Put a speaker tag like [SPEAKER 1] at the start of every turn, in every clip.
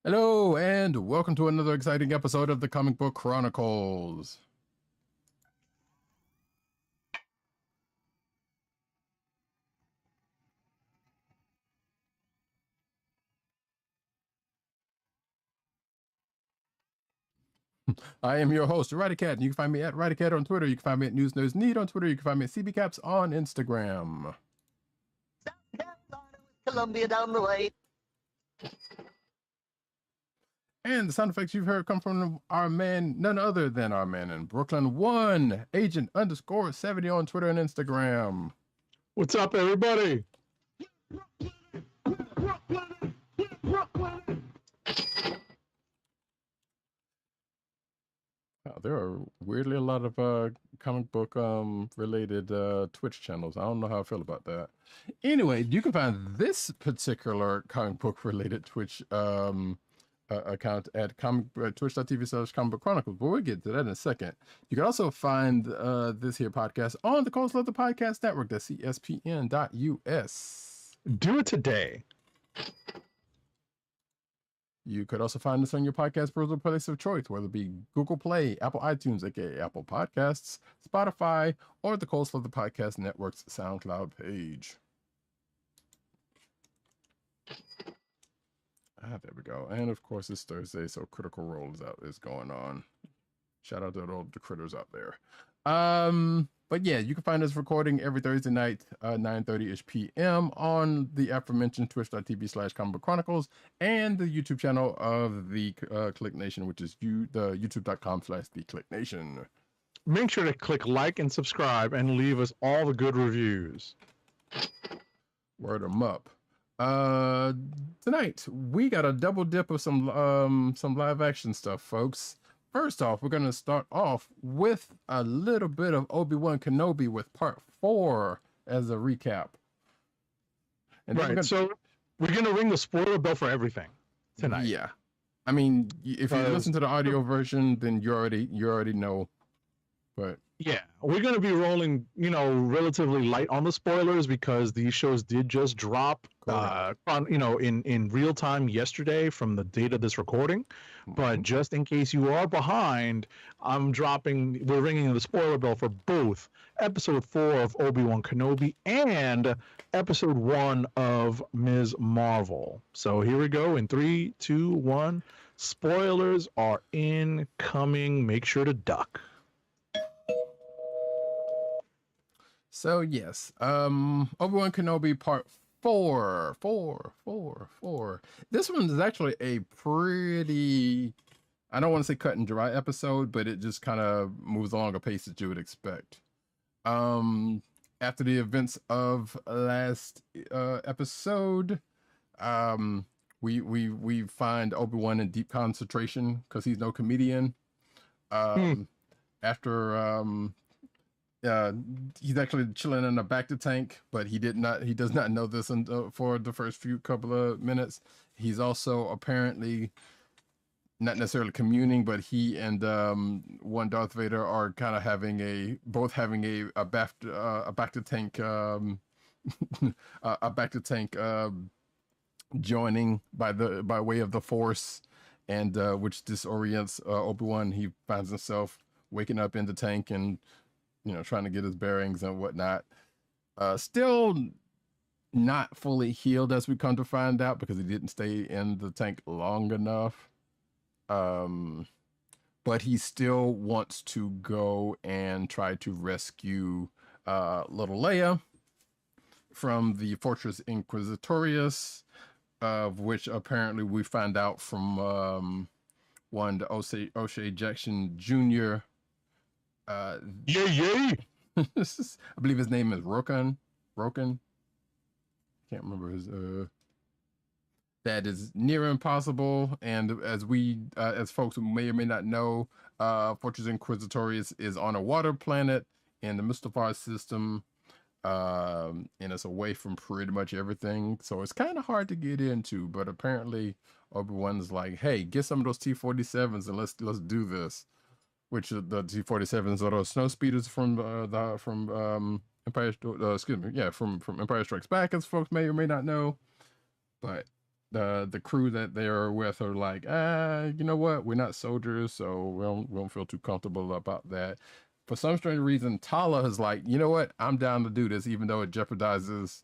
[SPEAKER 1] Hello, and welcome to another exciting episode of the Comic Book Chronicles. I am your host, Roddykat, and you can find me at Roddykat on Twitter. You can find me at NewsNerdsNeed on Twitter. You can find me at CBCaps on Instagram.
[SPEAKER 2] Columbia down the way.
[SPEAKER 1] And the sound effects you've heard come from our man, none other than our man in Brooklyn, one agent_70 on Twitter and Instagram.
[SPEAKER 3] What's up, everybody?
[SPEAKER 1] There are weirdly a lot of comic book related Twitch channels. I don't know how I feel about that. Anyway, you can find this particular comic book related Twitch account at twitch.tv/Comic Book Chronicles, but we'll get to that in a second. You can also find this here podcast on the Sloth Podcast Network, that's cspn.us.
[SPEAKER 3] Do it today.
[SPEAKER 1] You could also find us on your podcast browser place of choice, whether it be Google Play, Apple iTunes, aka Apple Podcasts, Spotify, or the Sloth Podcast Network's SoundCloud page. There we go. And of course, it's Thursday, so Critical Role is going on. Shout out to all the critters out there. But yeah, you can find us recording every Thursday night, 9:30-ish p.m. on the aforementioned twitch.tv/Comic Book Chronicles and the YouTube channel of the Kliq Nation, which is the youtube.com/the Kliq Nation.
[SPEAKER 3] Make sure to click like and subscribe and leave us all the good reviews.
[SPEAKER 1] Word 'em up. Tonight we got a double dip of some live action stuff, folks. First off, we're going to start off with a little bit of Obi-Wan Kenobi with part 4 as a recap.
[SPEAKER 3] And right, so we're going to ring the spoiler bell for everything tonight.
[SPEAKER 1] Yeah. I mean, if you listen to the audio version, then you already know. But
[SPEAKER 3] yeah, we're going to be rolling, relatively light on the spoilers because these shows did just drop, in real time yesterday from the date of this recording. But just in case you are behind, we're ringing the spoiler bell for both episode 4 of Obi-Wan Kenobi and episode 1 of Ms. Marvel. So here we go in 3, 2, 1. Spoilers are incoming. Make sure to duck.
[SPEAKER 1] So yes, Obi-Wan Kenobi part 4. This one is actually a pretty, I don't want to say cut and dry episode, but it just kind of moves along a pace that you would expect. After the events of last episode, we find Obi-Wan in deep concentration because he's no comedian. After he's actually chilling in a bacta tank, but he does not know this for the first few couple of minutes. He's also apparently not necessarily communing, but he and one Darth Vader are kind of having a bacta tank a bacta tank joining by way of the Force, and which disorients Obi-Wan. He finds himself waking up in the tank and trying to get his bearings and whatnot. Still not fully healed, as we come to find out, because he didn't stay in the tank long enough. But he still wants to go and try to rescue little Leia from the Fortress Inquisitorius, of which apparently we find out from one O'Shea Jackson Jr.
[SPEAKER 3] Yay!
[SPEAKER 1] I believe his name is Roken. Can't remember his. That is near impossible, and as folks who may or may not know, Fortress Inquisitorius is on a water planet in the Mustafar system, and it's away from pretty much everything, so it's kind of hard to get into. But apparently, Obi-Wan's like, "Hey, get some of those T-47s and let's do this." Which the T-47s are those snow speeders from Empire. From Empire Strikes Back, as folks may or may not know. But the crew that they're with are like, you know what? We're not soldiers, so we don't feel too comfortable about that. For some strange reason, Tala is like, you know what? I'm down to do this, even though it jeopardizes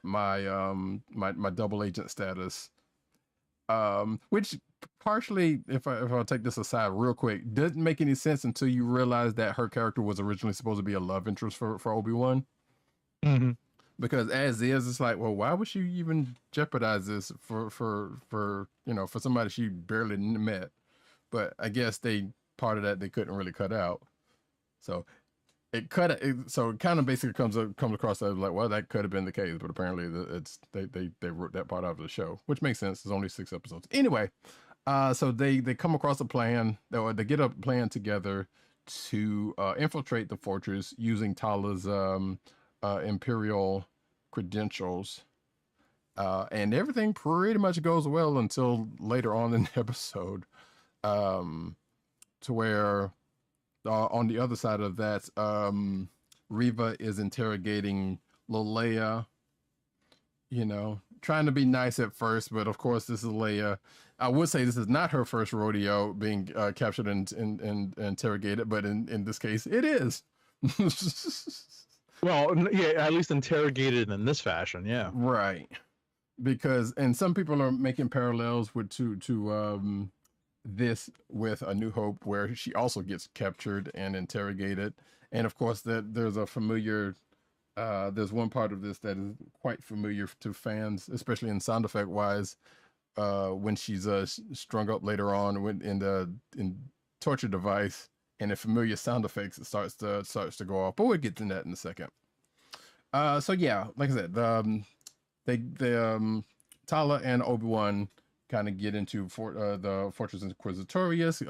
[SPEAKER 1] my my double agent status. Which partially, if I take this aside real quick, doesn't make any sense until you realize that her character was originally supposed to be a love interest for Obi-Wan.
[SPEAKER 3] Mm-hmm.
[SPEAKER 1] Because as is, it's like, well, why would she even jeopardize this for for somebody she barely met? But I guess part of that they couldn't really cut out. So it kind of basically comes across as like, well, that could have been the case, but apparently they wrote that part out of the show, which makes sense. There's only 6 episodes anyway. So they come across a plan, or they get a plan together to infiltrate the fortress using Tala's Imperial credentials, and everything pretty much goes well until later on in the episode, to where on the other side of that, Reva is interrogating Leia, trying to be nice at first, but of course this is Leia. I would say this is not her first rodeo being captured and interrogated, but in this case it is.
[SPEAKER 3] Well, yeah, at least interrogated in this fashion, yeah.
[SPEAKER 1] Right. Because, and some people are making parallels with to this with A New Hope, where she also gets captured and interrogated. And of course, there's a familiar, there's one part of this that is quite familiar to fans, especially in sound effect wise, when she's strung up later on in torture device. And the familiar sound effects, it starts to go off, but we'll get to that in a second. So yeah, like I said, Tala and Obi-Wan kind of get into the Fortress Inquisitorius.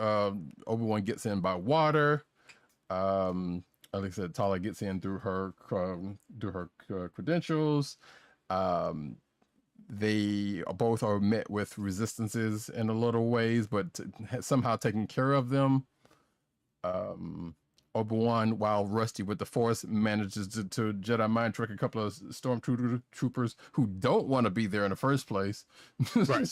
[SPEAKER 1] Obi-Wan gets in by water. Like I said, Tala gets in through her credentials. They both are met with resistances in a little ways, but somehow taking care of them. Obi-Wan, while rusty with the Force, manages to Jedi mind trick a couple of stormtroopers who don't want to be there in the first place, right?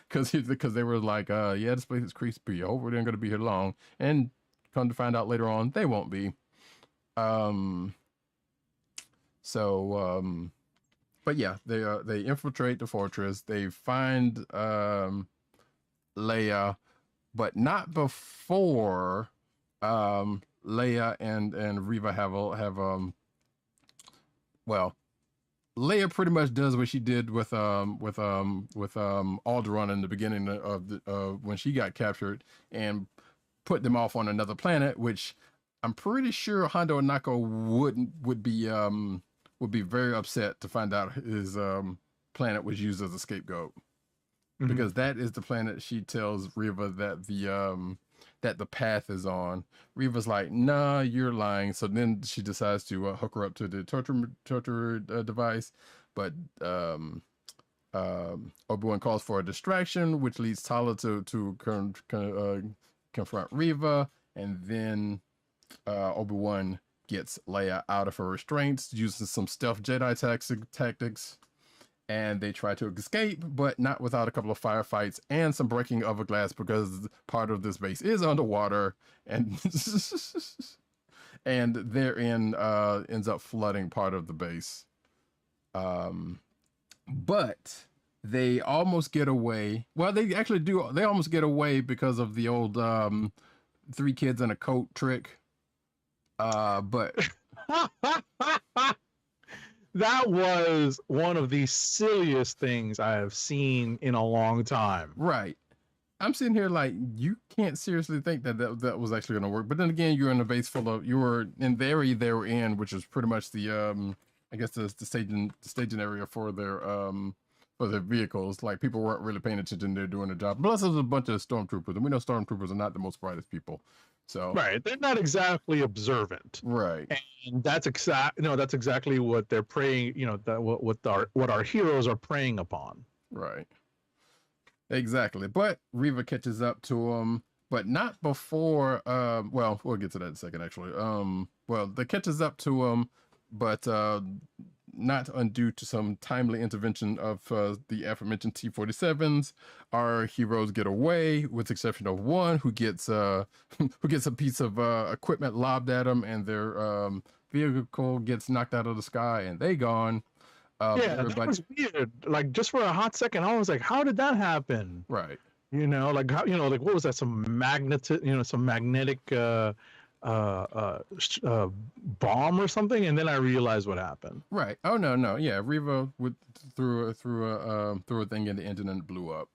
[SPEAKER 1] Because they were like, yeah, this place is creepy. I hope we ain't going to be here long. And come to find out later on, they won't be. But yeah, they infiltrate the fortress. They find Leia, but not before Leia and Reva have well, Leia pretty much does what she did with Alderaan in the beginning of when she got captured and put them off on another planet, which I'm pretty sure Hondo Ohnaka would be very upset to find out his planet was used as a scapegoat. Mm-hmm. Because that is the planet she tells Reva that the path is on. Reva's like, nah, you're lying. So then she decides to hook her up to the torture device. But Obi-Wan calls for a distraction, which leads Tala to confront Reva. And then Obi-Wan gets Leia out of her restraints using some stealth Jedi tactics. And they try to escape, but not without a couple of firefights and some breaking of a glass, because part of this base is underwater, and and therein ends up flooding part of the base. But they almost get away. Well, they actually do. They almost get away because of the old 3 kids in a coat trick. But.
[SPEAKER 3] That was one of the silliest things I have seen in a long time.
[SPEAKER 1] Right. I'm sitting here like, you can't seriously think that was actually going to work. But then again, you're in a base full of, you were in the area they were in, which is pretty much the, I guess the staging area for their vehicles. Like, people weren't really paying attention. They're doing their job. Plus, there's a bunch of stormtroopers, and we know stormtroopers are not the most brightest people. So
[SPEAKER 3] right, they're not exactly observant.
[SPEAKER 1] Right,
[SPEAKER 3] and that's exactly what they're preying. What our heroes are preying upon.
[SPEAKER 1] Right, exactly. But Reva catches up to them, but not before. Well, we'll get to that in a second. Actually, well, they catches up to them, but not undue to some timely intervention of the aforementioned T-47s, our heroes get away, with the exception of one who gets who gets a piece of equipment lobbed at them, and their vehicle gets knocked out of the sky, and they gone.
[SPEAKER 3] Yeah, that was weird. Like, just for a hot second, I was like, "How did that happen?"
[SPEAKER 1] Right.
[SPEAKER 3] You know, like how, you know, like what was that? Some magnetic bomb or something, and then I realized what happened.
[SPEAKER 1] Right. Oh no. Yeah, Reva threw a thing in the engine and it blew up.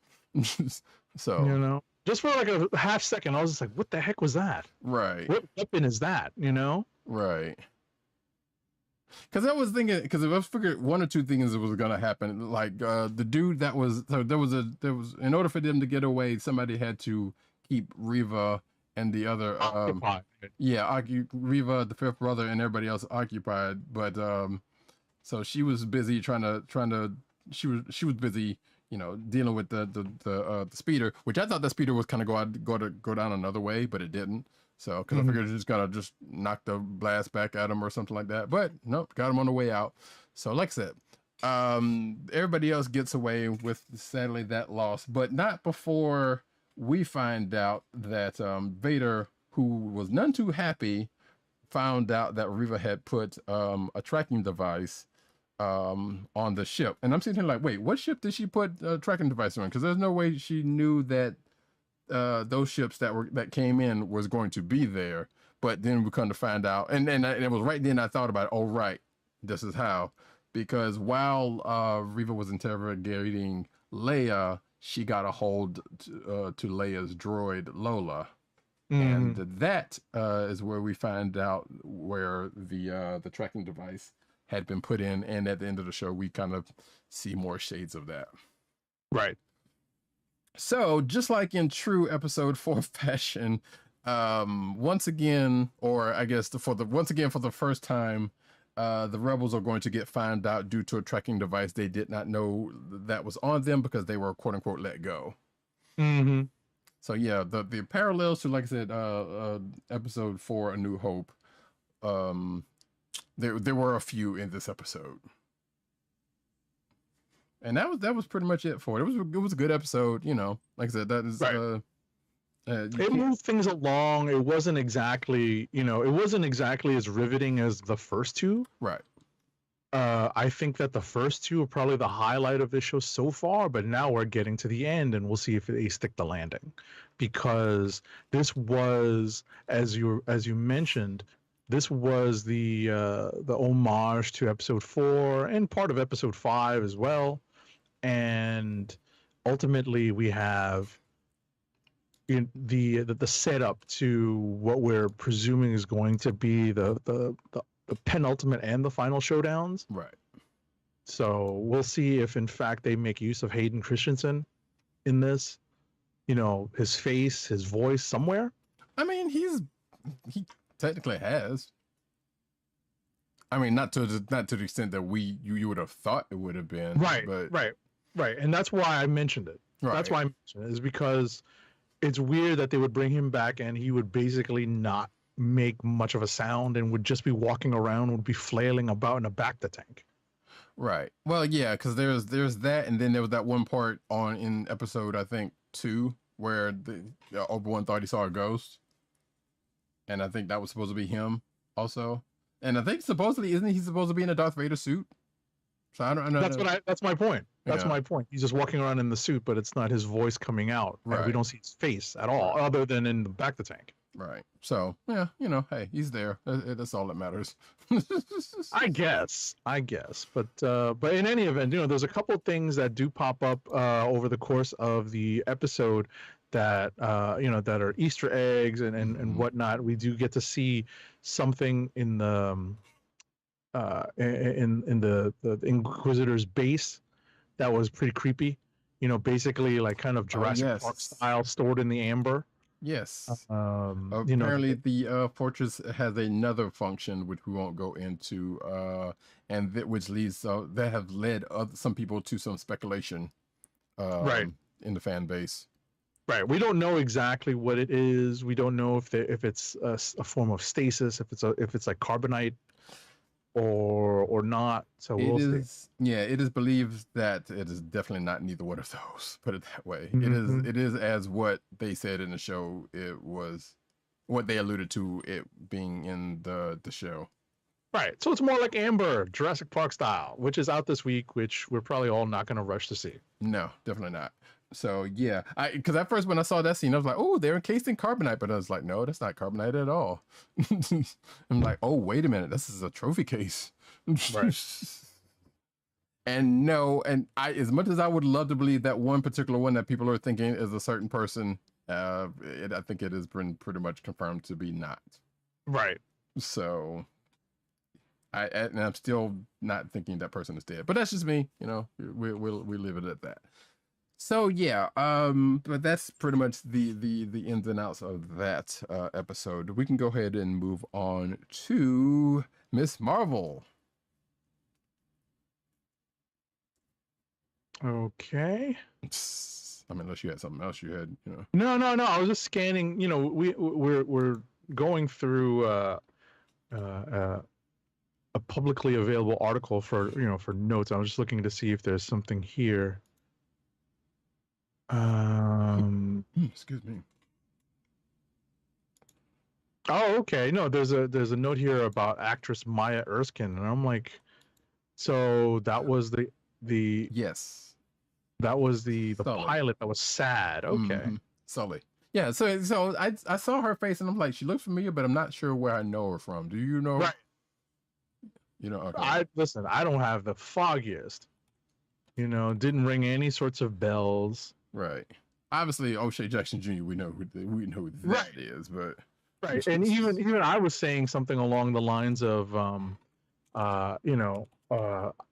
[SPEAKER 1] So
[SPEAKER 3] You know, just for like a half second, I was just like, "What the heck was that?
[SPEAKER 1] right.
[SPEAKER 3] What weapon is that?" You know?
[SPEAKER 1] Right. Because I was thinking, because I was figuring one or two things that was gonna happen. Like the dude that was there was in order for them to get away, somebody had to keep Reva and the other
[SPEAKER 3] Occupied.
[SPEAKER 1] Reva, the fifth brother, and everybody else occupied. But so she was busy trying to she was busy, you know, dealing with the speeder, which I thought the speeder was kind of go down another way, but it didn't. So, because I figured it's gonna just knock the blast back at him or something like that, but nope, got him on the way out. So, like I said, everybody else gets away with sadly that loss, but not before we find out that Vader, who was none too happy, found out that Reva had put a tracking device on the ship, and I'm sitting here like, wait, what ship did she put a tracking device on? Because there's no way she knew that those ships that came in was going to be there. But then we come to find out, and it was right then I thought about it. Oh, right, this is how. Because while Reva was interrogating Leia, she got a hold to Leia's droid Lola, and that is where we find out where the tracking device had been put in. And at the end of the show, we kind of see more shades of that.
[SPEAKER 3] Right.
[SPEAKER 1] So, just like in true episode 4 fashion, once again, or I guess for the first time, the rebels are going to get found out due to a tracking device they did not know that was on them because they were quote unquote let go. So yeah, the parallels to, like I said, episode 4, A New Hope, there were a few in this episode. And that was pretty much it for it. It was a good episode, you know. Like I said, that is
[SPEAKER 3] right. It moved things along. It wasn't exactly as riveting as the first two.
[SPEAKER 1] Right.
[SPEAKER 3] I think that the first two are probably the highlight of this show so far, but now we're getting to the end, and we'll see if they stick the landing. Because this was, as you mentioned, this was the homage to episode 4 and part of episode 5 as well. And ultimately, we have the setup to what we're presuming is going to be the penultimate and the final showdowns.
[SPEAKER 1] Right.
[SPEAKER 3] So we'll see if, in fact, they make use of Hayden Christensen in this. You know, his face, his voice somewhere.
[SPEAKER 1] I mean, he technically has. I mean, not to the extent that you would have thought it would have been.
[SPEAKER 3] Right.
[SPEAKER 1] But...
[SPEAKER 3] Right. And that's why I mentioned it.
[SPEAKER 1] Right.
[SPEAKER 3] That's why I mentioned it, is because it's weird that they would bring him back and he would basically not make much of a sound and would just be walking around, would be flailing about in a bacta tank.
[SPEAKER 1] Right. Well, yeah, because there's that, and then there was that one part in episode, I think, 2, where Obi-Wan thought he saw a ghost, and I think that was supposed to be him also. And I think supposedly, isn't he supposed to be in a Darth Vader suit? So I don't know.
[SPEAKER 3] That's my point. That's my point. He's just walking around in the suit, but it's not his voice coming out. Right. We don't see his face at all, other than in the bacta tank.
[SPEAKER 1] Right. So yeah, you know, hey, he's there. That's all that matters.
[SPEAKER 3] I guess. But in any event, you know, there's a couple things that do pop up over the course of the episode that that are Easter eggs and whatnot. We do get to see something in the Inquisitor's base that was pretty creepy. You know, basically like kind of Jurassic Park style, stored in the amber.
[SPEAKER 1] Yes. Apparently, the fortress has another function which we won't go into, and which leads that have led some people to some speculation,
[SPEAKER 3] right,
[SPEAKER 1] in the fan base.
[SPEAKER 3] Right. We don't know exactly what it is. We don't know if it's a form of stasis, if it's like carbonite. or not. So
[SPEAKER 1] It
[SPEAKER 3] we'll see.
[SPEAKER 1] is, yeah, it is believed that it is definitely not neither one of those. Put it that way.
[SPEAKER 3] Mhm.
[SPEAKER 1] It is as what they said in the show. It was what they alluded to it being in the show.
[SPEAKER 3] Right. So it's more like Amber, Jurassic Park style, which is out this week, which we're probably all not going to rush to see.
[SPEAKER 1] No, definitely not. So yeah, because at first when I saw that scene, I was like, oh, they're encased in carbonite, but I was like, no, that's not carbonite at all. I'm like, oh, wait a minute, this is a trophy case.
[SPEAKER 3] Right.
[SPEAKER 1] And no, and as much as I would love to believe that one particular one that people are thinking is a certain person, I think it has been pretty much confirmed to be not.
[SPEAKER 3] Right.
[SPEAKER 1] So and I'm still not thinking that person is dead, but that's just me. You know, we leave it at that. So yeah, but that's pretty much the ins and outs of that episode. We can go ahead and move on to Miss Marvel.
[SPEAKER 3] Okay.
[SPEAKER 1] I mean, unless you had something else you had, you
[SPEAKER 3] No,
[SPEAKER 1] know.
[SPEAKER 3] no, no. I was just scanning. You know, we're going through a publicly available article for for notes. I was just looking to see if there's something here.
[SPEAKER 1] Excuse me.
[SPEAKER 3] Oh, okay. No, there's a note here about actress Maya Erskine, and I'm like, so that was the
[SPEAKER 1] Yes.
[SPEAKER 3] That was the
[SPEAKER 1] Sully.
[SPEAKER 3] pilot that was sad. Okay.
[SPEAKER 1] Mm-hmm. Sully. Yeah, so I saw her face and I'm like, she looks familiar, but I'm not sure where I know her from. Do you know?
[SPEAKER 3] Right.
[SPEAKER 1] You know, okay.
[SPEAKER 3] I don't have the foggiest. Didn't ring any sorts of bells.
[SPEAKER 1] Right. Obviously, O'Shea Jackson Jr. We know who that is, but
[SPEAKER 3] right. And even I was saying something along the lines of,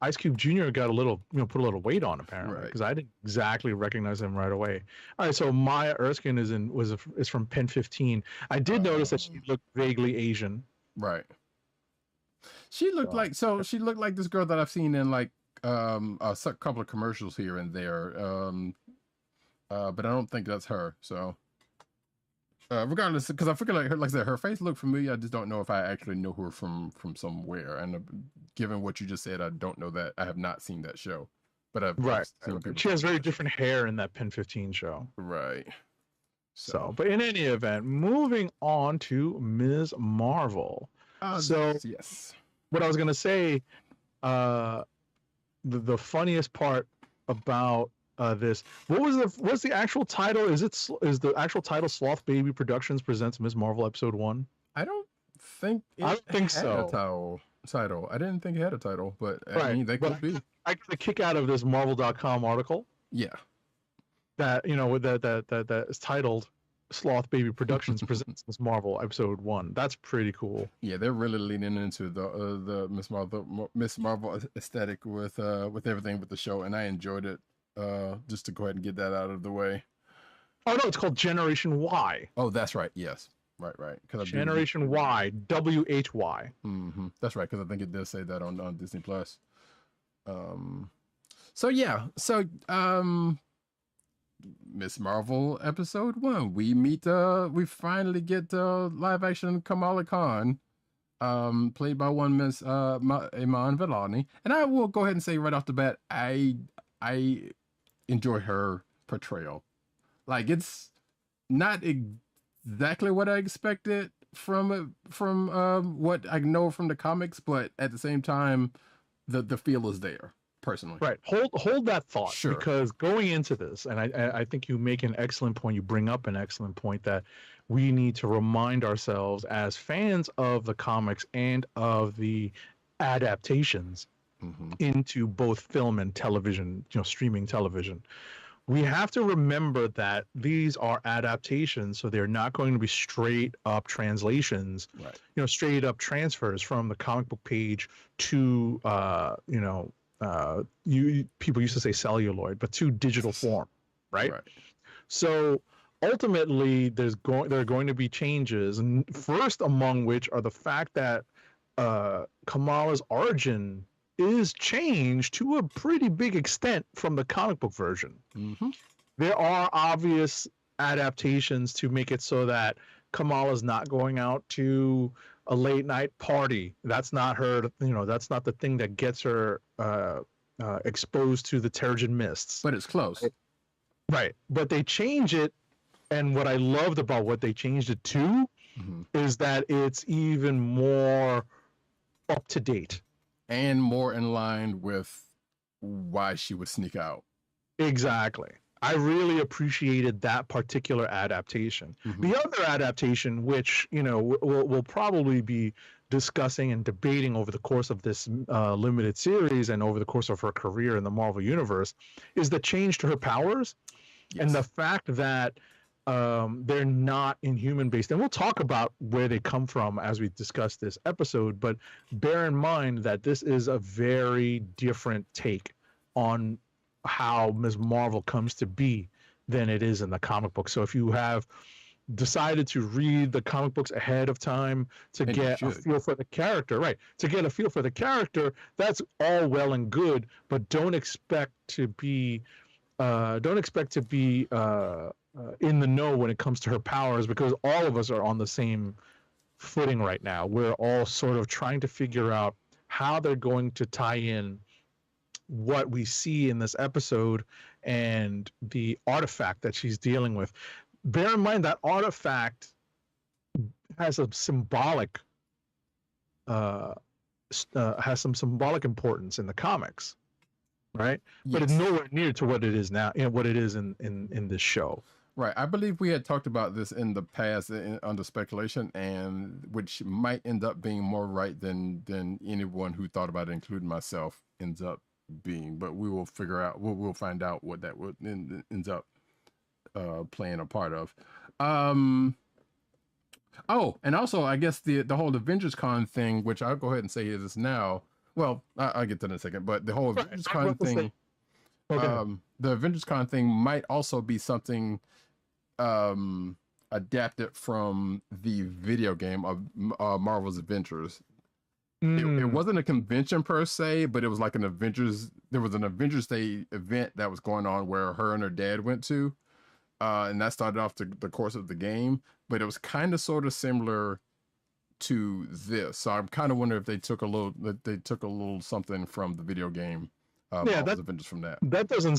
[SPEAKER 3] Ice Cube Jr. got a little, put a little weight on apparently, because I didn't exactly recognize him right away. All right, so Maya Erskine is from Pen 15. I did notice that she looked vaguely Asian.
[SPEAKER 1] Right. She looked she looked like this girl that I've seen in like a couple of commercials here and there. But I don't think that's her. So regardless, because I figure like I said, her face looked familiar. I just don't know if I actually know her from somewhere. And given what you just said, I don't know that. I have not seen that show. But I've
[SPEAKER 3] she has very different hair in that Pen 15 show.
[SPEAKER 1] Right.
[SPEAKER 3] So, but in any event, moving on to Ms. Marvel.
[SPEAKER 1] Yes.
[SPEAKER 3] What I was gonna say, the funniest part about this, what's the actual title? Is the actual title Sloth Baby Productions presents Ms. Marvel Episode 1?
[SPEAKER 1] I don't think
[SPEAKER 3] so.
[SPEAKER 1] A title. I didn't think it had a title, but I mean that could be.
[SPEAKER 3] I got a kick out of this Marvel.com article.
[SPEAKER 1] Yeah.
[SPEAKER 3] That that is titled Sloth Baby Productions presents Ms. Marvel Episode 1. That's pretty cool.
[SPEAKER 1] Yeah, they're really leaning into the Miss Marvel aesthetic with everything with the show, and I enjoyed it. Just to go ahead and get that out of the way.
[SPEAKER 3] Oh no, it's called Generation Y.
[SPEAKER 1] Oh, that's right. Yes, right.
[SPEAKER 3] Generation Y, WHY.
[SPEAKER 1] Mm-hmm. That's right, because I think it does say that on Disney Plus. So yeah, Miss Marvel Episode 1. We finally get live action Kamala Khan, played by one Miss Iman Vellani, and I will go ahead and say right off the bat, I enjoy her portrayal. Like, it's not exactly what I expected from what I know from the comics, but at the same time, the feel is there. Personally,
[SPEAKER 3] right. Hold that thought,
[SPEAKER 1] sure.
[SPEAKER 3] Because going into this, and I think you make an excellent point. You bring up an excellent point that we need to remind ourselves as fans of the comics and of the adaptations into both film and television, streaming television. We have to remember that these are adaptations, so they're not going to be straight up translations, right? Straight up transfers from the comic book page to people used to say celluloid, but to digital form, right? So ultimately, there are going to be changes, and first among which are the fact that Kamala's origin is changed to a pretty big extent from the comic book version. There are obvious adaptations to make it so that Kamala's not going out to a late night party. That's not her, that's not the thing that gets her exposed to the Terrigen mists.
[SPEAKER 1] But it's close.
[SPEAKER 3] Right. But they change it. And what I loved about what they changed it to is that it's even more up to date.
[SPEAKER 1] And more in line with why she would sneak out.
[SPEAKER 3] Exactly. I really appreciated that particular adaptation. The other adaptation, which, we'll probably be discussing and debating over the course of this limited series and over the course of her career in the Marvel Universe, is the change to her powers and the fact that they're not inhuman based. And we'll talk about where they come from as we discuss this episode, but bear in mind that this is a very different take on how Ms. Marvel comes to be than it is in the comic book. So if you have decided to read the comic books ahead of time to get a feel for the character, that's all well and good, but don't expect to be in the know when it comes to her powers, because all of us are on the same footing right now. We're all sort of trying to figure out how they're going to tie in what we see in this episode and the artifact that she's dealing with. Bear in mind that artifact has a symbolic has some symbolic importance in the comics, right? But it's nowhere near to what it is now, what it is in this show.
[SPEAKER 1] Right. I believe we had talked about this in the past under speculation, and which might end up being more right than anyone who thought about it, including myself, ends up being. But we will figure out, we'll find out what that ends up playing a part of. Oh, and also I guess the whole Avengers Con thing, which I'll go ahead and say is now. Well, I'll get to that in a second. But the whole Avengers Con thing, the Avengers Con thing might also be something adapted from the video game of Marvel's Avengers. It wasn't a convention per se, but it was like an Avengers. There was an Avengers Day event that was going on where her and her dad went to, and that started off the course of the game. But it was kind of sort of similar to this. So I'm kind of wondering if they took a little something from the video game. Marvel's Avengers from that. That doesn't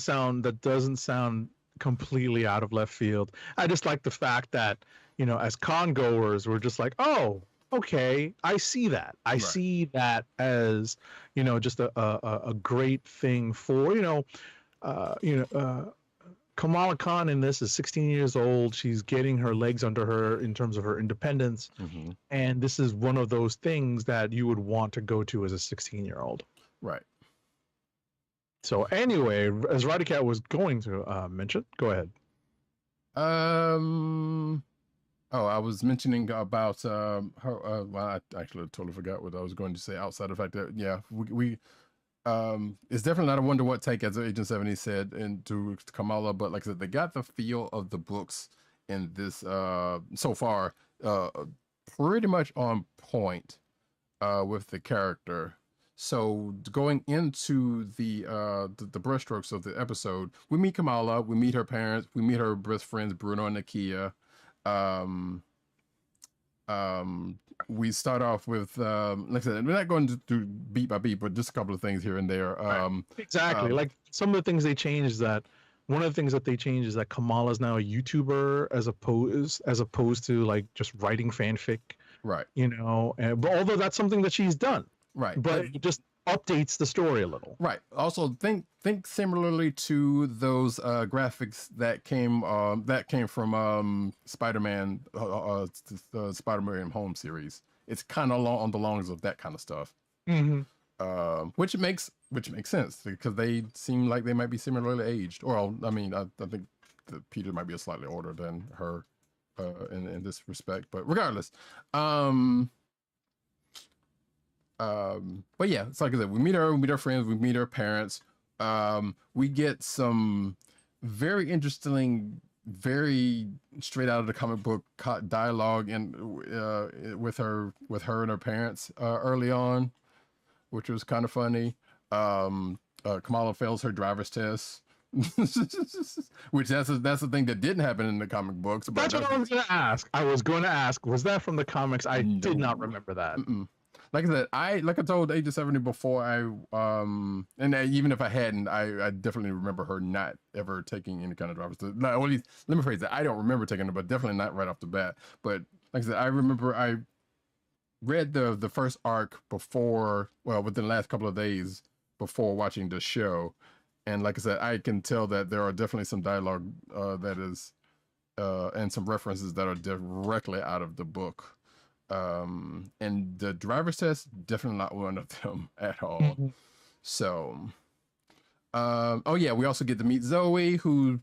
[SPEAKER 3] sound completely out of left field. I just like the fact that, as con goers, we're just like, oh, okay, I see that. I see that as, just a great thing for, Kamala Khan in this is 16 years old. She's getting her legs under her in terms of her independence. And this is one of those things that you would want to go to as a 16-year-old.
[SPEAKER 1] Right.
[SPEAKER 3] So anyway, as Roddykat was going to mention, go ahead.
[SPEAKER 1] I was mentioning about her. Well, I actually totally forgot what I was going to say. Outside of the fact that we it's definitely not a wonder what take, as Agent 70 said, into Kamala. But like I said, they got the feel of the books in this so far pretty much on point with the character. So going into the brushstrokes of the episode, we meet Kamala, we meet her parents, we meet her best friends Bruno and Nakia. We start off with like I said, we're not going to do beat by beat, but just a couple of things here and there.
[SPEAKER 3] Exactly. Like some of the things they changed is that one of the things that they changed is that Kamala is now a YouTuber as opposed to like just writing fanfic.
[SPEAKER 1] Right.
[SPEAKER 3] But although that's something that she's done. Right. But it just updates the story a little.
[SPEAKER 1] Right. Also, think similarly to those graphics that came from Spider-Man, the Spider-Man Home series. It's kind of on the lines of that kind of stuff. Which makes sense because they seem like they might be similarly aged. Well, I mean, I think that Peter might be a slightly older than her in this respect, but regardless. But yeah, it's like I said, we meet her friends, we meet her parents. We get some very interesting, very straight out of the comic book dialogue and with her and her parents early on, which was kind of funny. Kamala fails her driver's test, Which that's the thing that didn't happen in the comic books. But
[SPEAKER 3] That's what I was going to ask. I was going to ask, was that from the comics? I did not
[SPEAKER 1] No.
[SPEAKER 3] remember that.
[SPEAKER 1] Like I said, I told Age of 70 before even if I hadn't, I definitely remember her not ever taking any kind of driver's test. Not, at least, let me phrase it. I don't remember taking it, but definitely not right off the bat. But like I said, I remember I read the first arc within the last couple of days before watching the show. And like I said, I can tell that there are definitely some dialogue that is and some references that are directly out of the book. And the driver's test, definitely not one of them at all. So we also get to meet Zoe, who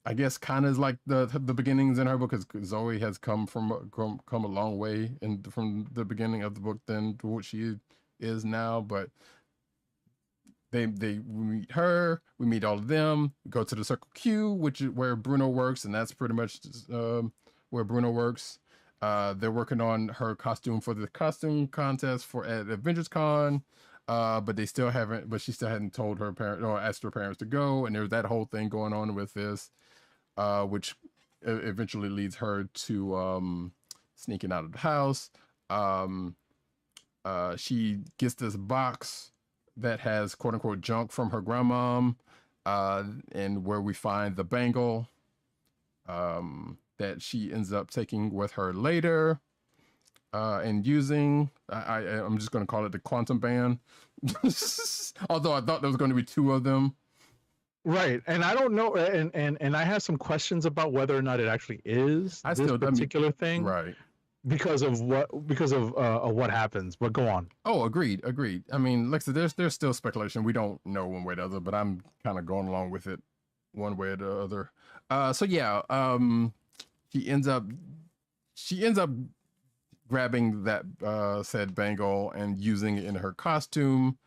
[SPEAKER 1] I guess kind of is like the beginnings in her book, because Zoe has come a long way from the beginning of the book than to what she is now. But we meet her, we meet all of them, we go to the Circle Q, which is where Bruno works, and that's pretty much where Bruno works. They're working on her costume for the costume contest at Avengers Con, but she still hadn't told her parents or asked her parents to go, and there's that whole thing going on with this, which eventually leads her to sneaking out of the house. She gets this box that has quote unquote junk from her grandmom, and where we find the bangle that she ends up taking with her later and using. I'm just going to call it the quantum band, although I thought there was going to be two of them.
[SPEAKER 3] Right, and I don't know, and I have some questions about whether or not it actually is this particular thing.
[SPEAKER 1] Right.
[SPEAKER 3] Because of what happens, but go on.
[SPEAKER 1] Oh, agreed. I mean, like I said, there's still speculation. We don't know one way or the other, but I'm kind of going along with it one way or the other. She ends up grabbing that said bangle and using it in her costume.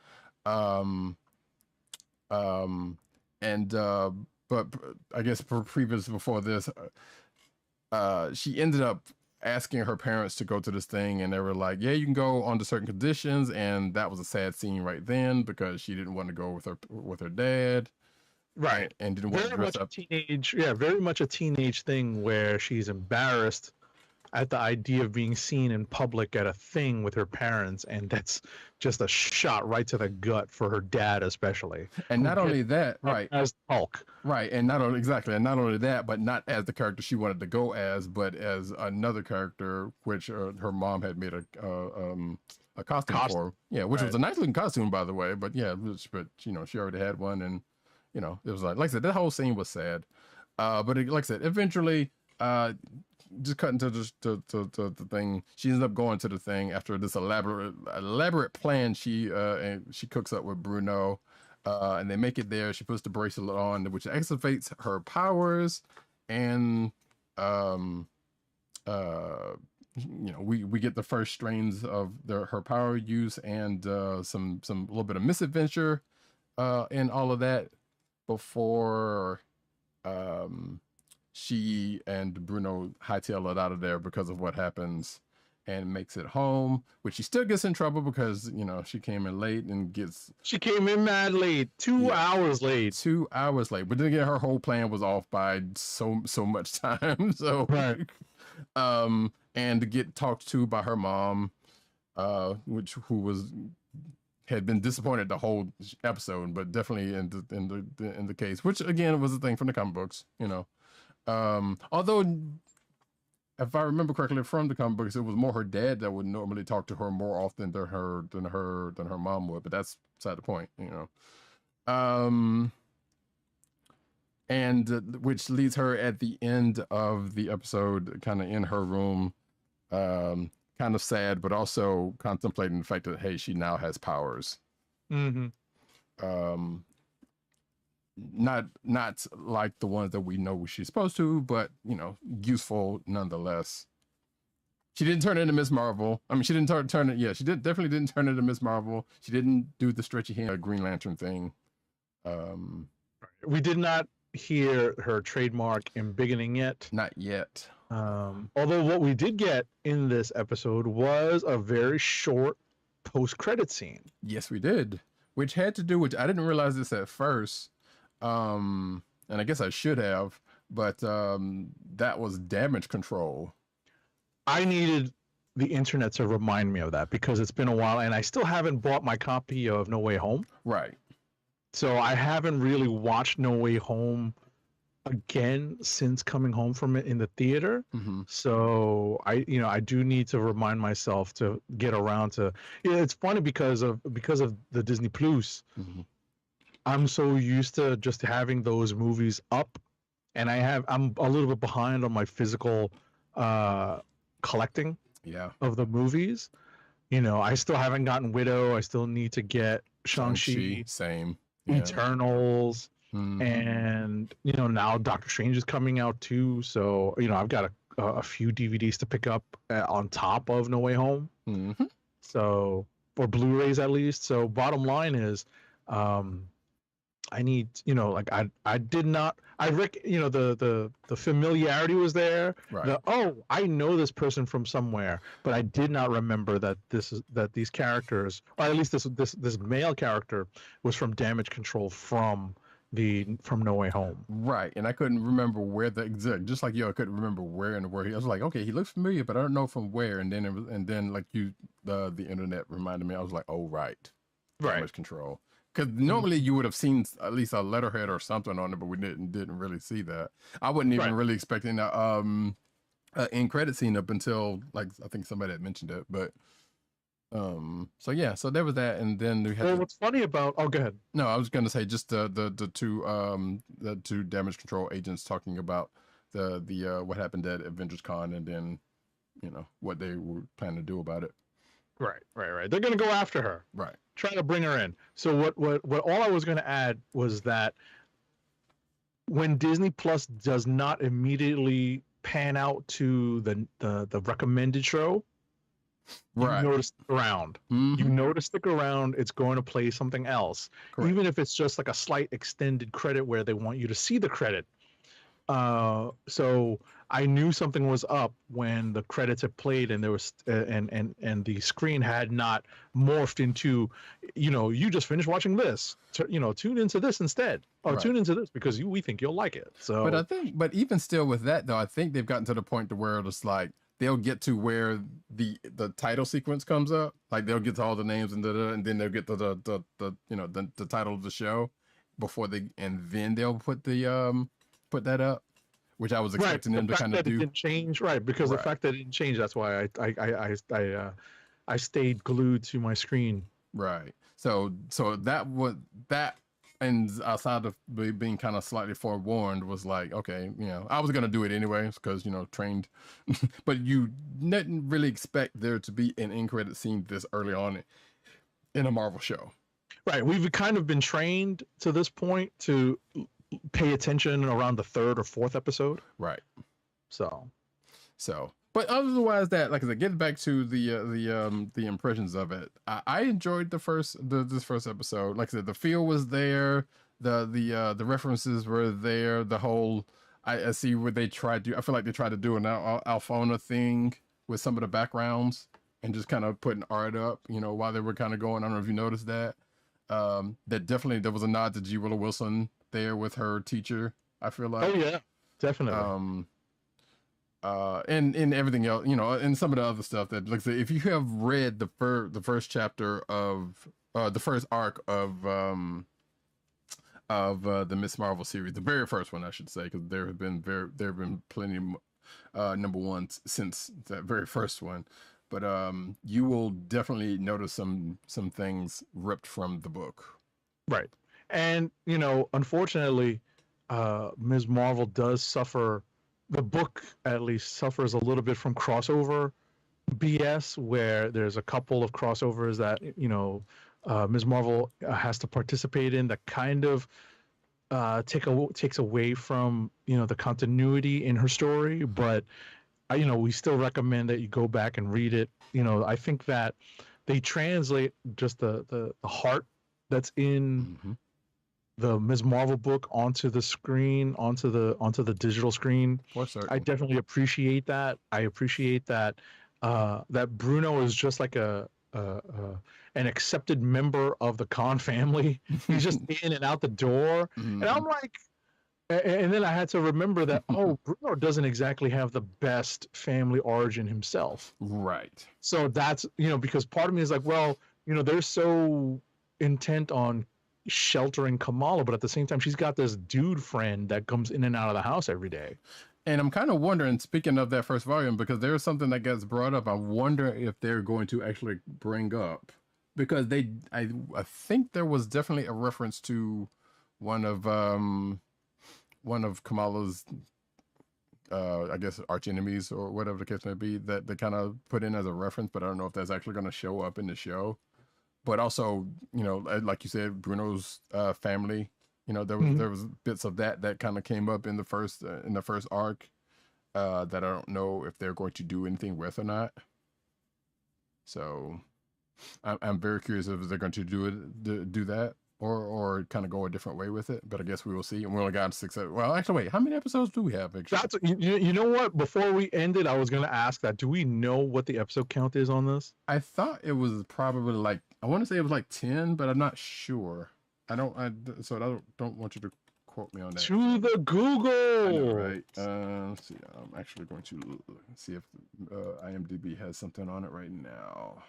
[SPEAKER 1] But I guess before this, she ended up asking her parents to go to this thing, and they were like, yeah, you can go under certain conditions, and that was a sad scene right then because she didn't want to go with her dad,
[SPEAKER 3] right,
[SPEAKER 1] and didn't want to dress up.
[SPEAKER 3] Very much a teenage thing where she's embarrassed at the idea of being seen in public at a thing with her parents, and that's just a shot right to the gut for her dad, especially.
[SPEAKER 1] And not only that, right,
[SPEAKER 3] as Hulk,
[SPEAKER 1] right, and not only that, but not as the character she wanted to go as, but as another character, which her mom had made a costume for. Yeah, which was a nice looking costume, by the way. But yeah, but she already had one, and it was like I said, that whole scene was sad. But like I said, eventually, just cutting to the thing, she ends up going to the thing after this elaborate plan she cooks up with Bruno, and they make it there. She puts the bracelet on, which activates her powers, and we get the first strains of her power use, and some little bit of misadventure in all of that before she and Bruno hightail it out of there because of what happens, and makes it home, which she still gets in trouble because she came in late and
[SPEAKER 3] she came in mad late, 2 hours late.
[SPEAKER 1] 2 hours late, but then again, her whole plan was off by so much time. So
[SPEAKER 3] right.
[SPEAKER 1] And to get talked to by her mom, who had been disappointed the whole episode, but definitely in the case, which again was a thing from the comic books, although if I remember correctly from the comic books, it was more her dad that would normally talk to her more often than her mom would, but that's beside the point, and which leads her at the end of the episode kind of in her room, kind of sad, but also contemplating the fact that, hey, she now has powers.
[SPEAKER 3] Mm-hmm.
[SPEAKER 1] Not like the ones that we know she's supposed to, but useful nonetheless. She didn't turn into Miss Marvel. I mean, she didn't turn it. Yeah, she definitely didn't turn into Miss Marvel. She didn't do the stretchy hand Green Lantern thing.
[SPEAKER 3] We did not hear her trademark embiggening yet.
[SPEAKER 1] Not yet.
[SPEAKER 3] Although what we did get in this episode was a very short post-credit scene.
[SPEAKER 1] Yes, we did. Which had to do with, I didn't realize this at first, And I guess I should have, but that was Damage Control.
[SPEAKER 3] I needed the internet to remind me of that because it's been a while, and I still haven't bought my copy of No Way Home.
[SPEAKER 1] Right.
[SPEAKER 3] So I haven't really watched No Way Home again since coming home from it in the theater.
[SPEAKER 1] Mm-hmm.
[SPEAKER 3] So I do need to remind myself to get around to. It's funny because of the Disney Plus.
[SPEAKER 1] Mm-hmm.
[SPEAKER 3] I'm so used to just having those movies up, and I'm a little bit behind on my physical collecting of the movies. I still haven't gotten Widow. I still need to get Shang-Chi.
[SPEAKER 1] Same.
[SPEAKER 3] Yeah. Eternals.
[SPEAKER 1] Mm-hmm.
[SPEAKER 3] And now Doctor Strange is coming out too, so I've got a few DVDs to pick up on top of No Way Home.
[SPEAKER 1] Mm-hmm.
[SPEAKER 3] So, or Blu-rays at least. So bottom line is I need, I did not, the familiarity was there.
[SPEAKER 1] Right.
[SPEAKER 3] I know this person from somewhere, but I did not remember that these characters, or at least this male character, was from Damage Control from No Way Home.
[SPEAKER 1] Right. And I couldn't remember where just like you, I couldn't remember where I was like, okay, he looks familiar, but I don't know from where. And then like the internet reminded me, I was like, oh, right. Damage Control. Because normally you would have seen at least a letterhead or something on it, but we didn't really see that. I wasn't even really expecting that end credit scene up until, like, I think somebody had mentioned it. But so yeah, so there was that, and then we had.
[SPEAKER 3] Well, what's funny about? Oh, go ahead.
[SPEAKER 1] No, I was gonna say just the two Damage Control agents talking about the what happened at Avengers Con, and then what they were planning to do about it.
[SPEAKER 3] Right. They're gonna go after her.
[SPEAKER 1] Right.
[SPEAKER 3] Trying to bring her in. So what all I was going to add was that when Disney Plus does not immediately pan out to the recommended show, you notice stick around.
[SPEAKER 1] Mm-hmm.
[SPEAKER 3] You notice stick around, it's going to play something else. Correct. Even if it's just like a slight extended credit where they want you to see the credit. So I knew something was up when the credits had played and there was and the screen had not morphed into, you just finished watching this. Tune into this instead, or tune into this because we think you'll like it. So,
[SPEAKER 1] but even still with that though, I think they've gotten to the point to where it's like they'll get to where the title sequence comes up, like they'll get to all the names and then they'll get to the title of the show before and then they'll put that up, which I was expecting them to kind of do.
[SPEAKER 3] It didn't change, because the fact that it didn't change, that's why I stayed glued to my screen.
[SPEAKER 1] Right. So that, and outside of being kind of slightly forewarned, was like, okay, I was gonna do it anyways because trained, but you didn't really expect there to be an end credit scene this early on in a Marvel show.
[SPEAKER 3] Right. We've kind of been trained to this point to pay attention around the third or fourth episode.
[SPEAKER 1] Right.
[SPEAKER 3] So,
[SPEAKER 1] but otherwise, that, like I said, getting back to the impressions of it, I enjoyed this first episode. Like I said, the feel was there, the references were there. The whole I see what they tried to. I feel like they tried to do an Alphona thing with some of the backgrounds and just kind of putting art up, while they were kind of going. I don't know if you noticed that. That definitely there was a nod to G. Willow Wilson there with her teacher. I feel like.
[SPEAKER 3] Oh yeah, definitely.
[SPEAKER 1] And everything else, and some of the other stuff that looks. If you have read the first chapter of the first arc of the Miss Marvel series, the very first one, I should say, because there have been plenty number ones since that very first one. But you will definitely notice some things ripped from the book.
[SPEAKER 3] Right. And, unfortunately, Ms. Marvel does suffer, the book at least suffers a little bit from crossover BS, where there's a couple of crossovers that, Ms. Marvel has to participate in that kind of takes away from, the continuity in her story. But we still recommend that you go back and read it. I think that they translate just the heart that's in the Ms. Marvel book onto the screen, onto the digital screen. I definitely appreciate that. I appreciate that that Bruno is just like and an accepted member of the Khan family. He's just in and out the door. And I'm like, and then I had to remember that, oh, Bruno doesn't exactly have the best family origin himself.
[SPEAKER 1] Right.
[SPEAKER 3] So that's, because part of me is like, well, they're so intent on sheltering Kamala, but at the same time, she's got this dude friend that comes in and out of the house every day.
[SPEAKER 1] And I'm kind of wondering, speaking of that first volume, because there's something that gets brought up. I wonder if they're going to actually bring up, because I think there was definitely a reference to one of Kamala's, I guess, arch enemies or whatever the case may be, that they kind of put in as a reference, but I don't know if that's actually going to show up in the show. But also, like you said, Bruno's family, there was bits of that kind of came up in the first arc that I don't know if they're going to do anything with or not. So I'm very curious if they're going to do that. Or kind of go a different way with it, but I guess we will see. And we only got 6. Well, actually, wait, how many episodes do we have?
[SPEAKER 3] That's you know what? Before we ended, I was going to ask that. Do we know what the episode count is on this?
[SPEAKER 1] I thought it was probably I want to say it was 10, but I'm not sure. I don't want you to quote me on that.
[SPEAKER 3] To the Google.
[SPEAKER 1] I know, right? Let's see. I'm actually going to see if IMDb has something on it right now.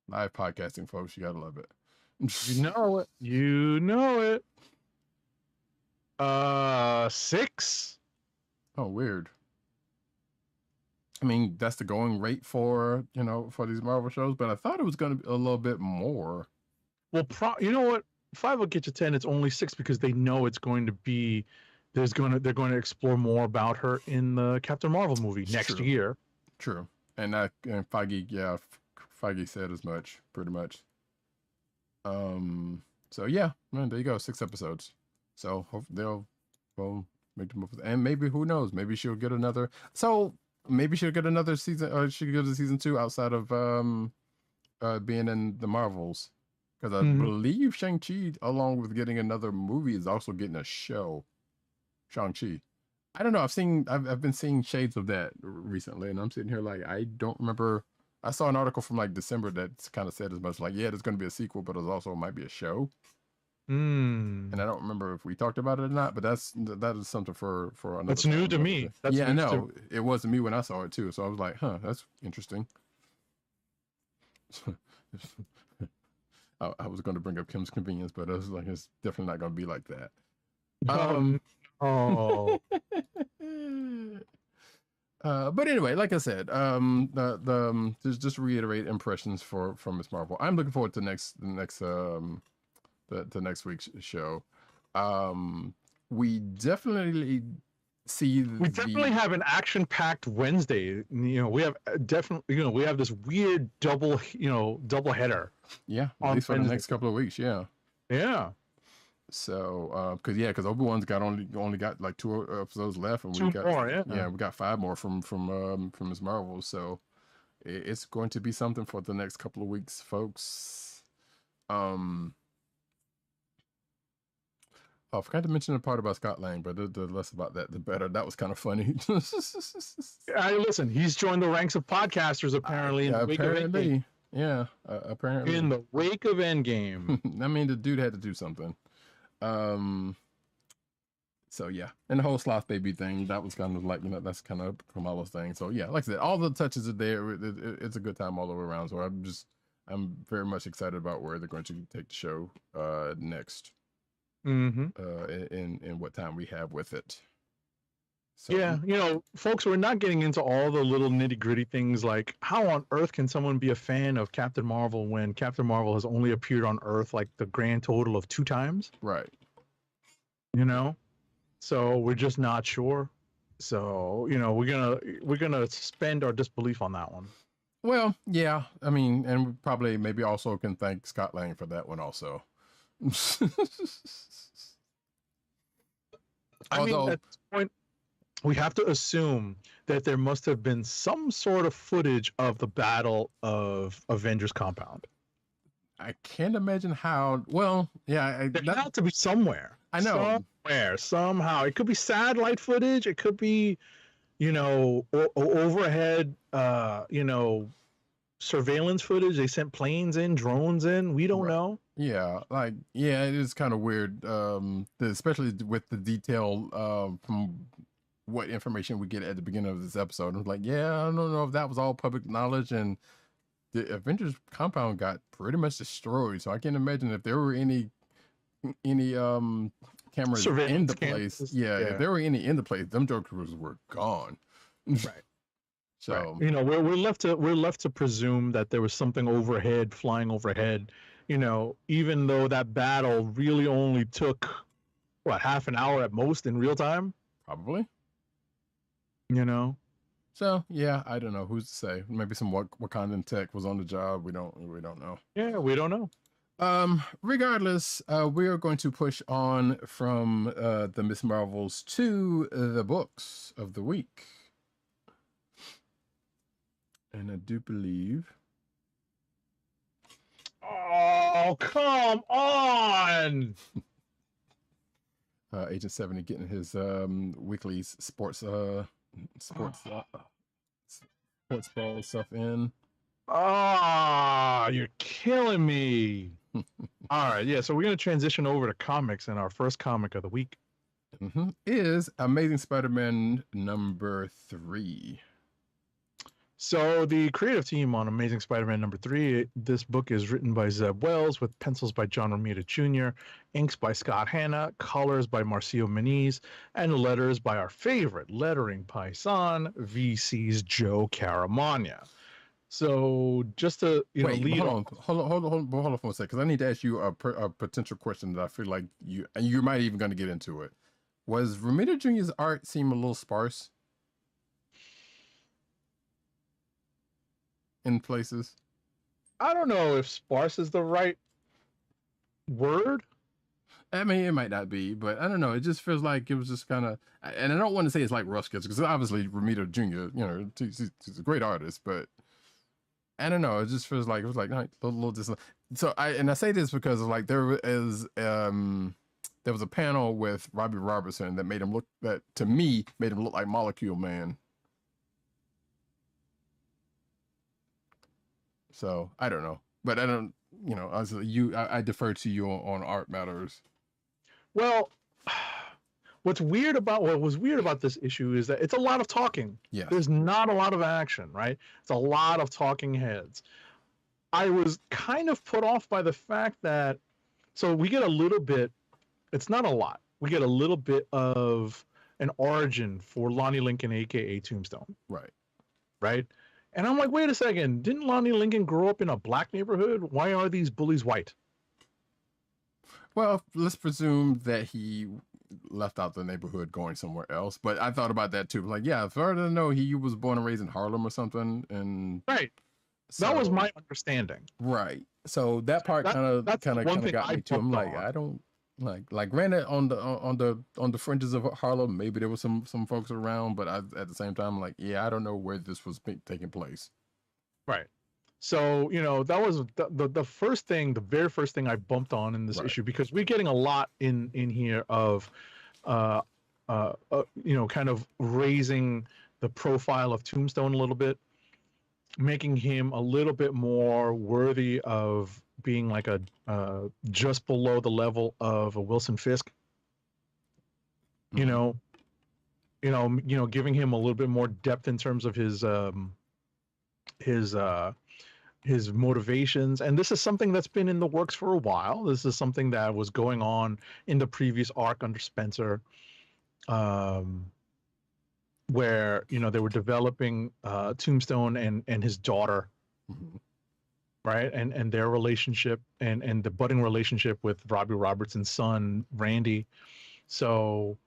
[SPEAKER 1] Live podcasting, folks. You gotta love it.
[SPEAKER 3] You know it. 6.
[SPEAKER 1] Oh, weird. I mean, that's the going rate for these Marvel shows, but I thought it was going to be a little bit more.
[SPEAKER 3] Well, you know what? 5 will get you 10. It's only 6 because they know it's going to be. They're going to explore more about her in the Captain Marvel movie next year.
[SPEAKER 1] True, and Feige, Feige said as much, pretty much. So yeah, man, there you go, 6 episodes. So they'll make the move, and maybe, who knows? Maybe she'll get another. So maybe she'll get another season, or she could go to season 2 outside of being in the Marvels, because I believe Shang-Chi, along with getting another movie, is also getting a show. Shang-Chi. I don't know. I've been seeing shades of that recently, and I'm sitting here like, I don't remember. I saw an article from like December that kind of said as much, like, yeah, there's going to be a sequel, but it also might be a show. And I don't remember if we talked about it or not, but that is something for another.
[SPEAKER 3] That's new to me.
[SPEAKER 1] I know. It wasn't me when I saw it too, so I was like, huh, that's interesting. I was going to bring up Kim's Convenience, but I was like, it's definitely not going to be like that. But anyway, like I said, just reiterate impressions from Miss Marvel. I'm looking forward to the next week's show. We definitely have an action-packed Wednesday. We have we have this weird double header. Yeah, at least for the next couple of weeks. Yeah. So, because Obi-Wan's only got like 2 episodes left, and we got 5 more from Ms. Marvel. So, it's going to be something for the next couple of weeks, folks. I forgot to mention the part about Scott Lang, but the less about that, the better. That was kind of funny.
[SPEAKER 3] Listen, he's joined the ranks of podcasters apparently.
[SPEAKER 1] Apparently.
[SPEAKER 3] In the wake of Endgame.
[SPEAKER 1] I mean, the dude had to do something. So yeah, and the whole Sloth baby thing, that was kind of like, that's kind of Kamala's thing. So yeah, like I said, all the touches are there. It's a good time all the way around. So I'm very much excited about where they're going to take the show next. In what time we have with it. So,
[SPEAKER 3] yeah, folks, we're not getting into all the little nitty-gritty things like how on earth can someone be a fan of Captain Marvel when Captain Marvel has only appeared on Earth like the grand total of 2 times?
[SPEAKER 1] Right.
[SPEAKER 3] So we're just not sure. So, we're gonna suspend our disbelief on that one.
[SPEAKER 1] Well, yeah, I mean, and we probably maybe also can thank Scott Lang for that one also.
[SPEAKER 3] I mean, at this point, we have to assume that there must have been some sort of footage of the Battle of Avengers Compound.
[SPEAKER 1] I can't imagine how. Well, yeah,
[SPEAKER 3] there had to be somewhere.
[SPEAKER 1] I know
[SPEAKER 3] somehow. It could be satellite footage. It could be, overhead, surveillance footage. They sent planes in, drones in. We don't know.
[SPEAKER 1] Yeah, like it is kind of weird, especially with the detail from what information we get at the beginning of this episode. I was like, yeah, I don't know if that was all public knowledge, and the Avengers compound got pretty much destroyed. So I can't imagine if there were any cameras in the place. If there were any in the place, them jokers were gone.
[SPEAKER 3] Right.
[SPEAKER 1] So
[SPEAKER 3] right. You know, we're left to presume that there was something flying overhead. You know, even though that battle really only took half an hour at most in real time.
[SPEAKER 1] Probably.
[SPEAKER 3] You know.
[SPEAKER 1] So yeah, I don't know who's to say. Maybe some Wakandan tech was on the job. We don't know.
[SPEAKER 3] Yeah, we don't know.
[SPEAKER 1] Regardless, we are going to push on from the Miss Marvels to the books of the week. And I do believe.
[SPEAKER 3] Oh, come on!
[SPEAKER 1] Agent 70 getting his weekly sports ball stuff in.
[SPEAKER 3] Ah, you're killing me. All right, yeah. So we're gonna transition over to comics, and our first comic of the week
[SPEAKER 1] is Amazing Spider-Man #3.
[SPEAKER 3] So the creative team on Amazing Spider-Man #3, this book is written by Zeb Wells with pencils by John Romita Jr., inks by Scott Hanna, colors by Marcio Moniz, and letters by our favorite lettering paisan, VC's Joe Caramagna. So just to lead on.
[SPEAKER 1] Hold on for a second, because I need to ask you a potential question that I feel like you might even going to get into it. Was Romita Jr.'s art seem a little sparse in places?
[SPEAKER 3] I don't know if sparse is the right word.
[SPEAKER 1] I mean, it might not be, but I don't know. It just feels like it was just kind of, and I don't want to say it's like rough sketches, because obviously Romita Jr., he's a great artist, but I don't know. It just feels like it was like a little So I say this because like there was a panel with Robbie Robertson that made him look like Molecule Man. So I don't know, but I don't. I defer to you on art matters.
[SPEAKER 3] Well, what was weird about this issue is that it's a lot of talking.
[SPEAKER 1] Yeah.
[SPEAKER 3] There's not a lot of action, right? It's a lot of talking heads. I was kind of put off by the fact that, so we get a little bit, it's not a lot. We get a little bit of an origin for Lonnie Lincoln, aka Tombstone.
[SPEAKER 1] Right.
[SPEAKER 3] Right? And I'm like, wait a second, didn't Lonnie Lincoln grow up in a black neighborhood? Why are these bullies white?
[SPEAKER 1] Well, let's presume that he left out the neighborhood going somewhere else. But I thought about that too. Like, yeah, as far as I know, he was born and raised in Harlem or something. And
[SPEAKER 3] right. So, that was my understanding.
[SPEAKER 1] Right. So that part kind of got me too. I'm like, I don't like granted on the fringes of Harlem, maybe there was some folks around, but at the same time, I'm like, yeah, I don't know where this was taking place.
[SPEAKER 3] Right. So, that was the very first thing I bumped on in this issue, because we're getting a lot in here of, kind of raising the profile of Tombstone a little bit, making him a little bit more worthy of being like a just below the level of a Wilson Fisk. Mm-hmm. Giving him a little bit more depth in terms of his motivations. And this is something that's been in the works for a while. This is something that was going on in the previous arc under Spencer, where they were developing Tombstone and his daughter. Mm-hmm. Right, and their relationship and the budding relationship with Robbie Robertson's son Randy. So,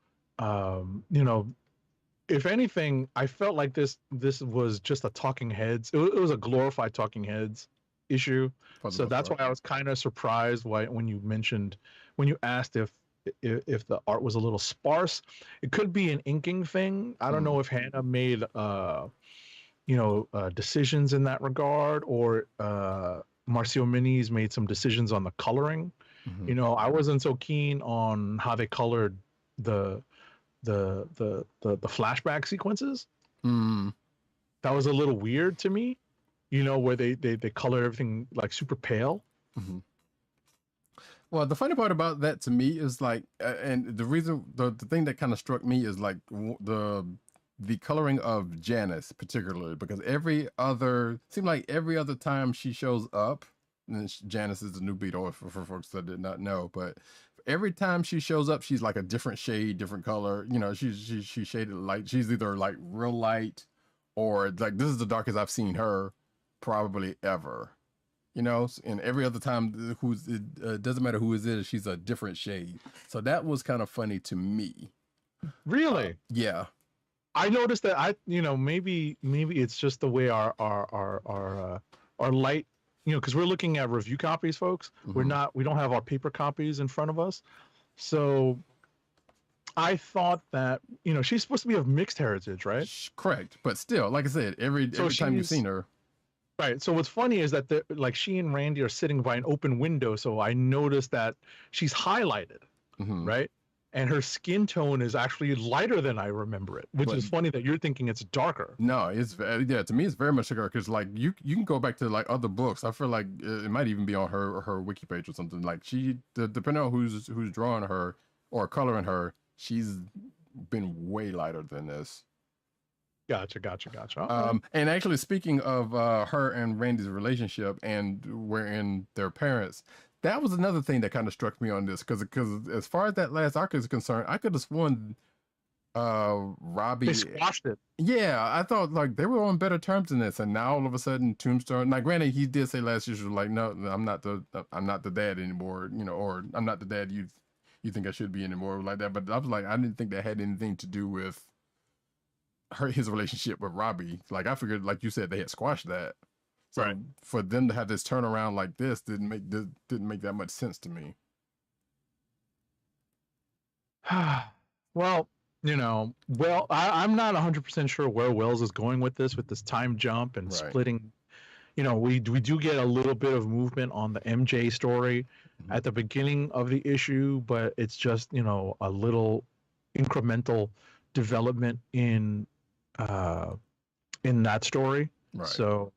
[SPEAKER 3] if anything, I felt like this was just a talking heads. It was a glorified talking heads issue. So that's why I was kind of surprised when you asked if the art was a little sparse. It could be an inking thing. I don't know if Hannah made decisions in that regard, or Marcio Moniz made some decisions on the coloring. Mm-hmm. I wasn't so keen on how they colored the flashback sequences. That was a little weird to me. you know, where they color everything like super pale.
[SPEAKER 1] Mm-hmm. Well, the funny part about that to me is like, and the reason, the thing that kind of struck me is like the coloring of Janice particularly, because seemed like every other time she shows up, and Janice is the new Beetle for folks that did not know, but every time she shows up, she's like a different shade, different color. You know, she's shaded light. She's either like real light, or like this is the darkest I've seen her probably ever. You know, and every other time, it doesn't matter who it is, she's a different shade. So that was kind of funny to me.
[SPEAKER 3] Really?
[SPEAKER 1] Yeah.
[SPEAKER 3] I noticed that maybe it's just the way our light, because we're looking at review copies, folks.
[SPEAKER 1] Mm-hmm.
[SPEAKER 3] We don't have our paper copies in front of us. So I thought that, she's supposed to be of mixed heritage, right?
[SPEAKER 1] Correct. But still, like I said, every time you've seen her.
[SPEAKER 3] Right. So what's funny is that like she and Randy are sitting by an open window. So I noticed that she's highlighted,
[SPEAKER 1] mm-hmm.
[SPEAKER 3] right? And her skin tone is actually lighter than I remember it, which is funny that you're thinking it's darker.
[SPEAKER 1] No, it's to me it's very much darker, because like you can go back to like other books. I feel like it might even be on her wiki page or something. Like depending on who's drawing her or coloring her, she's been way lighter than this.
[SPEAKER 3] Gotcha.
[SPEAKER 1] And actually, speaking of her and Randy's relationship and wherein their parents, that was another thing that kind of struck me on this, because as far as that last arc is concerned, I could have sworn Robbie,
[SPEAKER 3] they squashed it.
[SPEAKER 1] Yeah, I thought like they were on better terms than this, and now all of a sudden Tombstone. Now, granted, he did say last issue like, no, I'm not the dad anymore, or I'm not the dad you think I should be anymore, like that. But I was like, I didn't think that had anything to do with his relationship with Robbie. Like I figured, like you said, they had squashed that. So
[SPEAKER 3] right.
[SPEAKER 1] For them to have this turnaround like this didn't make that much sense to me.
[SPEAKER 3] Well, I'm not 100% sure where Wells is going with this time jump and splitting. We do get a little bit of movement on the MJ story at the beginning of the issue, but it's just a little incremental development in that story.
[SPEAKER 1] Right.
[SPEAKER 3] So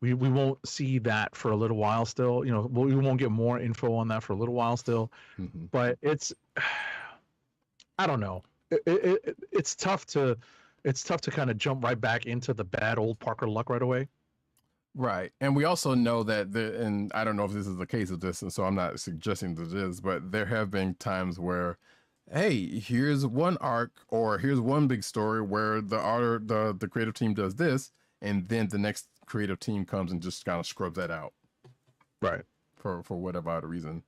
[SPEAKER 3] we won't see that for a little while still. We won't get more info on that for a little while still.
[SPEAKER 1] Mm-hmm.
[SPEAKER 3] But I don't know. It's tough to kind of jump right back into the bad old Parker Luck right away.
[SPEAKER 1] Right. And we also know that and I don't know if this is the case of this, and so I'm not suggesting that it is, but there have been times where, hey, here's one arc or here's one big story where the creative team does this, and then the next creative team comes and just kind of scrubs that out.
[SPEAKER 3] Right.
[SPEAKER 1] For whatever other reason.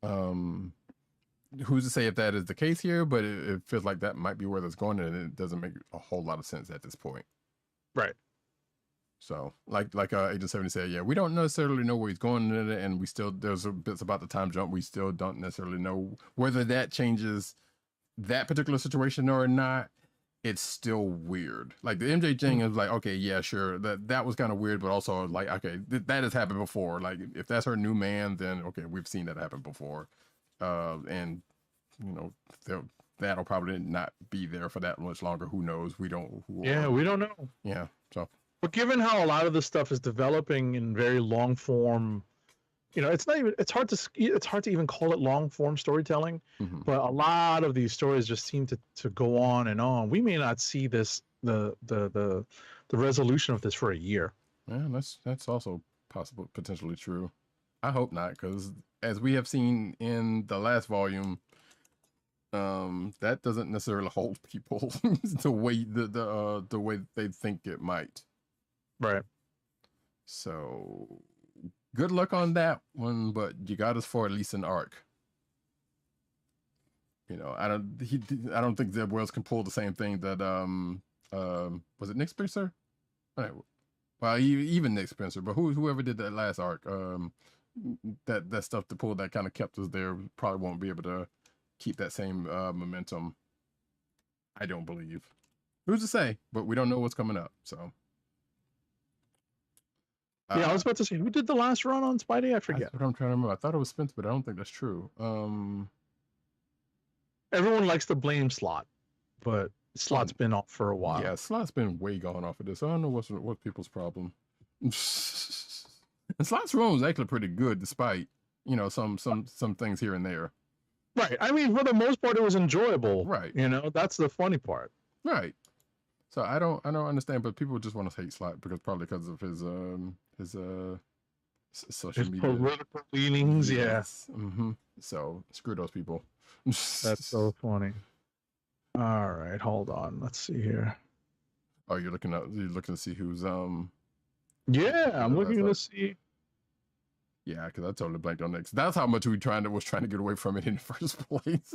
[SPEAKER 1] Who's to say if that is the case here, but it feels like that might be where that's going, and it doesn't make a whole lot of sense at this point.
[SPEAKER 3] Right.
[SPEAKER 1] So like Agent 70 said, yeah, we don't necessarily know where he's going in it, and there's bits about the time jump we still don't necessarily know whether that changes that particular situation or not. It's still weird. Like the MJ thing is like, okay, yeah, sure, that was kind of weird, but also like, okay, that has happened before. Like if that's her new man, then okay, we've seen that happen before, and that'll probably not be there for that much longer. Who knows? We don't know. Yeah. So.
[SPEAKER 3] But given how a lot of this stuff is developing in very long form, it's hard to even call it long form storytelling.
[SPEAKER 1] Mm-hmm.
[SPEAKER 3] But a lot of these stories just seem to go on and on. We may not see the resolution of this for a year.
[SPEAKER 1] Yeah, that's also potentially true. I hope not, because as we have seen in the last volume, that doesn't necessarily hold people the way the way they think it might.
[SPEAKER 3] Right.
[SPEAKER 1] So good luck on that one, but you got us for at least an arc. I don't think Zeb Wells can pull the same thing that was it Nick Spencer? Well, even Nick Spencer, but whoever did that last arc, that stuff to pull that kind of kept us there probably won't be able to keep that same momentum. I don't believe. Who's to say? But we don't know what's coming up, so.
[SPEAKER 3] Yeah, I was about to say, who did the last run on Spidey? I forget.
[SPEAKER 1] That's what I'm trying to remember. I thought it was Spencer, but I don't think that's true.
[SPEAKER 3] Everyone likes to blame Sloth, but Sloth's been off for a while.
[SPEAKER 1] Yeah, Sloth's been way gone off of this. I don't know what's people's problem. And Sloth's role was actually pretty good, despite some things here and there.
[SPEAKER 3] Right. I mean, for the most part, it was enjoyable.
[SPEAKER 1] Right.
[SPEAKER 3] That's the funny part.
[SPEAKER 1] Right. So I don't understand, but people just want to hate Sloth because of his social media
[SPEAKER 3] political leanings.
[SPEAKER 1] Yes. Yeah. Mm-hmm. So screw those people.
[SPEAKER 3] That's so funny. All right, hold on. Let's see here.
[SPEAKER 1] Oh, you're looking to see who's
[SPEAKER 3] Yeah, I'm looking to see.
[SPEAKER 1] Yeah, because I totally blanked on that. That's how much we was trying to get away from it in the first place.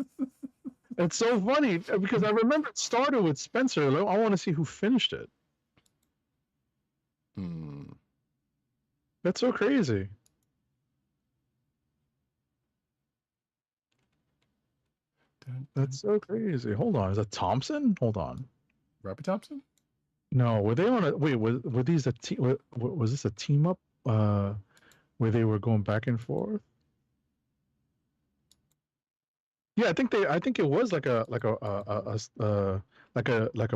[SPEAKER 3] It's so funny because I remember it started with Spencer. I want to see who finished it. That's so crazy. That's so crazy. Hold on, is that Thompson? Hold on,
[SPEAKER 1] Robbie Thompson?
[SPEAKER 3] No, were they on a wait? Were these a team? Was this a team up? Where they were going back and forth? Yeah, I think it was like a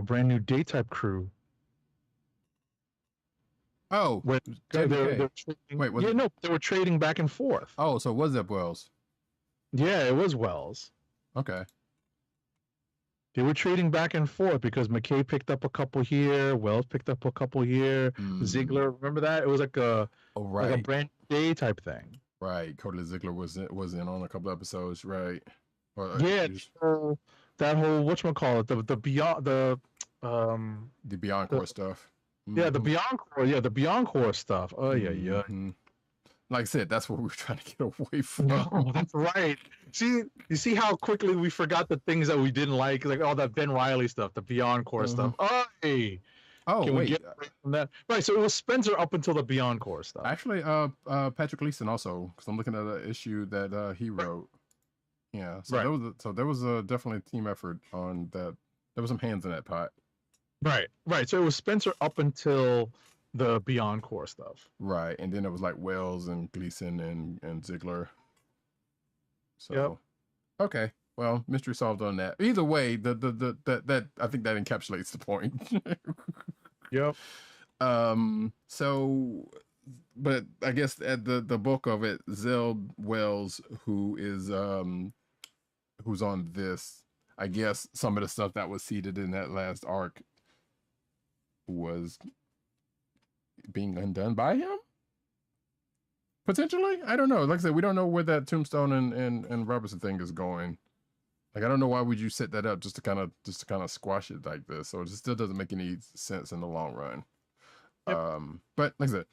[SPEAKER 3] brand new day type crew.
[SPEAKER 1] Oh,
[SPEAKER 3] they were they were trading back and forth.
[SPEAKER 1] Oh, so was that Wells?
[SPEAKER 3] Yeah, it was Wells.
[SPEAKER 1] Okay.
[SPEAKER 3] They were trading back and forth because McKay picked up a couple here, Wells picked up a couple here, Ziegler. Remember that? It was like a brand new day type thing.
[SPEAKER 1] Right. Cody Ziegler was in on a couple episodes, right?
[SPEAKER 3] Yeah, that whole whatchamacallit, the beyond the
[SPEAKER 1] Beyond Core stuff.
[SPEAKER 3] Yeah, the Beyond Core. Yeah, the Beyond Core stuff. Oh yeah, yeah.
[SPEAKER 1] Like I said, that's what we were trying to get away from.
[SPEAKER 3] No, that's right. You see how quickly we forgot the things that we didn't like all that Ben Reilly stuff, the Beyond Core stuff. Oh, hey.
[SPEAKER 1] Can
[SPEAKER 3] we get away from that? Right, so it was Spencer up until the Beyond Core stuff.
[SPEAKER 1] Actually, Patrick Gleason also, because I'm looking at an issue that he wrote. Yeah, so there was definitely a team effort on that. There was some hands in that pot.
[SPEAKER 3] Right. So it was Spencer up until the Beyond Core stuff.
[SPEAKER 1] Right, and then it was like Wells and Gleason and Ziegler. So, okay, well, mystery solved on that. Either way, that I think that encapsulates the point.
[SPEAKER 3] Yep.
[SPEAKER 1] So, but I guess at the bulk of it, Zell Wells, who's on this, I guess some of the stuff that was seeded in that last arc was being undone by him, potentially. I don't know. Like I said, we don't know where that Tombstone and Robertson thing is going. Like, I don't know why would you set that up just to kind of squash it like this. So it still doesn't make any sense in the long run. Yep. But like I said,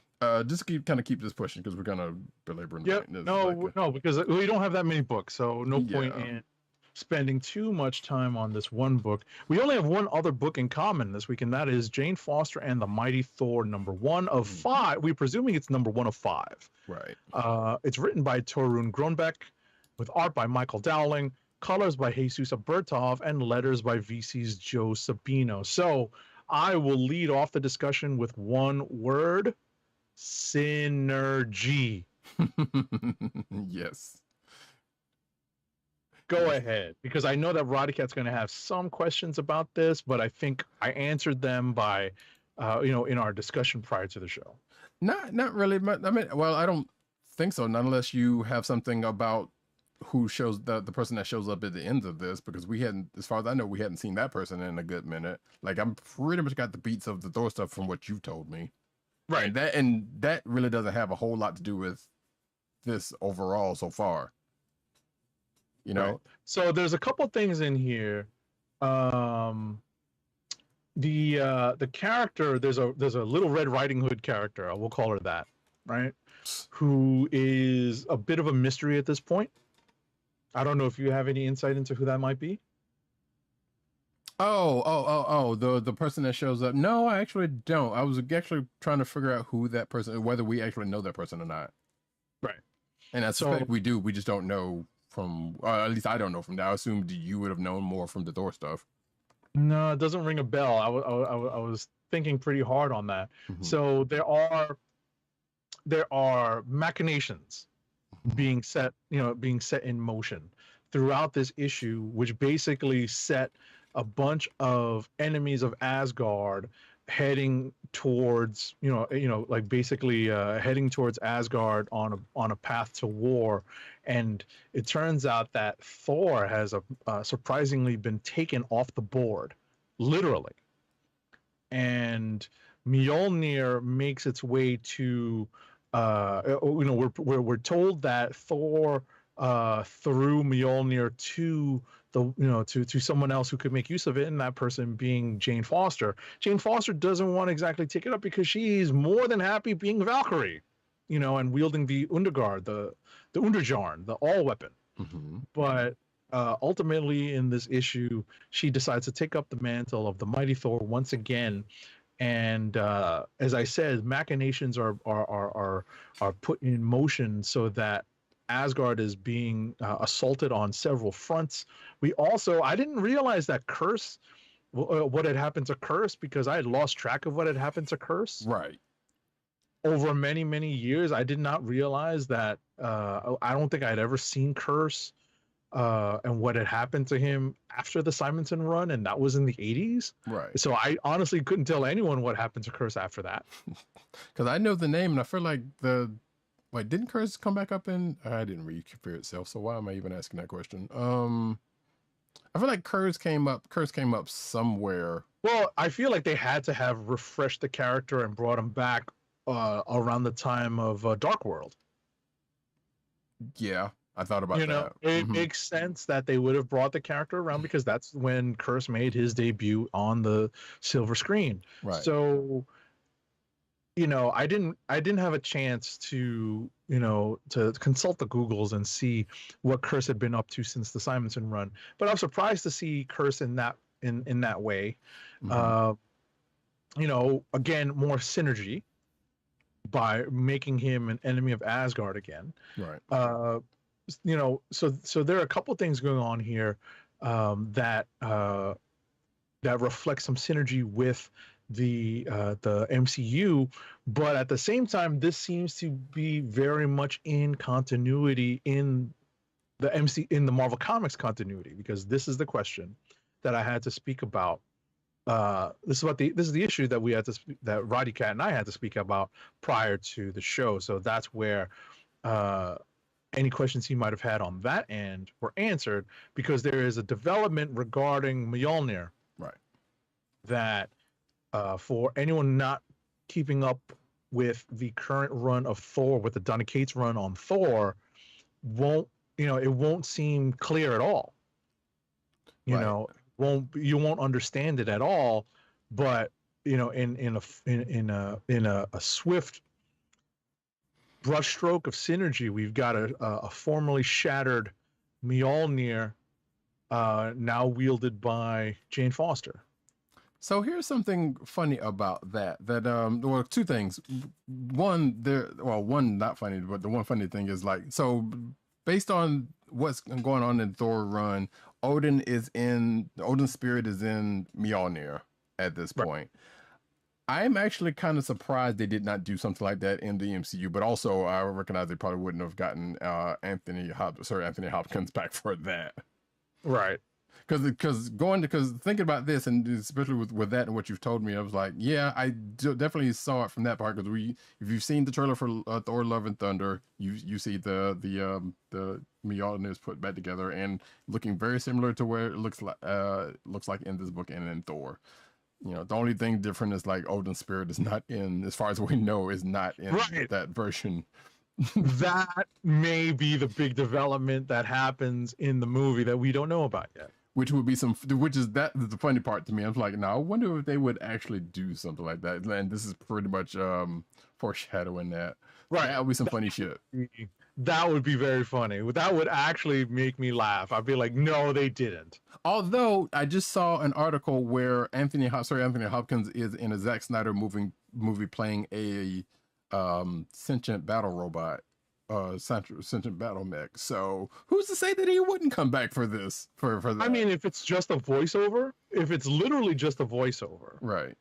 [SPEAKER 1] just keep this pushing because we're gonna belabor.
[SPEAKER 3] Yep. No, because we don't have that many books, so no point in spending too much time on this one book. We only have one other book in common this week, and that is Jane Foster and the Mighty Thor, #1 of 5. We're presuming it's #1 of 5.
[SPEAKER 1] Right.
[SPEAKER 3] It's written by Torunn Grønbekk, with art by Michael Dowling, colors by Jesus Abertov, and letters by VC's Joe Sabino. So I will lead off the discussion with one word: synergy.
[SPEAKER 1] Yes.
[SPEAKER 3] Go ahead, because I know that Roddykat's going to have some questions about this, but I think I answered them by, in our discussion prior to the show.
[SPEAKER 1] Not really. I mean, well, I don't think so, not unless you have something about who shows the person that shows up at the end of this, because we hadn't, as far as I know, we hadn't seen that person in a good minute. Like, I'm pretty much got the beats of the Thor stuff from what you told me.
[SPEAKER 3] Right.
[SPEAKER 1] And that really doesn't have a whole lot to do with this overall so far. You know,
[SPEAKER 3] right. So there's a couple things in here. The character, there's a Little Red Riding Hood character, we'll call her that, right? Who is a bit of a mystery at this point. I don't know if you have any insight into who that might be.
[SPEAKER 1] Oh, the person that shows up. No, I actually don't. I was actually trying to figure out who that person, whether we actually know that person or not.
[SPEAKER 3] Right.
[SPEAKER 1] And I suspect we do. We just don't know from, at least I don't know from that. I assumed you would have known more from the Thor stuff.
[SPEAKER 3] No, it doesn't ring a bell. I was thinking pretty hard on that. Mm-hmm. So there are machinations being set in motion throughout this issue, which basically set a bunch of enemies of Asgard heading towards, like basically heading towards Asgard on a path to war, and it turns out that Thor has surprisingly been taken off the board, literally, and Mjolnir makes its way to, we're told that Thor threw Mjolnir to to someone else who could make use of it, and that person being Jane Foster. Jane Foster doesn't want to exactly take it up because she's more than happy being Valkyrie, and wielding the Undergard, the Underjarn, the all weapon.
[SPEAKER 1] Mm-hmm.
[SPEAKER 3] But ultimately, in this issue, she decides to take up the mantle of the mighty Thor once again. And as I said, machinations are put in motion so that Asgard is being assaulted on several fronts. I didn't realize that what had happened to Curse, because I had lost track of what had happened to Curse.
[SPEAKER 1] Right.
[SPEAKER 3] Over many, many years, I did not realize that. I don't think I'd ever seen Curse and what had happened to him after the Simonson run, and that was in the 80s.
[SPEAKER 1] Right.
[SPEAKER 3] So I honestly couldn't tell anyone what happened to Curse after that.
[SPEAKER 1] Because I know the name, and I feel like Wait, didn't Curse come back up in? I didn't read Fear itself, so why am I even asking that question? I feel like Curse came up somewhere.
[SPEAKER 3] Well, I feel like they had to have refreshed the character and brought him back around the time of Dark World.
[SPEAKER 1] Yeah, I thought about that.
[SPEAKER 3] It makes sense that they would have brought the character around because that's when Curse made his debut on the silver screen.
[SPEAKER 1] Right.
[SPEAKER 3] So, I didn't have a chance to consult the Googles and see what Curse had been up to since the Simonson run. But I'm surprised to see Curse in that way.
[SPEAKER 1] Mm-hmm.
[SPEAKER 3] Again, more synergy by making him an enemy of Asgard again.
[SPEAKER 1] Right.
[SPEAKER 3] So there are a couple of things going on here that reflect some synergy with the MCU, but at the same time, this seems to be very much in continuity in the Marvel Comics continuity, because this is the question that I had to speak about. This is the issue that that Roddykat and I had to speak about prior to the show. So that's where any questions he might have had on that end were answered, because there is a development regarding Mjolnir.
[SPEAKER 1] Right. That
[SPEAKER 3] for anyone not keeping up with the current run of Thor, with the Donny Cates run on Thor, it won't seem clear at all. You won't understand it at all. But in a swift brushstroke of synergy, we've got a formerly shattered Mjolnir now wielded by Jane Foster.
[SPEAKER 1] So here's something funny about that. Well, two things. One, not funny, but the one funny thing is, like, so based on what's going on in Thor run, Odin's spirit is in Mjolnir at this point. Right. I'm actually kind of surprised they did not do something like that in the MCU, but also I recognize they probably wouldn't have gotten Anthony Hopkins back for that.
[SPEAKER 3] Right.
[SPEAKER 1] Because thinking about this, and especially with that and what you've told me, I was like, yeah, I definitely saw it from that part. Because if you've seen the trailer for Thor: Love and Thunder, you see the Mjolnir is put back together and looking very similar to where it looks like in this book and in Thor. The only thing different is, like, Odin's spirit is not in, as far as we know, is not in that version.
[SPEAKER 3] That may be the big development that happens in the movie that we don't know about yet. Which
[SPEAKER 1] is the funny part to me. I was like, now I wonder if they would actually do something like that. And this is pretty much foreshadowing that.
[SPEAKER 3] Right.
[SPEAKER 1] That would be some funny shit.
[SPEAKER 3] That would be very funny. That would actually make me laugh. I'd be like, no, they didn't.
[SPEAKER 1] Although I just saw an article where Anthony Hopkins is in a Zack Snyder movie playing a sentient battle robot. Sentient battle mech. So who's to say that he wouldn't come back for this? For that?
[SPEAKER 3] I mean, if it's just a voiceover, if it's literally just a voiceover,
[SPEAKER 1] right?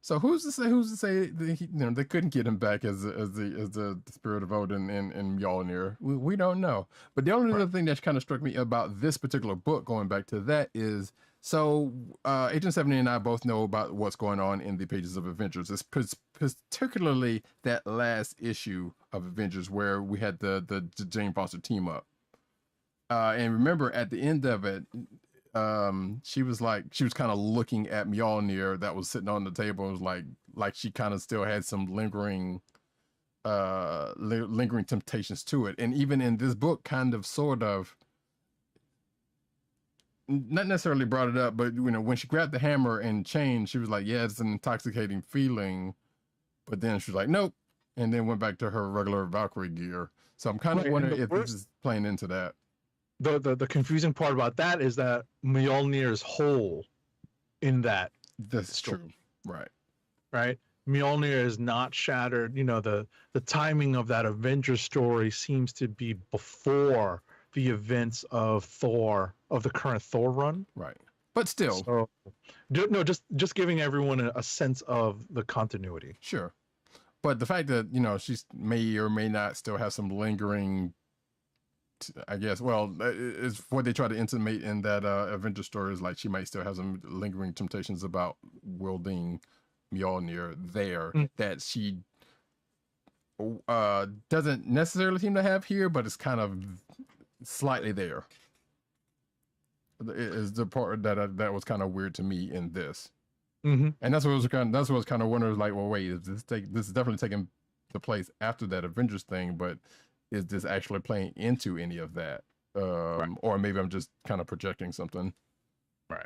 [SPEAKER 3] So
[SPEAKER 1] who's to say that they couldn't get him back as the spirit of Odin in Mjolnir? We don't know. But the only other thing that kind of struck me about this particular book, going back to that, is So, Agent 70 and I both know about what's going on in the pages of Avengers. It's particularly that last issue of Avengers where we had the Jane Foster team up. And remember, at the end of it, she was kind of looking at Mjolnir that was sitting on the table. It was like she kind of still had some lingering temptations to it. And even in this book, kind of, sort of, not necessarily brought it up, but when she grabbed the hammer and chain, she was like, yeah, it's an intoxicating feeling. But then she was like, nope. And then went back to her regular Valkyrie gear. So I'm kind of wondering if this is playing into that.
[SPEAKER 3] The confusing part about that is that Mjolnir is whole in that.
[SPEAKER 1] That's story. True. Right.
[SPEAKER 3] Right. Mjolnir is not shattered. The timing of that Avengers story seems to be before the events of Thor, of the current Thor run.
[SPEAKER 1] Right. But still.
[SPEAKER 3] So, no, just giving everyone a sense of the continuity.
[SPEAKER 1] Sure. But the fact that, she may or may not still have some lingering, I guess, well, it's what they try to intimate in that Avengers story is like she might still have some lingering temptations about wielding Mjolnir there that she doesn't necessarily seem to have here, but it's kind of slightly there. Is the part that was kind of weird to me in this. And that's what was kind of wondering, like, well, wait, this is definitely taking the place after that Avengers thing, but is this actually playing into any of that? Right. Or maybe I'm just kind of projecting something.
[SPEAKER 3] Right.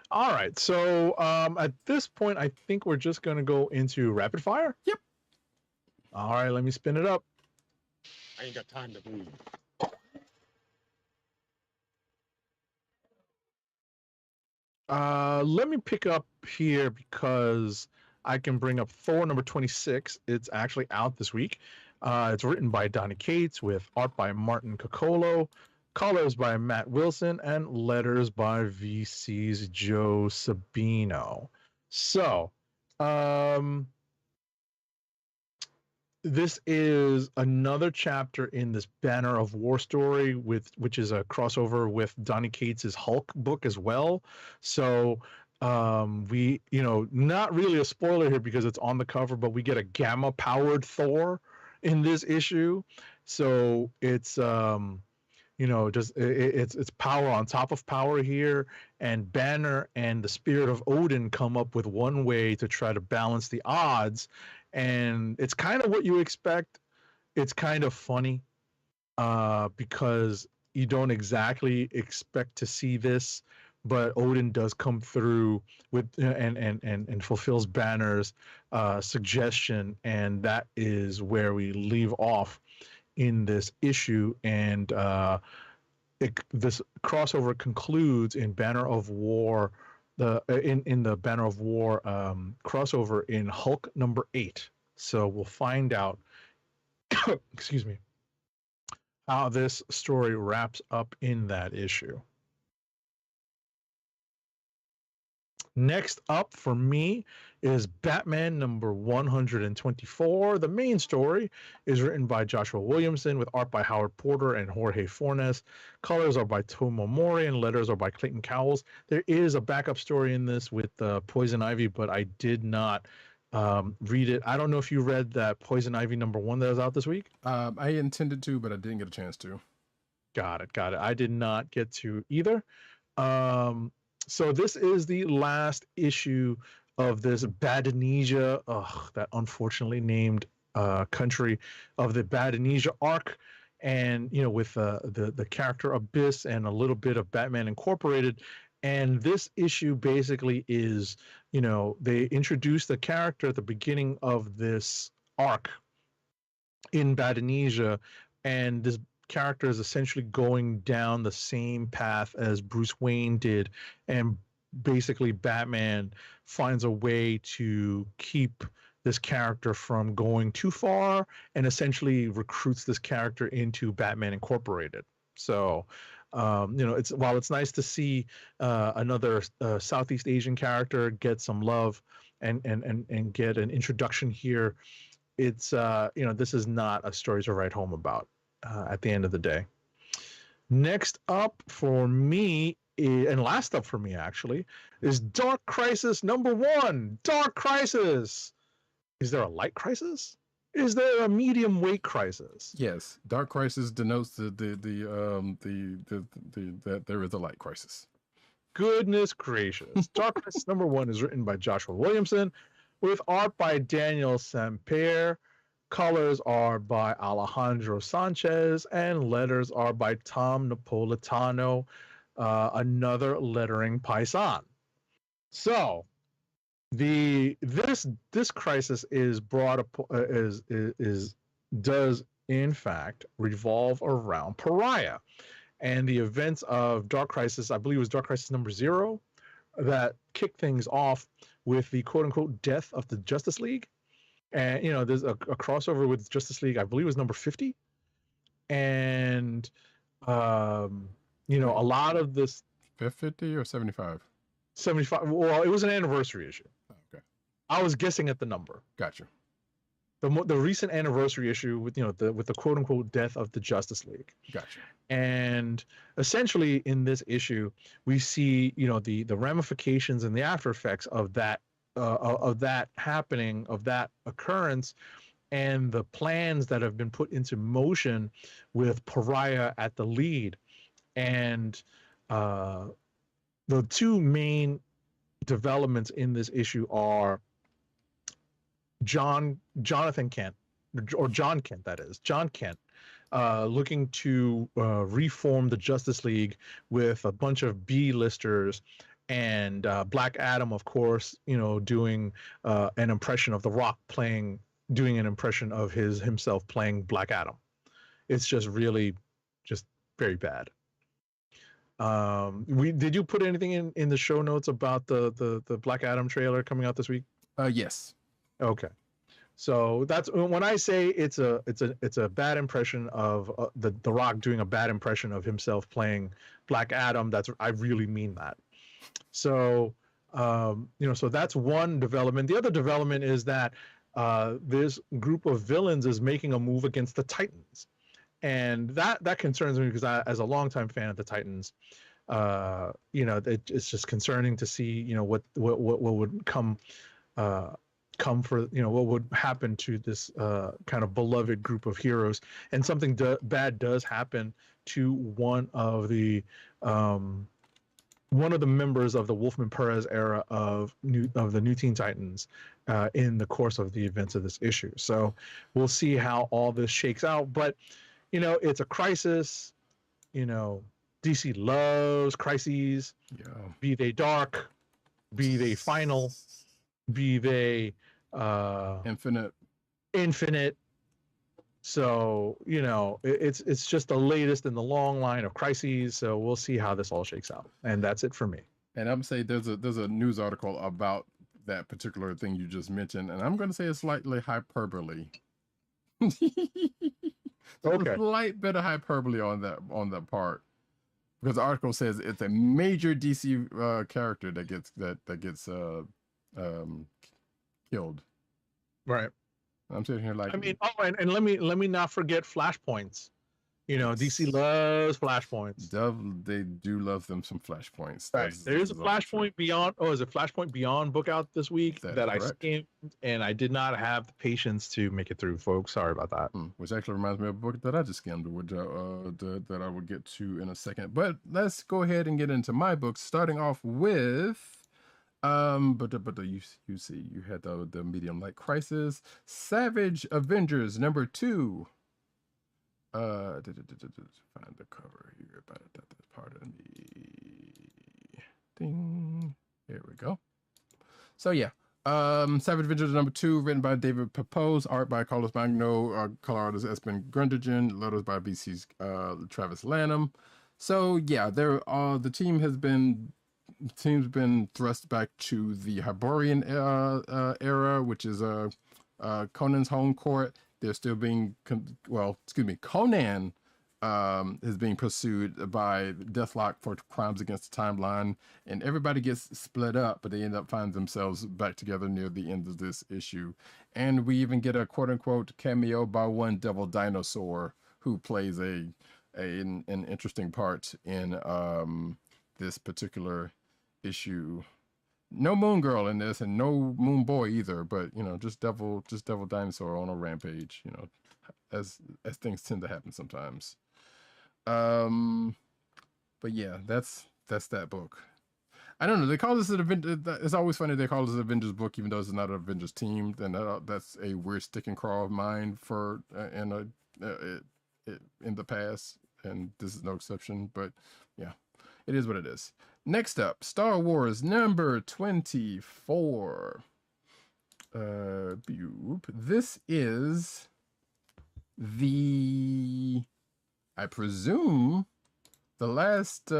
[SPEAKER 3] All right. So at this point, I think we're just going to go into rapid fire.
[SPEAKER 1] Yep.
[SPEAKER 3] All right. Let me spin it up.
[SPEAKER 2] I ain't got time to breathe.
[SPEAKER 3] Let me pick up here because I can bring up Thor number 26. It's actually out this week. It's written by Donny Cates with art by Martin Coccolo, colors by Matt Wilson, and letters by VC's Joe Sabino. So, this is another chapter in this Banner of War story, which is a crossover with Donny Cates' Hulk book as well. So, we, not really a spoiler here because it's on the cover, but we get a gamma-powered Thor in this issue. So it's it's power on top of power here, and Banner and the Spirit of Odin come up with one way to try to balance the odds, and it's kind of what you expect. It's kind of funny because you don't exactly expect to see this, but Odin does come through with and fulfills Banner's suggestion, and that is where we leave off in this issue. And this crossover concludes in Banner of War, in the Banner of War crossover in Hulk number 8. So we'll find out, excuse me, how this story wraps up in that issue. Next up for me is Batman number 124. The main story is written by Joshua Williamson with art by Howard Porter and Jorge Fornes. Colors are by Tomo Mori and letters are by Clayton Cowles. There is a backup story in this with Poison Ivy, but I did not read it. I don't know if you read that Poison Ivy number 1 that was out this week.
[SPEAKER 1] I intended to, but I didn't get a chance to.
[SPEAKER 3] Got it. I did not get to either. So this is the last issue of this Badanesia, that unfortunately named country, of the Badanesia arc, and with the character Abyss and a little bit of Batman Incorporated. And this issue basically is, they introduce the character at the beginning of this arc in Badanesia, and this character is essentially going down the same path as Bruce Wayne did, and basically Batman finds a way to keep this character from going too far and essentially recruits this character into Batman Incorporated. So while it's nice to see another Southeast Asian character get some love and get an introduction here, it's this is not a story to write home about at the end of the day. Next up for me and last up for me actually is Dark Crisis #1. Dark Crisis. Is there a light crisis? Is there a medium weight crisis?
[SPEAKER 1] Yes, Dark Crisis denotes that there is a light crisis.
[SPEAKER 3] Goodness gracious. Dark Crisis #1 is written by Joshua Williamson with art by Daniel Sampere. Colors are by Alejandro Sanchez and letters are by Tom Napolitano, another lettering paisan. So this crisis is brought up does in fact revolve around Pariah and the events of Dark Crisis. I believe it was Dark Crisis #0 that kicked things off with the quote unquote death of the Justice League. And there's a crossover with Justice League, I believe it was #50. And a lot of this
[SPEAKER 1] 50 or 75?
[SPEAKER 3] 75. Well, it was an anniversary issue.
[SPEAKER 1] Oh, okay.
[SPEAKER 3] I was guessing at the number.
[SPEAKER 1] Gotcha.
[SPEAKER 3] The recent anniversary issue with the quote unquote death of the Justice League.
[SPEAKER 1] Gotcha.
[SPEAKER 3] And essentially in this issue, we see the ramifications and the after effects of that happening, of that occurrence, and the plans that have been put into motion with Pariah at the lead. And the two main developments in this issue are Jonathan Kent, or John Kent, that is, John Kent, looking to reform the Justice League with a bunch of B-listers, and Black Adam, of course, doing an impression of The Rock doing an impression of himself playing Black Adam. It's just really just very bad. Did you put anything in the show notes about the Black Adam trailer coming out this week?
[SPEAKER 1] Yes.
[SPEAKER 3] Okay. So that's when I say it's a bad impression of the Rock doing a bad impression of himself playing Black Adam. I really mean that. So so that's one development. The other development is that this group of villains is making a move against the Titans, and that concerns me because as a longtime fan of the Titans, it's just concerning to see what would come for what would happen to this kind of beloved group of heroes, and something bad does happen to one of the members of the Wolfman Perez era of the New Teen Titans in the course of the events of this issue. So we'll see how all this shakes out. But it's a crisis. DC loves crises.
[SPEAKER 1] Yeah.
[SPEAKER 3] Be they dark, be they final, be they infinite. So it's just the latest in the long line of crises. So we'll see how this all shakes out, and that's it for me.
[SPEAKER 1] And I'm saying there's a news article about that particular thing you just mentioned, and I'm going to say it's slightly hyperbole.
[SPEAKER 3] Okay.
[SPEAKER 1] A slight bit of hyperbole on that part, because the article says it's a major DC character that gets killed.
[SPEAKER 3] Right.
[SPEAKER 1] I'm sitting here like,
[SPEAKER 3] I mean, and let me not forget flashpoints. DC loves flashpoints.
[SPEAKER 1] They do love them some flashpoints.
[SPEAKER 3] Right. There is a Flashpoint Beyond. Oh, is it Flashpoint Beyond book out this week that I skimmed, and I did not have the patience to make it through, folks. Sorry about that.
[SPEAKER 1] Which actually reminds me of a book that I just skimmed, which that I will get to in a second. But let's go ahead and get into my books, starting off with but you see, you had the medium light crisis, Savage Avengers #2. Find the cover here. Pardon me. Ding. Here we go. So yeah, Savage Avengers #2, written by David Pepose, art by Carlos Magno, color artist Espen Grundigen, letters by BC's Travis Lanham. So yeah, the team's been thrust back to the Hyborian era, which is Conan's home court. They're still being, Conan is being pursued by Deathlock for crimes against the timeline, and everybody gets split up, but they end up finding themselves back together near the end of this issue. And we even get a quote-unquote cameo by one Devil Dinosaur, who plays an interesting part in this particular issue. No Moon Girl in this, and no Moon Boy either. But just Devil Dinosaur on a rampage. As things tend to happen sometimes. But yeah, that's that book. I don't know. They call this an Avengers. It's always funny they call this an Avengers book, even though it's not an Avengers team. Then that's a weird stick and crawl of mine for in the past, and this is no exception. But yeah, it is what it is. Next up, Star Wars number 24. This is I presume the last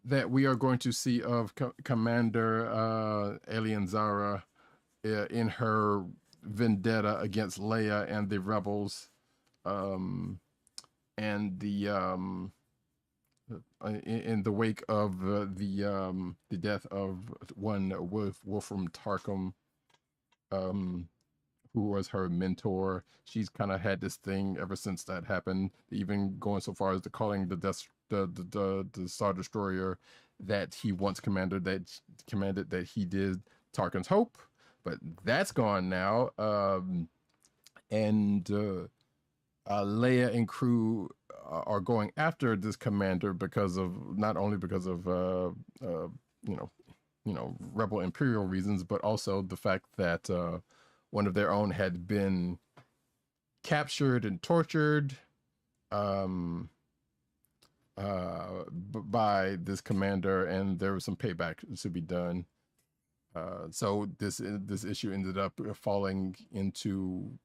[SPEAKER 1] that we are going to see of Commander Alien Zara in her vendetta against Leia and the rebels, and the in the wake of the death of one Wolfram Tarkin, who was her mentor. She's kind of had this thing ever since that happened, even going so far as to calling the Star Destroyer that he once commanded that he did Tarkin's Hope, but that's gone now. And Leia and crew are going after this commander not only because of rebel imperial reasons, but also the fact that one of their own had been captured and tortured by this commander, and there was some payback to be done. So this issue ended up falling into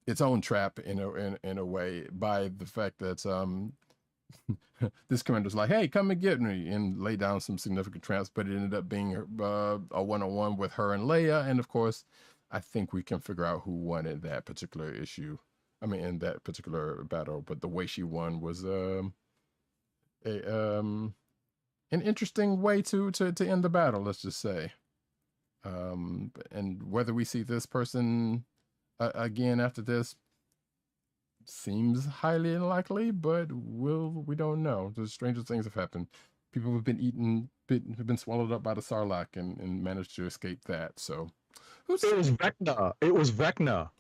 [SPEAKER 1] its own trap in a way, by the fact that this commander's like, hey, come and get me, and lay down some significant traps, but it ended up being a one-on-one with her and Leia. And of course, I think we can figure out who won in that particular issue. I mean, in that particular battle, but the way she won was an interesting way to end the battle, let's just say. And whether we see this person again after this seems highly unlikely, but we don't know. The strangest things have happened. People have been swallowed up by the Sarlacc and managed to escape that. So
[SPEAKER 3] it was Vecna. It was Vecna.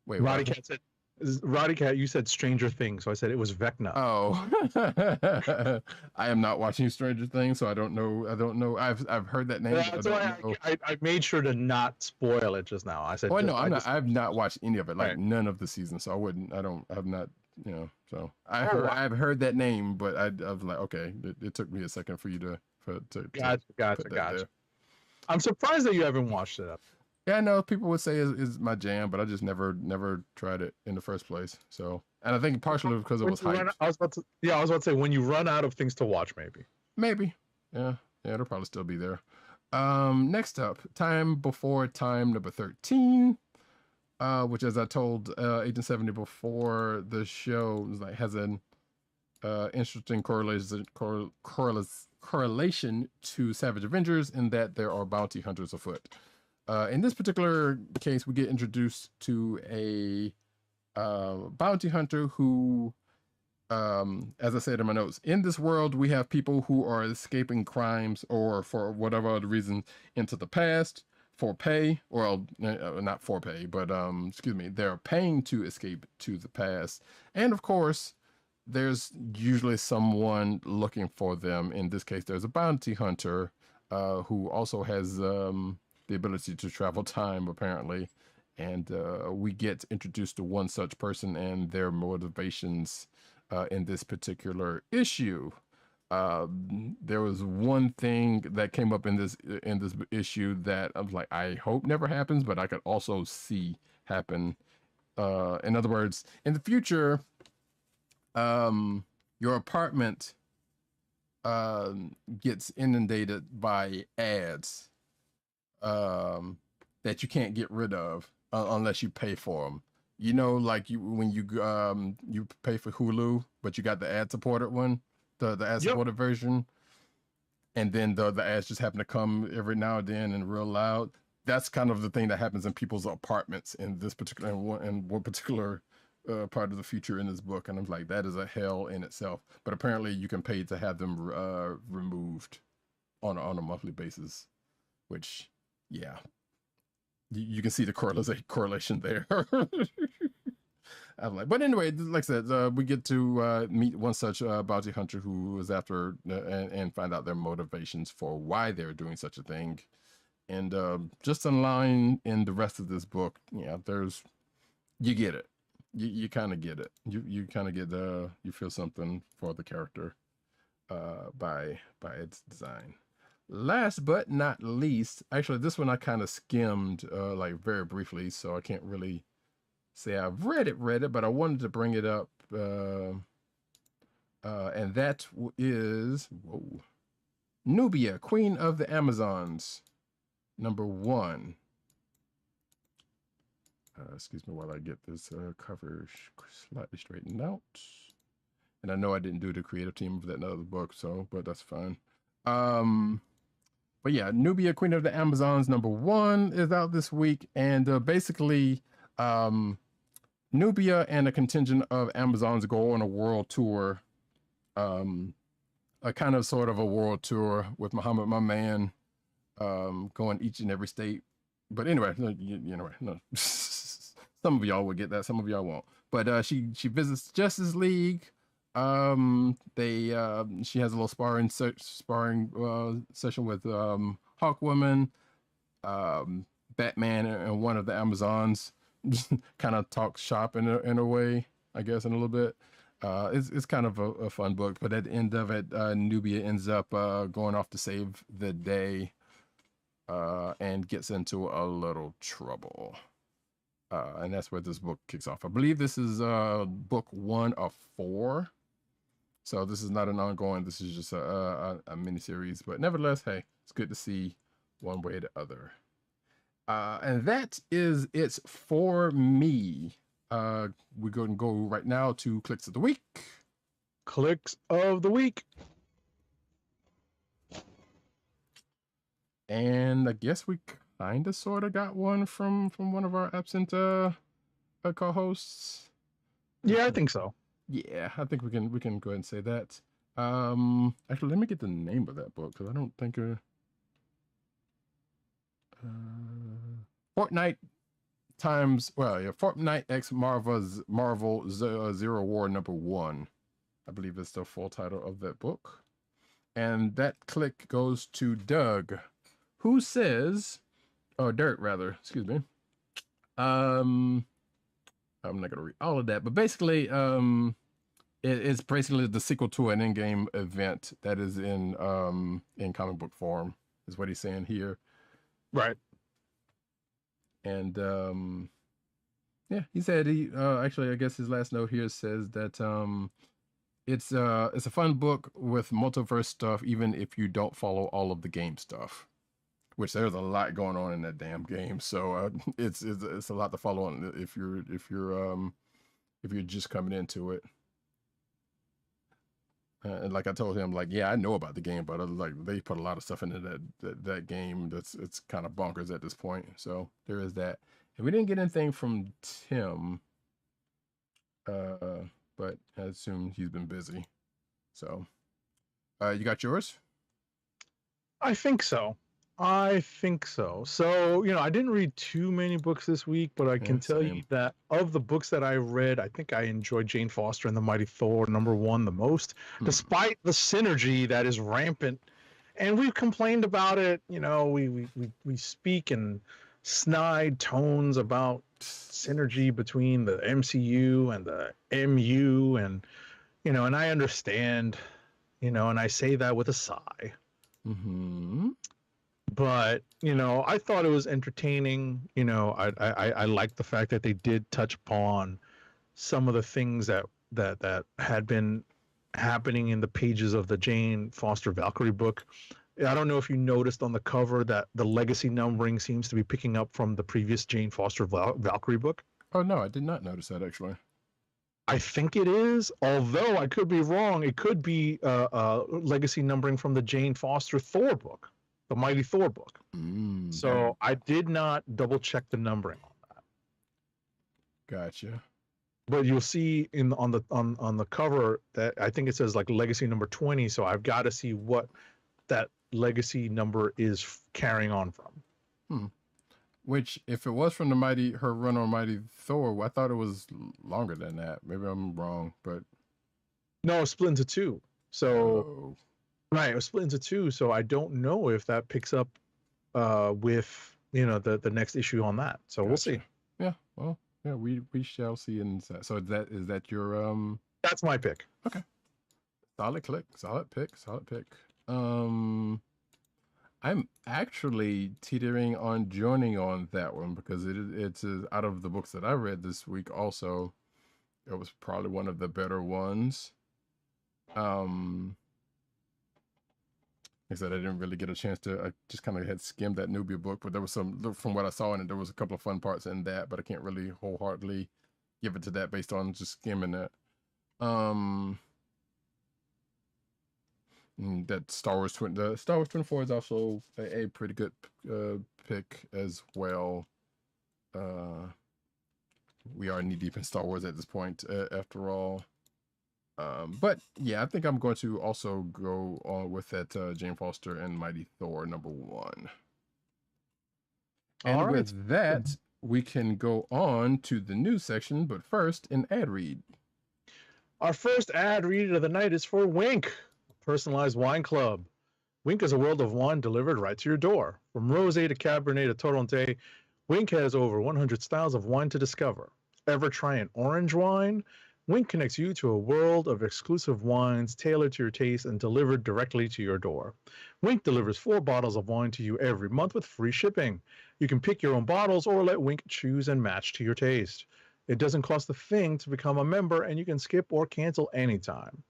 [SPEAKER 1] Wait,
[SPEAKER 3] Roddykat said, Roddykat, you said Stranger Things, so I said it was Vecna.
[SPEAKER 1] Oh, I am not watching Stranger Things, so I don't know. I've heard that name.
[SPEAKER 3] Yeah, that's why I made sure to not spoil it just now. I said,
[SPEAKER 1] oh no, I've not watched any of it, like
[SPEAKER 3] right.
[SPEAKER 1] None of the seasons, so I've not, so I've heard that name, but I was like, okay, it took me a second for you to
[SPEAKER 3] Gotcha. I'm surprised that you haven't watched it.
[SPEAKER 1] Yeah, I know people would say is my jam, but I just never tried it in the first place. So, and I think partially because it was hype.
[SPEAKER 3] I was about to say, when you run out of things to watch, maybe.
[SPEAKER 1] Yeah, it'll probably still be there. Next up, Time Before Time number 13, which, as I told Agent 70 before the show, has an interesting correlation to Savage Avengers in that there are bounty hunters afoot. In this particular case, we get introduced to a bounty hunter who, as I said in my notes, in this world, we have people who are escaping crimes or for whatever other reason into the past for pay, or not for pay, but they're paying to escape to the past. And of course, there's usually someone looking for them. In this case, there's a bounty hunter who also has the ability to travel time, apparently, and we get introduced to one such person and their motivations in this particular issue. There was one thing that came up in this issue that I was like, I hope never happens, but I could also see happen. In other words, in the future, your apartment gets inundated by ads that you can't get rid of unless you pay for them. Like when you pay for Hulu, but you got the ad supported one, the ad supported version, and then the ads just happen to come every now and then and real loud. That's kind of the thing that happens in people's apartments in this particular in one particular part of the future in this book, and I'm like, that is a hell in itself. But apparently, you can pay to have them removed on a monthly basis, which, yeah, you can see the correlation there. I'm like, but anyway, like I said, we get to meet one such bounty hunter who is after and find out their motivations for why they're doing such a thing. And just in line in the rest of this book, yeah, you get it. You kind of get it. You kind of get you feel something for the character by its design. Last but not least, actually, this one I kind of skimmed like very briefly, so I can't really say I've read it, but I wanted to bring it up. And that is Nubia, Queen of the Amazons, #1. Excuse me while I get this cover slightly straightened out. And I know I didn't do the creative team of that other book, but that's fine. But yeah, Nubia, Queen of the Amazons, #1 is out this week. And basically, Nubia and a contingent of Amazons go on a world tour, a kind of sort of a world tour with Muhammad, my man, going each and every state. But anyway, no. Some of y'all will get that, some of y'all won't. But she visits Justice League. She has a little sparring session with Hawkwoman, Batman, and one of the Amazons. Kind of talks shop in a way, I guess, in a little bit. It's kind of a fun book, but at the end of it, Nubia ends up going off to save the day and gets into a little trouble. And that's where this book kicks off. I believe this is book 1 of 4. So this is not an ongoing, this is just a miniseries. But nevertheless, hey, it's good to see one way or the other. And that is it for me. We're going to go right now to Kliqs of the Week.
[SPEAKER 3] Kliqs of the Week.
[SPEAKER 1] And I guess we kind of sort of got one from one of our absent co-hosts.
[SPEAKER 3] Yeah, I think so.
[SPEAKER 1] Yeah, I think we can go ahead and say that. Actually, let me get the name of that book because I don't think Fortnite X Marvel Zero War #1. I believe it's the full title of that book. And that click goes to Doug, who says, Dirt rather, excuse me. I'm not gonna read all of that, but basically, it's basically the sequel to an in-game event that is in comic book form, is what he's saying here.
[SPEAKER 3] Right.
[SPEAKER 1] And yeah, he said actually, I guess his last note here says that it's a fun book with multiverse stuff, even if you don't follow all of the game stuff. Which there's a lot going on in that damn game, so it's a lot to follow on if you're just coming into it. And like I told him, like, yeah, I know about the game, but like they put a lot of stuff into that game it's kind of bonkers at this point. So there is that. And we didn't get anything from Tim, but I assume he's been busy. So, you got yours?
[SPEAKER 3] I think so. So, I didn't read too many books this week, but I can tell you that of the books that I read, I think I enjoyed Jane Foster and the Mighty Thor #1 the most, despite the synergy that is rampant. And we've complained about it. We speak in snide tones about synergy between the MCU and the MU, and I understand, and I say that with a sigh.
[SPEAKER 1] Mm-hmm.
[SPEAKER 3] But I thought it was entertaining. I liked the fact that they did touch upon some of the things that had been happening in the pages of the Jane Foster Valkyrie book. I don't know if you noticed on the cover that the legacy numbering seems to be picking up from the previous Jane Foster Valkyrie book.
[SPEAKER 1] Oh no, I did not notice that actually.
[SPEAKER 3] I think it is, although I could be wrong. It could be legacy numbering from the Jane Foster Thor book. The Mighty Thor book. So I did not double check the numbering on that.
[SPEAKER 1] Gotcha.
[SPEAKER 3] but you'll see on the cover that I think it says like legacy number 20. So I've got to see what that legacy number is carrying on from.
[SPEAKER 1] Which, if it was from her run on Mighty Thor, I thought it was longer than that. Maybe I'm wrong, but
[SPEAKER 3] no, it's split into two. So right, it was split into two. So I don't know if that picks up with the next issue on that. So we'll see.
[SPEAKER 1] Yeah, well, yeah, we shall see. So is that your
[SPEAKER 3] That's my pick.
[SPEAKER 1] Okay, solid pick. I'm actually teetering on joining on that one because it's out of the books that I read this week. Also, it was probably one of the better ones. Like I said, I didn't really get a chance to. I just kind of had skimmed that Nubia book, but there was from what I saw in it, there was a couple of fun parts in that, but I can't really wholeheartedly give it to that based on just skimming it. That Star Wars 24 is also a pretty good pick as well. We are knee deep in Star Wars at this point, after all. But yeah, I think I'm going to also go on with that Jane Foster and Mighty Thor #1. And with that, we can go on to the news section. But first, an ad read.
[SPEAKER 3] Our first ad read of the night is for Wink, personalized wine club. Wink is a world of wine delivered right to your door. From rosé to Cabernet to Torrontés, Wink has over 100 styles of wine to discover. Ever try an orange wine? Wink connects you to a world of exclusive wines tailored to your taste and delivered directly to your door. Wink delivers 4 bottles of wine to you every month with free shipping. You can pick your own bottles or let Wink choose and match to your taste. It doesn't cost a thing to become a member, and you can skip or cancel anytime.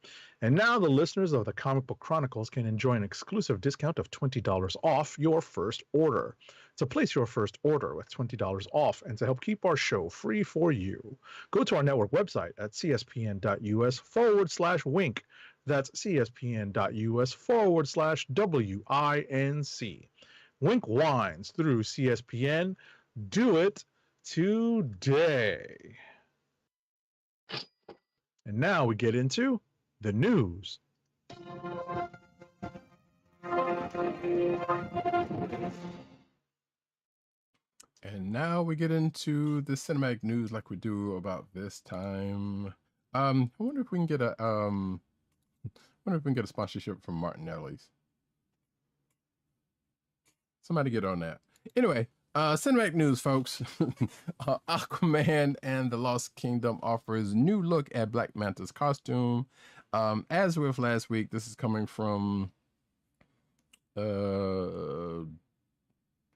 [SPEAKER 3] And now the listeners of the Comic Book Chronicles can enjoy an exclusive discount of $20 off your first order. To place your first order with $20 off and to help keep our show free for you, go to our network website at cspn.us/wink. That's cspn.us/WINC. Wink wines through CSPN. Do it today. And now we get into the news.
[SPEAKER 1] And now we get into the cinematic news like we do about this time. I wonder if we can get a sponsorship from Martinelli's. Somebody get on that. Anyway, cinematic news, folks. Aquaman and the Lost Kingdom offers new look at Black Manta's costume. As with last week, this is coming from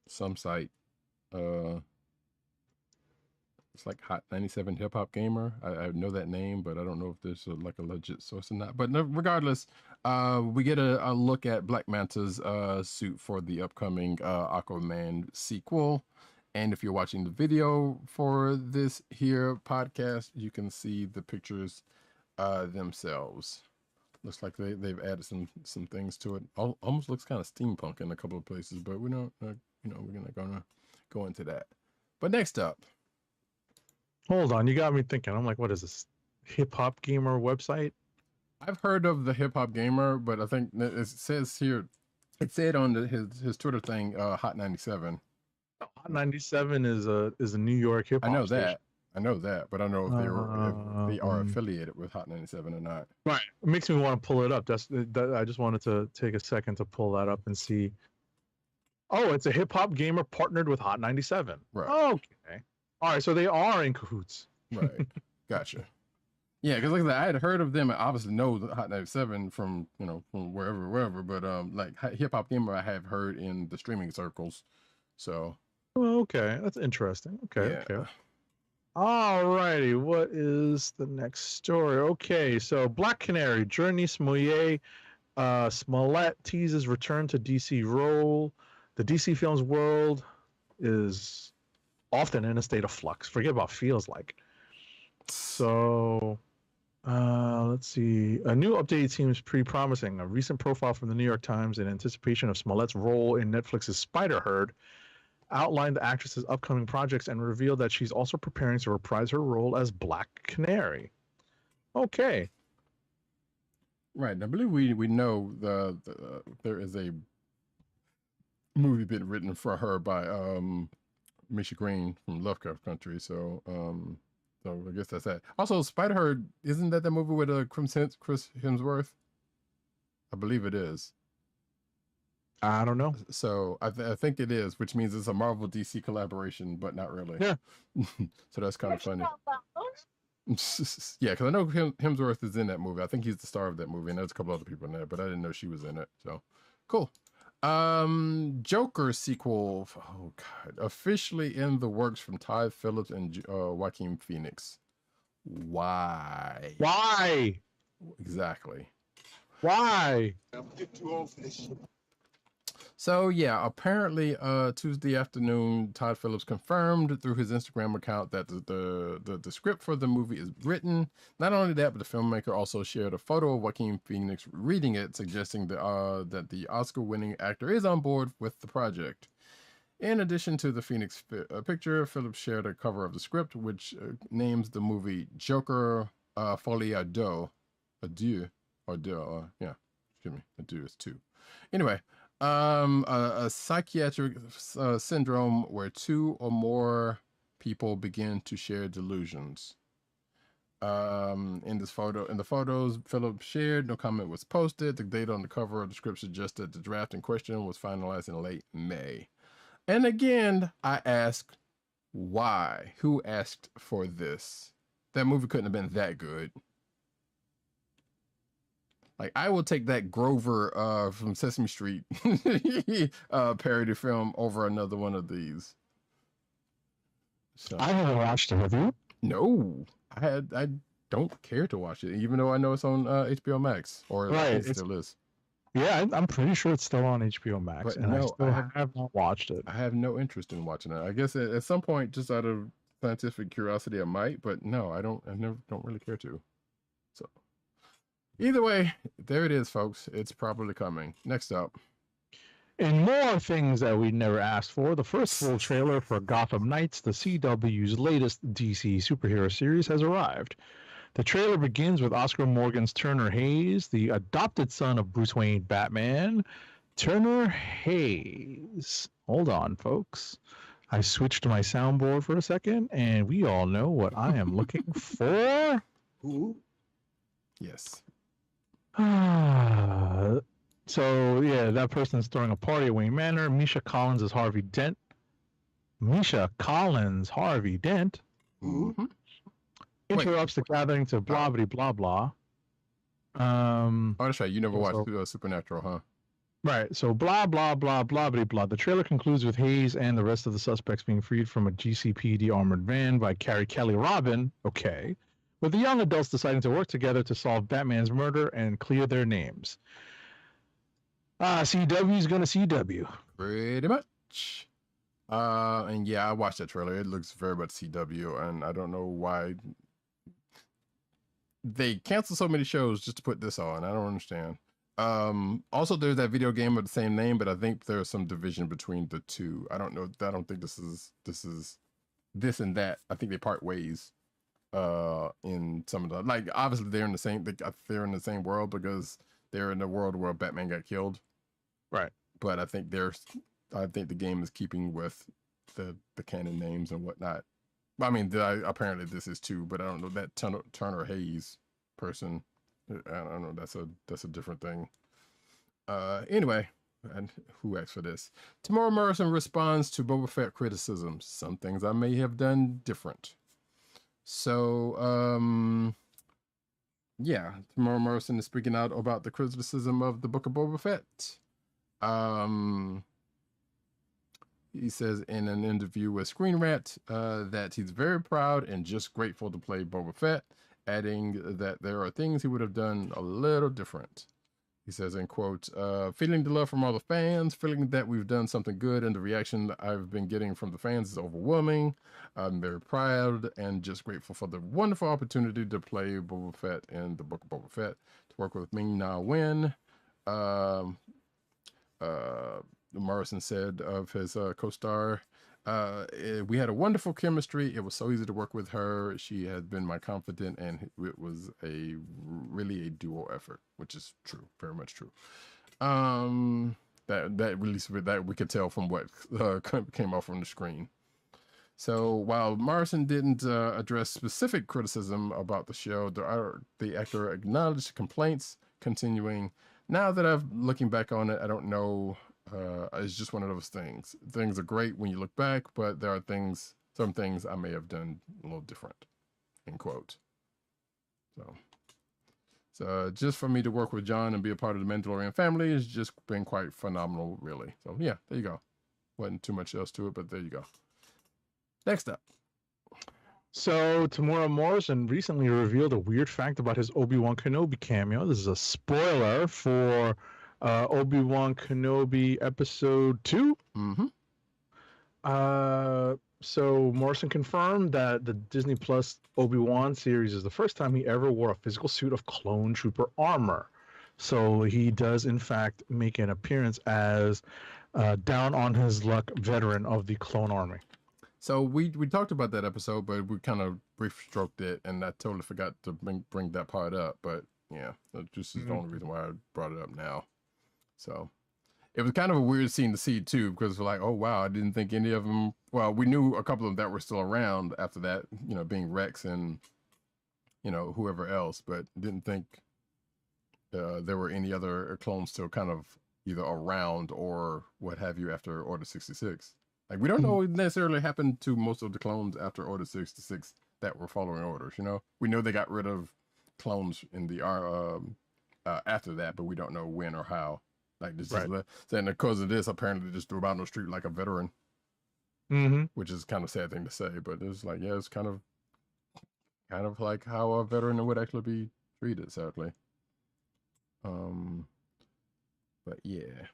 [SPEAKER 1] some site. It's like Hot 97 Hip Hop Gamer. I know that name, but I don't know if there's like a legit source or not. But regardless, we get a look at Black Manta's suit for the upcoming Aquaman sequel. And if you're watching the video for this here podcast, you can see the pictures themselves. Looks like they've added some things to it. Almost looks kind of steampunk in a couple of places, but we're not gonna go into that. But next up.
[SPEAKER 3] Hold on, you got me thinking. I'm like, what is this? Hip Hop Gamer website?
[SPEAKER 1] I've heard of the Hip Hop Gamer, but I think it says here, it said on his Twitter thing, Hot 97.
[SPEAKER 3] Hot 97 is a New York hip hop.
[SPEAKER 1] I know that, but I don't know if they are affiliated with Hot 97 or not.
[SPEAKER 3] Right, it makes me want to pull it up. I just wanted to take a second to pull that up and see. Oh, it's a Hip Hop Gamer partnered with Hot 97.
[SPEAKER 1] Right.
[SPEAKER 3] Okay. All right, so they are in cahoots.
[SPEAKER 1] Right. Gotcha. Yeah, because like I said, I had heard of them. I obviously know the Hot 97 from wherever. But like Hip Hop Gamer, I have heard in the streaming circles. So.
[SPEAKER 3] Oh, okay, that's interesting. Okay. Yeah. Okay. All righty, what is the next story? Okay, so Black Canary, Journey Smollett teases return to DC role. The DC Films world is often in a state of flux. Forget about feels like. So, let's see. A new update seems pretty promising. A recent profile from the New York Times in anticipation of Smollett's role in Netflix's Spider-Herd outlined the actress's upcoming projects and revealed that she's also preparing to reprise her role as Black Canary. Okay.
[SPEAKER 1] Right. I believe we know there is a movie been written for her by Misha Green from Lovecraft Country. So so I guess that's that. Also, Spider-Heart, isn't that the movie with Chris Hemsworth? I believe it is.
[SPEAKER 3] I don't know.
[SPEAKER 1] So I think it is, which means it's a Marvel DC collaboration, but not really.
[SPEAKER 3] Yeah.
[SPEAKER 1] So that's kind of funny. Yeah, because I know Hemsworth is in that movie. I think he's the star of that movie, and there's a couple other people in there, but I didn't know she was in it. So cool. Joker sequel. Oh God, officially in the works from Todd Phillips and Joaquin Phoenix. Why?
[SPEAKER 3] Why?
[SPEAKER 1] Exactly.
[SPEAKER 3] Why?
[SPEAKER 2] I'm getting too old for this shit.
[SPEAKER 1] So yeah, apparently Tuesday afternoon, Todd Phillips confirmed through his Instagram account that the script for the movie is written. Not only that, but the filmmaker also shared a photo of Joaquin Phoenix reading it, suggesting that the Oscar-winning actor is on board with the project. In addition to the Phoenix picture, Phillips shared a cover of the script, which names the movie Joker Folie à Deux. Adieu. Or deux, yeah. Excuse me. Adieu is two. Anyway. A psychiatric syndrome where two or more people begin to share delusions. In the photos Philip shared, no comment was posted. The date on the cover of the script suggests that the draft in question was finalized in late May. And again, I ask, why? Who asked for this? That movie couldn't have been that good. Like, I will take that Grover from Sesame Street parody film over another one of these. So,
[SPEAKER 3] I haven't watched it. Have you?
[SPEAKER 1] No, I don't care to watch it, even though I know it's on HBO Max, or
[SPEAKER 3] Right,
[SPEAKER 1] it still is.
[SPEAKER 3] Yeah, I'm pretty sure it's still on HBO Max,
[SPEAKER 1] But
[SPEAKER 3] and
[SPEAKER 1] no,
[SPEAKER 3] I have not watched it.
[SPEAKER 1] I have no interest in watching it. I guess at some point, just out of scientific curiosity, I might, but no, I don't really care to. So. Either way, there it is, folks. It's probably coming. Next up.
[SPEAKER 3] And more things that we never asked for. The first full trailer for Gotham Knights, the CW's latest DC superhero series, has arrived. The trailer begins with Oscar Morgan's Turner Hayes, the adopted son of Bruce Wayne Batman. Turner Hayes. Hold on, folks. I switched my soundboard for a second, and we all know what I am looking for.
[SPEAKER 2] Who?
[SPEAKER 1] Yes.
[SPEAKER 3] So, yeah, that person's throwing a party at Wayne Manor. Misha Collins is Harvey Dent. Misha Collins, Harvey Dent,
[SPEAKER 1] Mm-hmm.
[SPEAKER 3] interrupts the gathering to blah, blah, blah, blah.
[SPEAKER 1] Oh, that's right. You never watched Supernatural, huh?
[SPEAKER 3] Right. So, blah, blah, blah, blah, blah, blah. The trailer concludes with Hayes and the rest of the suspects being freed from a GCPD armored van by Carrie Kelly Robin. Okay. With the young adults deciding to work together to solve Batman's murder and clear their names. CW's gonna CW.
[SPEAKER 1] Pretty much. And yeah, I watched that trailer. It looks very much CW, and I don't know why they cancel so many shows just to put this on. I don't understand. Also, there's that video game of the same name, but I think there's some division between the two. I don't know. I don't think this is this and that. I think they part ways. In some of the, like, obviously they're in the same world because they're in the world where Batman got killed,
[SPEAKER 3] right?
[SPEAKER 1] But I think the game is keeping with the canon names and whatnot. I mean, apparently this is too, but I don't know that Turner Hayes person. I don't know. That's a different thing. Anyway, and who asked for this? Tamora Morrison responds to Boba Fett criticisms. Some things I may have done different. So, yeah, Tamora Morrison is speaking out about the criticism of the Book of Boba Fett. He says in an interview with Screen Rant that he's very proud and just grateful to play Boba Fett, adding that there are things he would have done a little different. He says, in quote, feeling the love from all the fans, feeling that we've done something good, and the reaction I've been getting from the fans is overwhelming. I'm very proud and just grateful for the wonderful opportunity to play Boba Fett in the Book of Boba Fett, to work with Ming-Na Wen. Morrison said of his co-star, We had a wonderful chemistry. It was so easy to work with her. She has been my confidant, and it was really a duo effort, which is true, very much true. That really that we could tell from what came off from the screen. So while Morrison didn't address specific criticism about the show, the actor acknowledged complaints, continuing, "Now that I'm looking back on it, I don't know. It's just one of those things. Things are great when you look back, but there are some things I may have done a little different." End quote. So just for me to work with John and be a part of the Mandalorian family has just been quite phenomenal, really. So yeah, there you go. Wasn't too much else to it, but there you go. Next up.
[SPEAKER 3] So Tamora Morrison recently revealed a weird fact about his Obi-Wan Kenobi cameo. This is a spoiler for Obi-Wan Kenobi episode 2.
[SPEAKER 1] Mm-hmm.
[SPEAKER 3] So Morrison confirmed that the Disney Plus Obi-Wan series is the first time he ever wore a physical suit of clone trooper armor. So he does, in fact, make an appearance as down on his luck veteran of the clone army.
[SPEAKER 1] So we talked about that episode, but we kind of brief stroked it, and I totally forgot to bring that part up. But yeah, that just is the only reason why I brought it up now. So it was kind of a weird scene to see too, because we're like, oh wow, I didn't think any of them. Well, we knew a couple of them that were still around after that, being Rex and whoever else, but didn't think there were any other clones still kind of either around or what have you after Order 66. Like, we don't know what necessarily happened to most of the clones after Order 66 that were following orders. We know they got rid of clones in the after that, but we don't know when or how. Like, this is saying because of this, apparently they just threw him out on the street like a veteran, which is kind of a sad thing to say, but it's like, yeah, it's kind of like how a veteran would actually be treated, sadly. But yeah.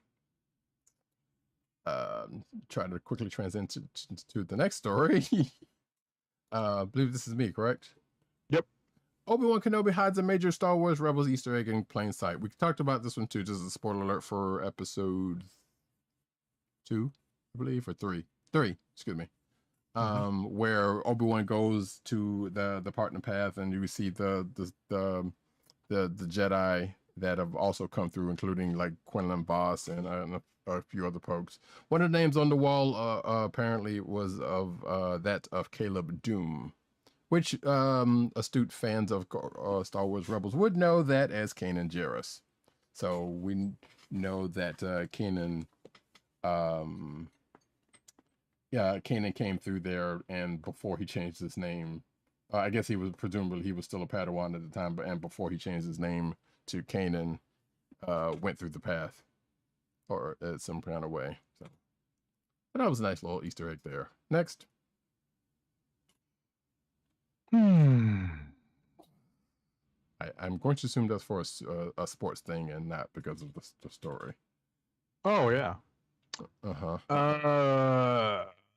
[SPEAKER 1] Trying to quickly transition to the next story. I believe this is me, correct?
[SPEAKER 3] Yep.
[SPEAKER 1] Obi-Wan Kenobi hides a major Star Wars Rebels Easter egg in plain sight. We talked about this one too. Just a spoiler alert for episode 2, I believe, or 3. 3, excuse me. Where Obi-Wan goes to the partner path, and you see the Jedi that have also come through, including like Quinlan Voss and a few other folks. One of the names on the wall apparently was of that of Caleb Doom, which astute fans of Star Wars Rebels would know that as Kanan Jarrus. So we know that Kanan came through there, and before he changed his name, I guess he was still a Padawan at the time, and before he changed his name to Kanan, went through the path, or some kind of way. So, but that was a nice little Easter egg there. Next. I'm going to assume that's for a sports thing and not because of the story.
[SPEAKER 3] Oh yeah.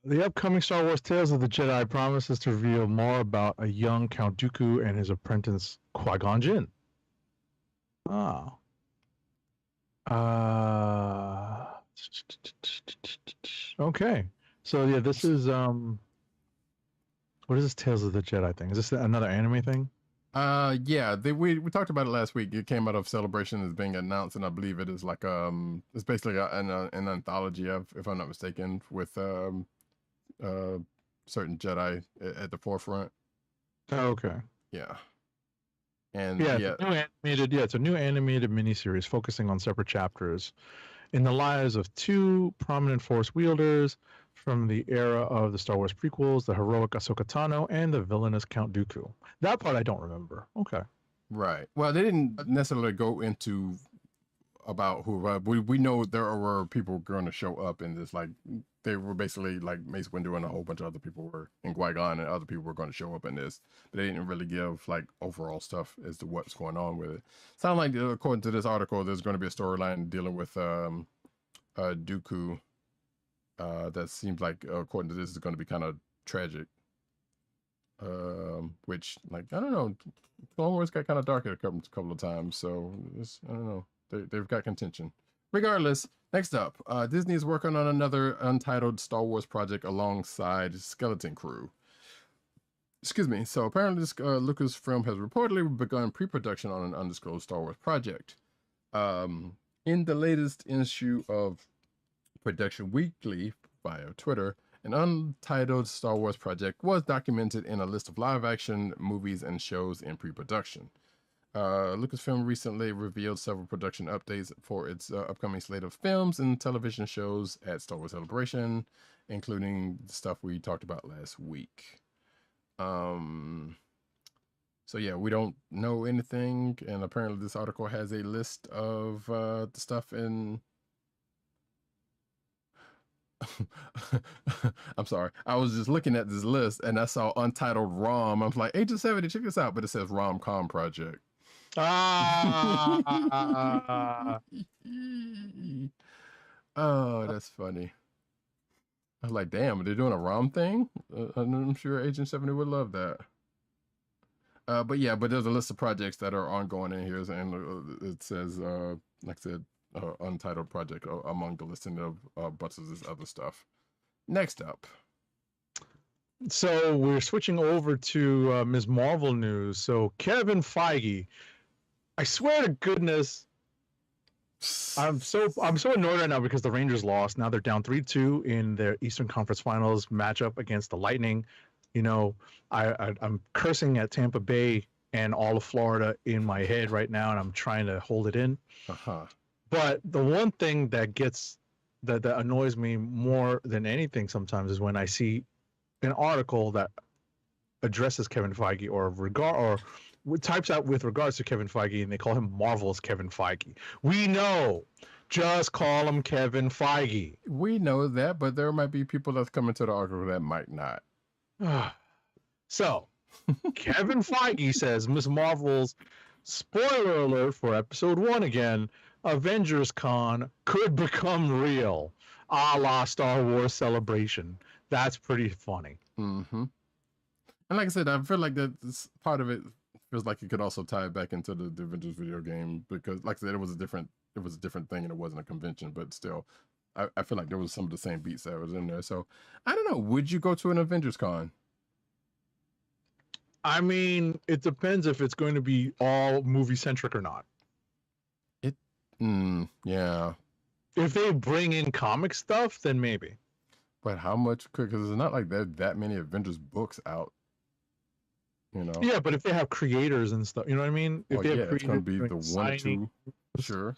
[SPEAKER 3] The upcoming Star Wars Tales of the Jedi promises to reveal more about a young Count Dooku and his apprentice Qui-Gon Jinn. Oh. Okay. So yeah, this is what is this Tales of the Jedi thing? Is this another anime thing?
[SPEAKER 1] Yeah, we talked about it last week. It came out of Celebration as being announced, and I believe it is like it's basically an anthology of, if I'm not mistaken, with certain Jedi at the forefront.
[SPEAKER 3] Oh, okay.
[SPEAKER 1] Yeah. And
[SPEAKER 3] it's a new animated miniseries focusing on separate chapters in the lives of two prominent Force wielders from the era of the Star Wars prequels, the heroic Ahsoka Tano and the villainous Count Dooku. That part I don't remember. Okay.
[SPEAKER 1] Right. Well, they didn't necessarily go into about who, we know there were people going to show up in this, like they were basically like Mace Windu and a whole bunch of other people were in Qui-Gon, and other people were going to show up in this, but they didn't really give like overall stuff as to what's going on with it. Sound like, according to this article, there's going to be a storyline dealing with Dooku that seems like, according to this, is going to be kind of tragic, which, like, I don't know, Clone Wars got kind of dark a couple of times, so I don't know, they've got contention. Regardless, next up, Disney is working on another untitled Star Wars project alongside Skeleton Crew. Excuse me. So apparently, this Lucasfilm has reportedly begun pre-production on an undisclosed Star Wars project. In the latest issue of Production Weekly via Twitter, an untitled Star Wars project was documented in a list of live-action movies and shows in pre-production. Lucasfilm recently revealed several production updates for its upcoming slate of films and television shows at Star Wars Celebration, including the stuff we talked about last week. So yeah, we don't know anything, and apparently this article has a list of the stuff in... I'm sorry. I was just looking at this list and I saw untitled ROM. I was like, Agent 70, check this out, but it says Rom-Com Project.
[SPEAKER 3] Ah.
[SPEAKER 1] Oh, that's funny. I was like, damn, they're doing a ROM thing? I'm sure Agent 70 would love that. But yeah, but there's a list of projects that are ongoing in here, and it says, like I said, untitled project among the listing of bunch of this other stuff. Next up.
[SPEAKER 3] So we're switching over to Ms. Marvel news. So Kevin Feige, I swear to goodness, I'm so annoyed right now because the Rangers lost. Now they're down 3-2 in their Eastern Conference Finals matchup against the Lightning. You know, I'm cursing at Tampa Bay and all of Florida in my head right now, and I'm trying to hold it in. But the one thing that annoys me more than anything sometimes is when I see an article that addresses Kevin Feige or types out with regards to Kevin Feige, and they call him Marvel's Kevin Feige. We know, just call him Kevin Feige.
[SPEAKER 1] We know that, but there might be people that's coming to the article that might not.
[SPEAKER 3] So, Kevin Feige says Ms. Marvel's, spoiler alert for episode 1 again, Avengers Con could become real, a la Star Wars Celebration. That's pretty funny.
[SPEAKER 1] Mm-hmm. And like I said, I feel like that this part of it feels like it could also tie it back into the Avengers video game, because like I said, it was a different thing and it wasn't a convention, but still, I feel like there was some of the same beats that was in there. So I don't know. Would you go to an Avengers Con?
[SPEAKER 3] I mean, it depends if it's going to be all movie centric or not.
[SPEAKER 1] Yeah.
[SPEAKER 3] If they bring in comic stuff, then maybe.
[SPEAKER 1] But how much? Because it's not like there's that many Avengers books out. You know.
[SPEAKER 3] Yeah, but if they have creators and stuff, you know what I mean? If they have
[SPEAKER 1] it's going to be the one or two. Sure.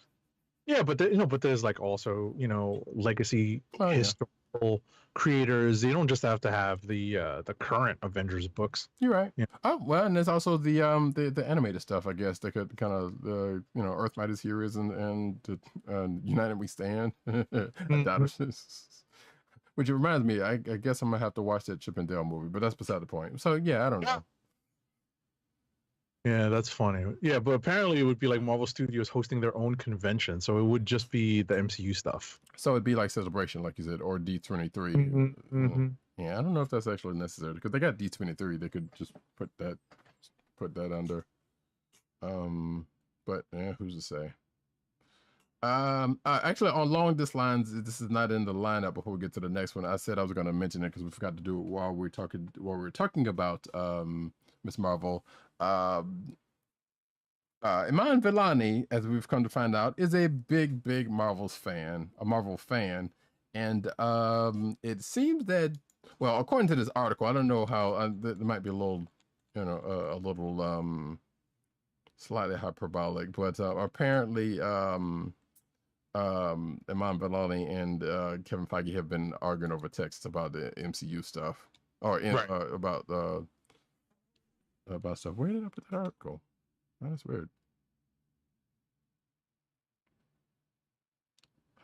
[SPEAKER 3] Yeah, but but there's like also, legacy historical creators. You don't just have to have the current Avengers books.
[SPEAKER 1] You're right.
[SPEAKER 3] Yeah.
[SPEAKER 1] Oh well, and there's also the animated stuff. I guess they could kind of Earth Might Is Heroes and United We Stand. Which reminds me, I guess I'm gonna have to watch that Chip and Dale movie, but that's beside the point. So yeah, I don't know.
[SPEAKER 3] Yeah, that's funny. Yeah, but apparently it would be like Marvel Studios hosting their own convention, so it would just be the MCU stuff.
[SPEAKER 1] So it'd be like Celebration, like you said, or D23. Yeah, I don't know if that's actually necessary because they got D23. They could just put that under. But yeah, who's to say? Actually, along this lines, this is not in the lineup. Before we get to the next one, I said I was going to mention it because we forgot to do it while we were talking about Miss Marvel. Iman Vellani, as we've come to find out, is a big Marvel fan, and it seems that, well, according to this article, I don't know how there might be a little, slightly hyperbolic, but apparently, Iman Vellani and Kevin Feige have been arguing over text about the MCU stuff, or about stuff. Where did I put that article? Oh, that's weird.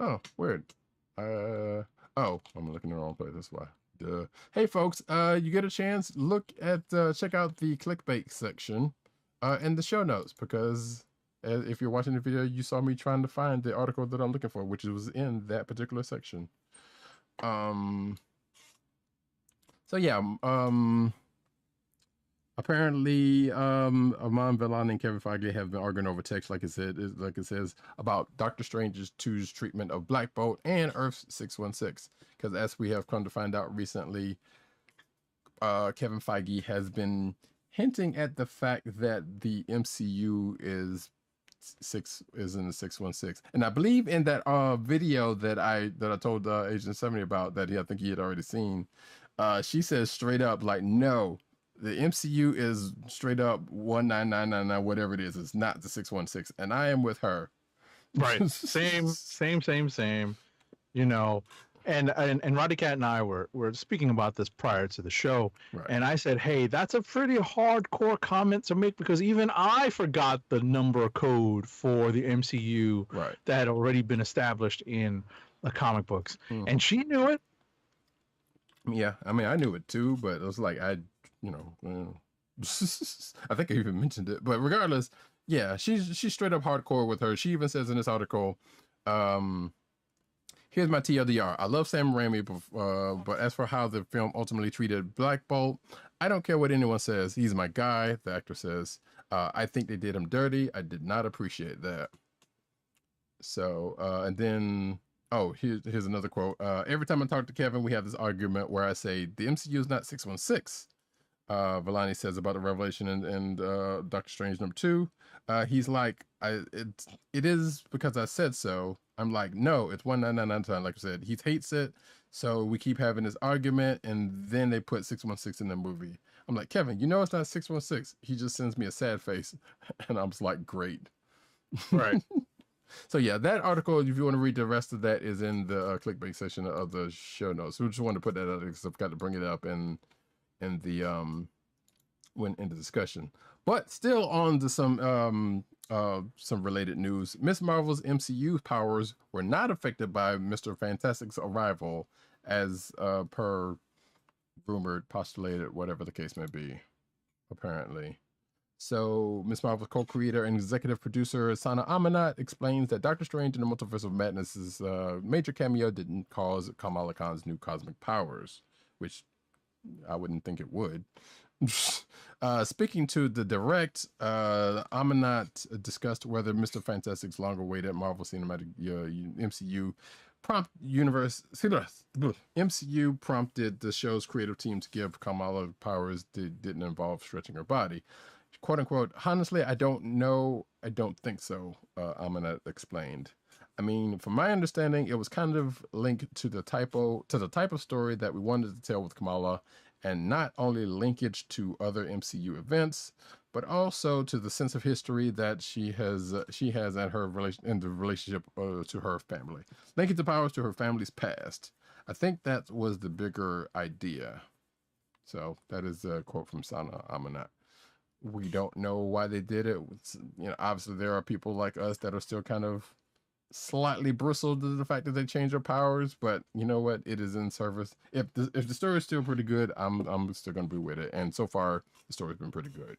[SPEAKER 1] Oh, weird. I'm looking in the wrong place. That's why. Duh. Hey, folks. You get a chance, check out the clickbait section, in the show notes, because if you're watching the video, you saw me trying to find the article that I'm looking for, which was in that particular section. So yeah. Apparently, Amon Vellani and Kevin Feige have been arguing over text, like it says, about Doctor Strange's 2's treatment of Black Bolt and Earth 616. Because as we have come to find out recently, Kevin Feige has been hinting at the fact that the MCU is in the 616, and I believe in that video that I told Agent 70 about, that I think he had already seen. She says straight up, like, no, the MCU is straight up 19999, whatever it is. It's not the 616, and I am with her.
[SPEAKER 3] Right. Same. You know, and Roddykat and I were speaking about this prior to the show,
[SPEAKER 1] Right.
[SPEAKER 3] and I said, hey, that's a pretty hardcore comment to make, because even I forgot the number code for the MCU
[SPEAKER 1] Right.
[SPEAKER 3] that had already been established in the comic books,
[SPEAKER 1] Mhm.
[SPEAKER 3] and she knew it.
[SPEAKER 1] Yeah, I mean, I knew it too, but it was like, I think I even mentioned it, but regardless, yeah, she's straight up hardcore with her. She even says in this article, here's my TLDR. I love Sam Raimi, but as for how the film ultimately treated Black Bolt, I don't care what anyone says. He's my guy, the actor says. I think they did him dirty. I did not appreciate that. So, and then, here's another quote. Every time I talk to Kevin, we have this argument where I say, the MCU is not 616. Vellani says about the revelation and Doctor Strange #2. He's like, it is because I said so. I'm like, no, it's 1999. Like I said, he hates it, so we keep having this argument, and then they put 616 in the movie. I'm like, Kevin, you know it's not 616. He just sends me a sad face, and I'm just like, great.
[SPEAKER 3] Right.
[SPEAKER 1] So yeah, that article, if you want to read the rest of that, is in the clickbait section of the show notes. We just wanted to put that out because I've got to bring it up in the discussion. But still on to some related news. Miss Marvel's MCU powers were not affected by Mr. Fantastic's arrival, as per rumored, postulated, whatever the case may be, apparently. So Miss Marvel's co-creator and executive producer Sana Amanat explains that Doctor Strange in the Multiverse of Madness's major cameo didn't cause Kamala Khan's new cosmic powers, which I wouldn't think it would. Speaking to the direct, Amanat discussed whether Mr. Fantastic's long-awaited Marvel Cinematic MCU MCU prompted the show's creative team to give Kamala powers that didn't involve stretching her body. "Quote unquote, honestly, I don't know. I don't think so," Amanat explained. I mean, from my understanding, it was kind of linked to the type of story that we wanted to tell with Kamala, and not only linkage to other MCU events, but also to the sense of history that she has at her relationship to her family, linking the powers to her family's past. I think that was the bigger idea. So that is a quote from Sana Amanat. We don't know why they did it. Obviously there are people like us that are still kind of slightly bristled to the fact that they changed their powers, but you know what? It is in service. If the story is still pretty good, I'm still gonna be with it. And so far, the story's been pretty good.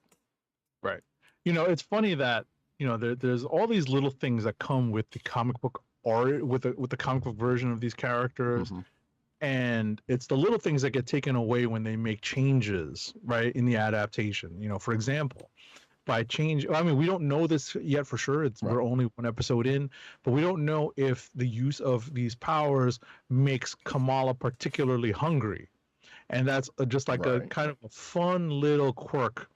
[SPEAKER 3] Right. It's funny that there's all these little things that come with the comic book art, with the comic book version of these characters.
[SPEAKER 1] Mm-hmm.
[SPEAKER 3] And it's the little things that get taken away when they make changes, right, in the adaptation. For example, by change, I mean, we don't know this yet for sure.
[SPEAKER 1] Right.
[SPEAKER 3] We're only one episode in, but we don't know if the use of these powers makes Kamala particularly hungry. And that's just like a kind of a fun little quirk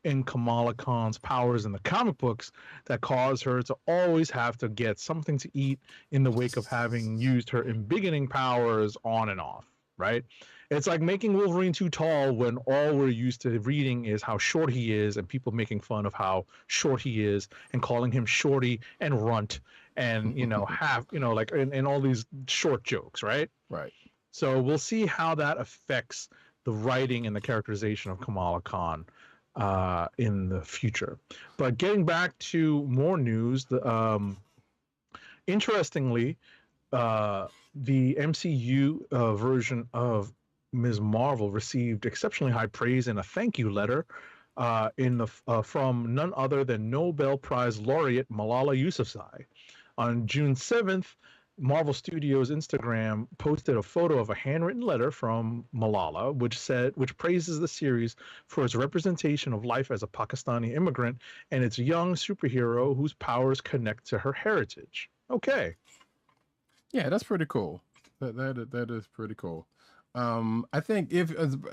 [SPEAKER 3] in Kamala Khan's powers in the comic books that cause her to always have to get something to eat in the wake of having used her embiggening powers on and off, right? It's like making Wolverine too tall when all we're used to reading is how short he is, and people making fun of how short he is and calling him Shorty and Runt and, and all these short jokes, right?
[SPEAKER 1] Right.
[SPEAKER 3] So we'll see how that affects the writing and the characterization of Kamala Khan in the future. But getting back to more news, interestingly, the MCU version of Ms. Marvel received exceptionally high praise and a thank you letter from none other than Nobel Prize laureate Malala Yousafzai. On June 7th, Marvel Studios Instagram posted a photo of a handwritten letter from Malala, which praises the series for its representation of life as a Pakistani immigrant and its young superhero whose powers connect to her heritage. Okay.
[SPEAKER 1] Yeah, that's pretty cool. That is pretty cool. I think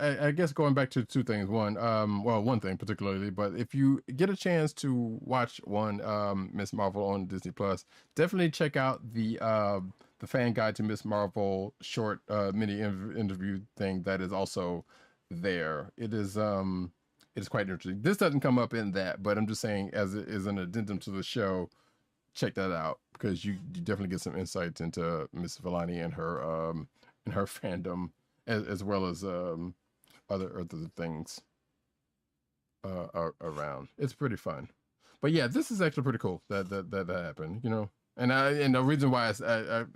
[SPEAKER 1] I guess going back to two things. One, one thing particularly, but if you get a chance to watch Miss Marvel on Disney Plus, definitely check out the fan guide to Miss Marvel short mini interview thing that is also there. It is quite interesting. This doesn't come up in that, but I'm just saying as it is an addendum to the show, check that out because you definitely get some insights into Miss Vellani and her fandom as well as other things around. It's pretty fun, but yeah, this is actually pretty cool that happened. You know, and the reason why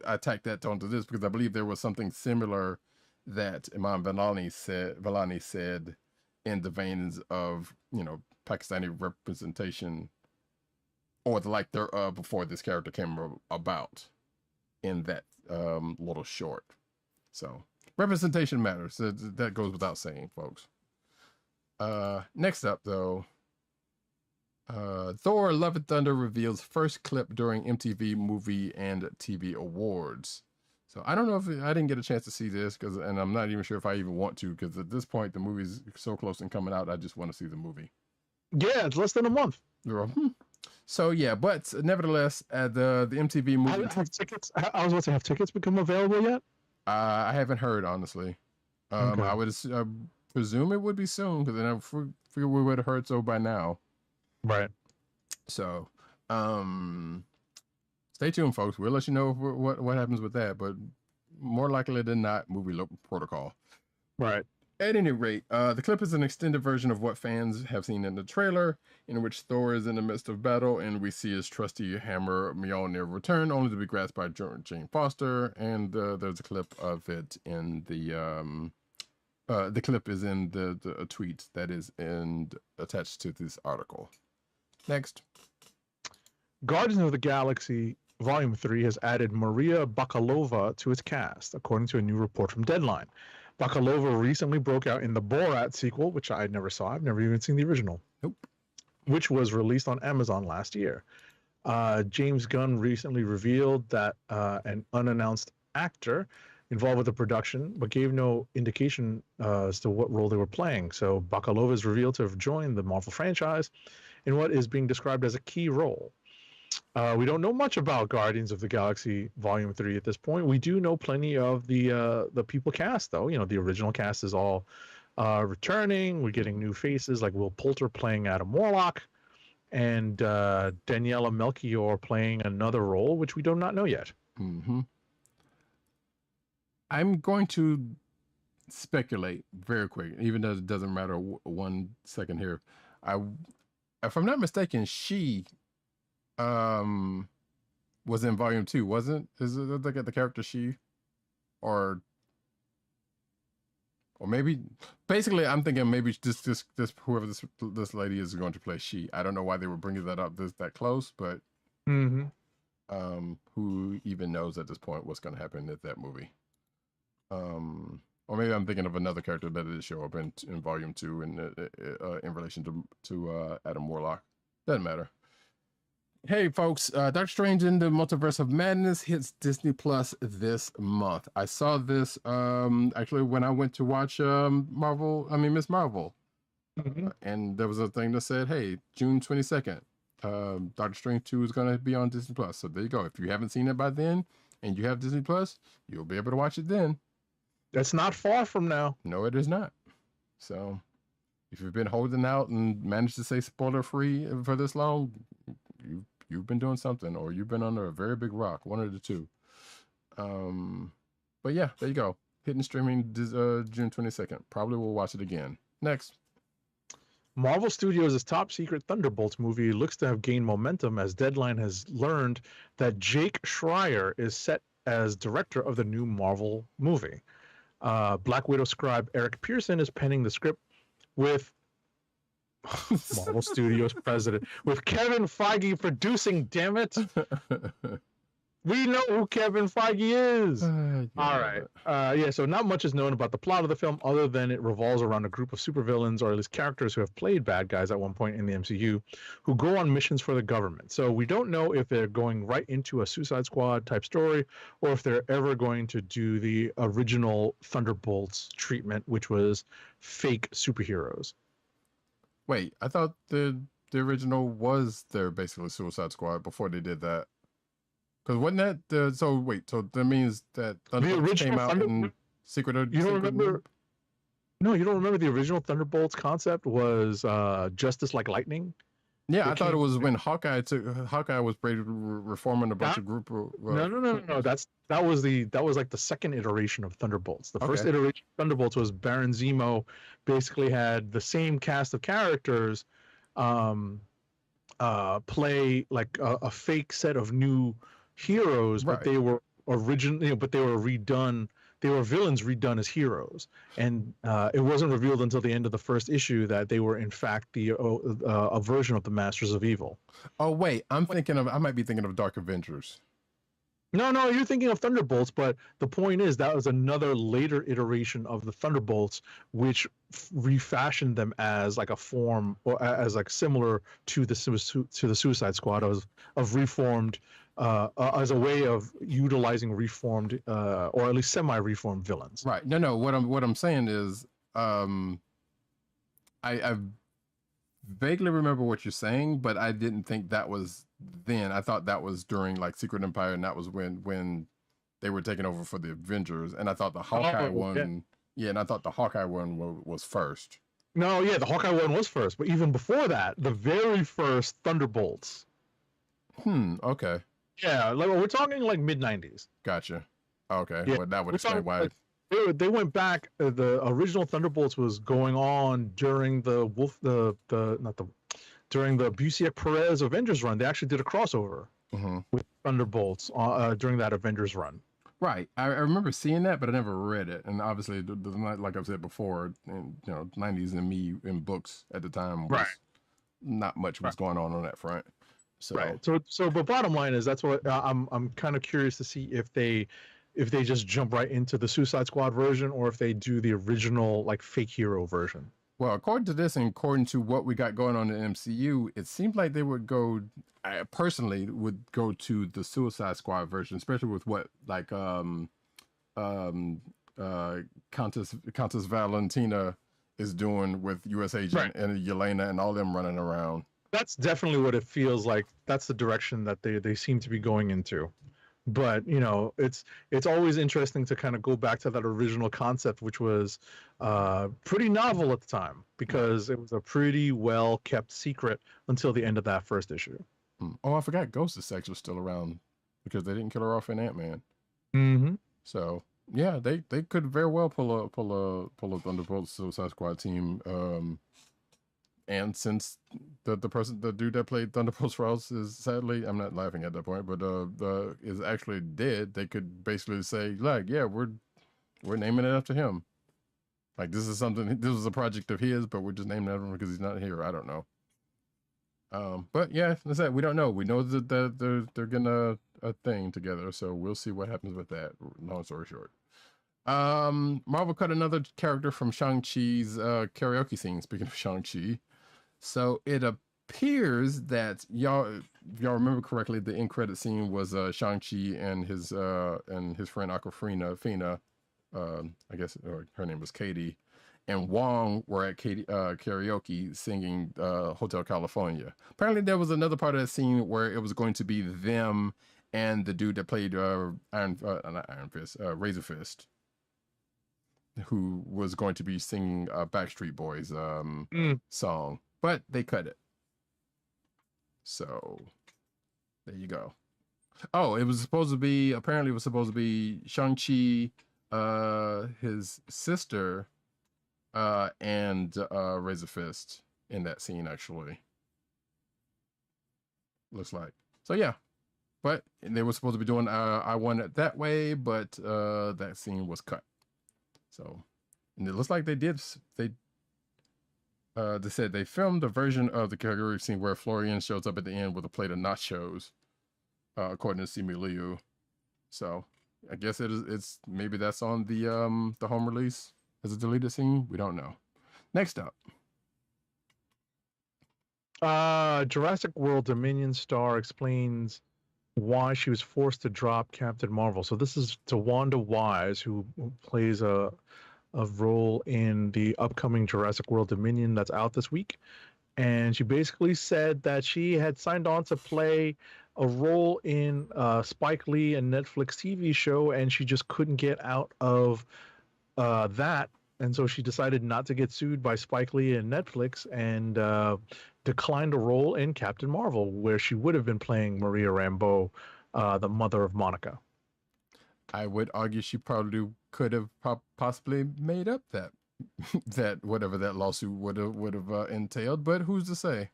[SPEAKER 1] I tacked that onto this because I believe there was something similar that Imam Vellani said in the veins of Pakistani representation or the like thereof before this character came about in that little short. So representation matters. That goes without saying, folks. Next up, though, Thor: Love and Thunder reveals first clip during MTV Movie and TV Awards. So I don't know if I didn't get a chance to see this and I'm not even sure if I even want to because at this point the movie's so close and coming out. I just want to see the movie.
[SPEAKER 3] Yeah, it's less than a month.
[SPEAKER 1] So yeah, but nevertheless, the MTV movie.
[SPEAKER 3] Have tickets? I was about to have tickets become available yet?
[SPEAKER 1] I haven't heard honestly. Okay. I would presume it would be soon because then I figure we would have heard so by now.
[SPEAKER 3] Right.
[SPEAKER 1] So, stay tuned, folks. We'll let you know what happens with that, but more likely than not, movie protocol.
[SPEAKER 3] Right.
[SPEAKER 1] At any rate, the clip is an extended version of what fans have seen in the trailer, in which Thor is in the midst of battle, and we see his trusty hammer Mjolnir return, only to be grasped by Jane Foster. And there's a clip of it in the clip is in the tweet that is attached to this article. Next,
[SPEAKER 3] Guardians of the Galaxy Volume 3 has added Maria Bakalova to its cast, according to a new report from Deadline. Bakalova recently broke out in the Borat sequel, which I never saw. I've never even seen the original.
[SPEAKER 1] Nope.
[SPEAKER 3] Which was released on Amazon last year. James Gunn recently revealed that an unannounced actor involved with the production, but gave no indication as to what role they were playing. So Bakalova is revealed to have joined the Marvel franchise in what is being described as a key role. We don't know much about Guardians of the Galaxy Volume 3 at this point. We do know plenty of the people cast, though. You know, the original cast is all returning. We're getting new faces like Will Poulter playing Adam Warlock and Daniela Melchior playing another role, which we do not know yet.
[SPEAKER 1] Mm-hmm. I'm going to speculate very quick, even though it doesn't matter 1 second here. If I'm not mistaken, she was in Volume 2, wasn't? Is it like the character she, or maybe basically I'm thinking maybe this whoever this lady is going to play she. I don't know why they were bringing that up that close, but who even knows at this point what's going to happen at that movie? Or maybe I'm thinking of another character that did show up in Volume 2 in relation to Adam Warlock. Doesn't matter. Hey folks, Doctor Strange in the Multiverse of Madness hits Disney Plus this month. I saw this actually when I went to watch Miss Marvel. And there was a thing that said, hey, June 22nd, Doctor Strange 2 is going to be on Disney Plus. So there you go. If you haven't seen it by then and you have Disney Plus, you'll be able to watch it then.
[SPEAKER 3] That's not far from now.
[SPEAKER 1] No, it is not. So if you've been holding out and managed to stay spoiler free for this long, you've been doing something, or you've been under a very big rock, one of the two. But yeah, there you go. Hitting streaming June 22nd. Probably will watch it again. Next.
[SPEAKER 3] Marvel Studios' top secret Thunderbolts movie looks to have gained momentum as Deadline has learned that Jake Schreier is set as director of the new Marvel movie. Black Widow scribe Eric Pearson is penning the script with Marvel Studios president, with Kevin Feige producing, damn it. We know who Kevin Feige is.
[SPEAKER 1] Yeah.
[SPEAKER 3] All right. Yeah, so not much is known about the plot of the film other than it revolves around a group of supervillains, or at least characters who have played bad guys at one point in the MCU, who go on missions for the government. So we don't know if they're going right into a Suicide Squad type story, or if they're ever going to do the original Thunderbolts treatment, which was fake superheroes.
[SPEAKER 1] Wait, I thought the original was their basically Suicide Squad before they did that. Because wasn't that the so wait, so that means that Thunderbolts came out in Secret
[SPEAKER 3] You don't remember? No, you don't remember the original Thunderbolts concept was Justice Like Lightning?
[SPEAKER 1] Yeah, I thought it was when Hawkeye was reforming a bunch of group.
[SPEAKER 3] No. That was like the second iteration of Thunderbolts. The first iteration of Thunderbolts was Baron Zemo, basically had the same cast of characters, play like a fake set of new heroes, but they were originally, but they were redone. They were villains redone as heroes, and it wasn't revealed until the end of the first issue that they were in fact a version of the Masters of Evil.
[SPEAKER 1] Oh wait, I might be thinking of Dark Avengers.
[SPEAKER 3] No, you're thinking of Thunderbolts, but the point is that was another later iteration of the Thunderbolts, which refashioned them as like a form, or as like similar to the Suicide Squad of reformed. As a way of utilizing reformed, or at least semi-reformed villains.
[SPEAKER 1] Right. No. What I'm saying is, I vaguely remember what you're saying, but I didn't think that was then. I thought that was during like Secret Empire, and that was when they were taking over for the Avengers. And I thought the Hawkeye one, and I thought the Hawkeye one was first.
[SPEAKER 3] No, yeah, the Hawkeye one was first, but even before that, the very first Thunderbolts.
[SPEAKER 1] Okay.
[SPEAKER 3] Yeah, like we're talking like mid-90s.
[SPEAKER 1] Gotcha. Okay, yeah, well, that would explain why.
[SPEAKER 3] Like, they went back. The original Thunderbolts was going on during the during the Busiek Perez Avengers run. They actually did a crossover with Thunderbolts during that Avengers run.
[SPEAKER 1] Right, I remember seeing that, but I never read it. And obviously, like I've said before, in 90s and me in books at the time was not much was going on that front. So.
[SPEAKER 3] Right. So, but bottom line is that's what I'm kind of curious to see if they just jump right into the Suicide Squad version, or if they do the original like fake hero version.
[SPEAKER 1] Well, according to this, and according to what we got going on in the MCU, it seems like they would go. I personally would go to the Suicide Squad version, especially with what like Countess Valentina is doing with U.S. Agent and Yelena and all them running around.
[SPEAKER 3] That's definitely what it feels like. That's the direction that they seem to be going into. But it's always interesting to kind of go back to that original concept, which was pretty novel at the time, because it was a pretty well kept secret until the end of that first issue.
[SPEAKER 1] Oh, I forgot Ghost's sex was still around because they didn't kill her off in Ant-Man. So yeah, they could very well pull a Thunderbolts Suicide Squad team. And since the dude that played Thunderbolts for us is sadly, I'm not laughing at that point, but is actually dead, they could basically say like, yeah, we're naming it after him. Like this was a project of his, but we're just naming it after him because he's not here. I don't know. But yeah, that's it. We don't know. We know that they're gonna a thing together, so we'll see what happens with that. Long story short. Marvel cut another character from Shang-Chi's karaoke scene. Speaking of Shang-Chi. So it appears that if y'all remember correctly, the end credit scene was Shang-Chi and his friend Awkwafina, I guess her name was Katie, and Wong were at karaoke singing Hotel California. Apparently there was another part of that scene where it was going to be them and the dude that played Razor Fist, who was going to be singing Backstreet Boys song. But they cut it. So there you go. Oh, it was supposed to be Shang-Chi, his sister, and Razor Fist in that scene, actually. Looks like. So yeah. But they were supposed to be doing I Want It That Way, but that scene was cut. So, and it looks like they said they filmed a version of the karaoke scene where Florian shows up at the end with a plate of nachos, according to Simu Liu. So I guess it's maybe that's on the home release as a deleted scene. We don't know. Next up.
[SPEAKER 3] Jurassic World Dominion star explains why she was forced to drop Captain Marvel. So this is to Wanda Wise, who plays a role in the upcoming Jurassic World Dominion that's out this week. And she basically said that she had signed on to play a role in Spike Lee and Netflix TV show, and she just couldn't get out of that. And so she decided not to get sued by Spike Lee and Netflix, and declined a role in Captain Marvel, where she would have been playing Maria Rambeau, the mother of Monica.
[SPEAKER 1] I would argue she probably could have possibly made up that that whatever that lawsuit would have entailed, but who's to say?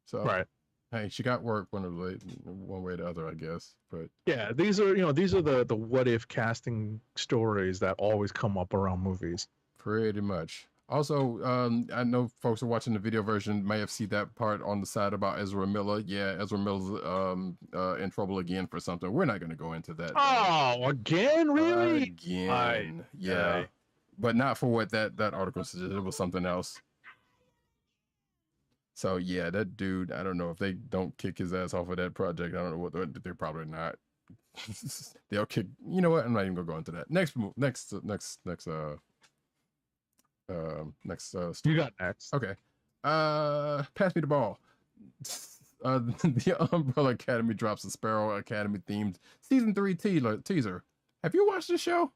[SPEAKER 1] So
[SPEAKER 3] Right.
[SPEAKER 1] Hey, she got work one way or the other, I guess. But
[SPEAKER 3] Yeah, these are the what if casting stories that always come up around movies.
[SPEAKER 1] pretty much. Also, I know folks are watching the video version may have seen that part on the side about Ezra Miller. Yeah, Ezra Miller's in trouble again for something. We're not going to go into that.
[SPEAKER 3] Oh, again? Really?
[SPEAKER 1] Again. Yeah. But not for what that article said. It was something else. So yeah, that dude, I don't know if they don't kick his ass off of that project. I don't know what they're probably not. They'll kick. You know what? I'm not even gonna go into that. Next.
[SPEAKER 3] You got next.
[SPEAKER 1] Okay. Pass me the ball. The Umbrella Academy drops a Sparrow Academy themed season 3 teaser. Have you watched the show?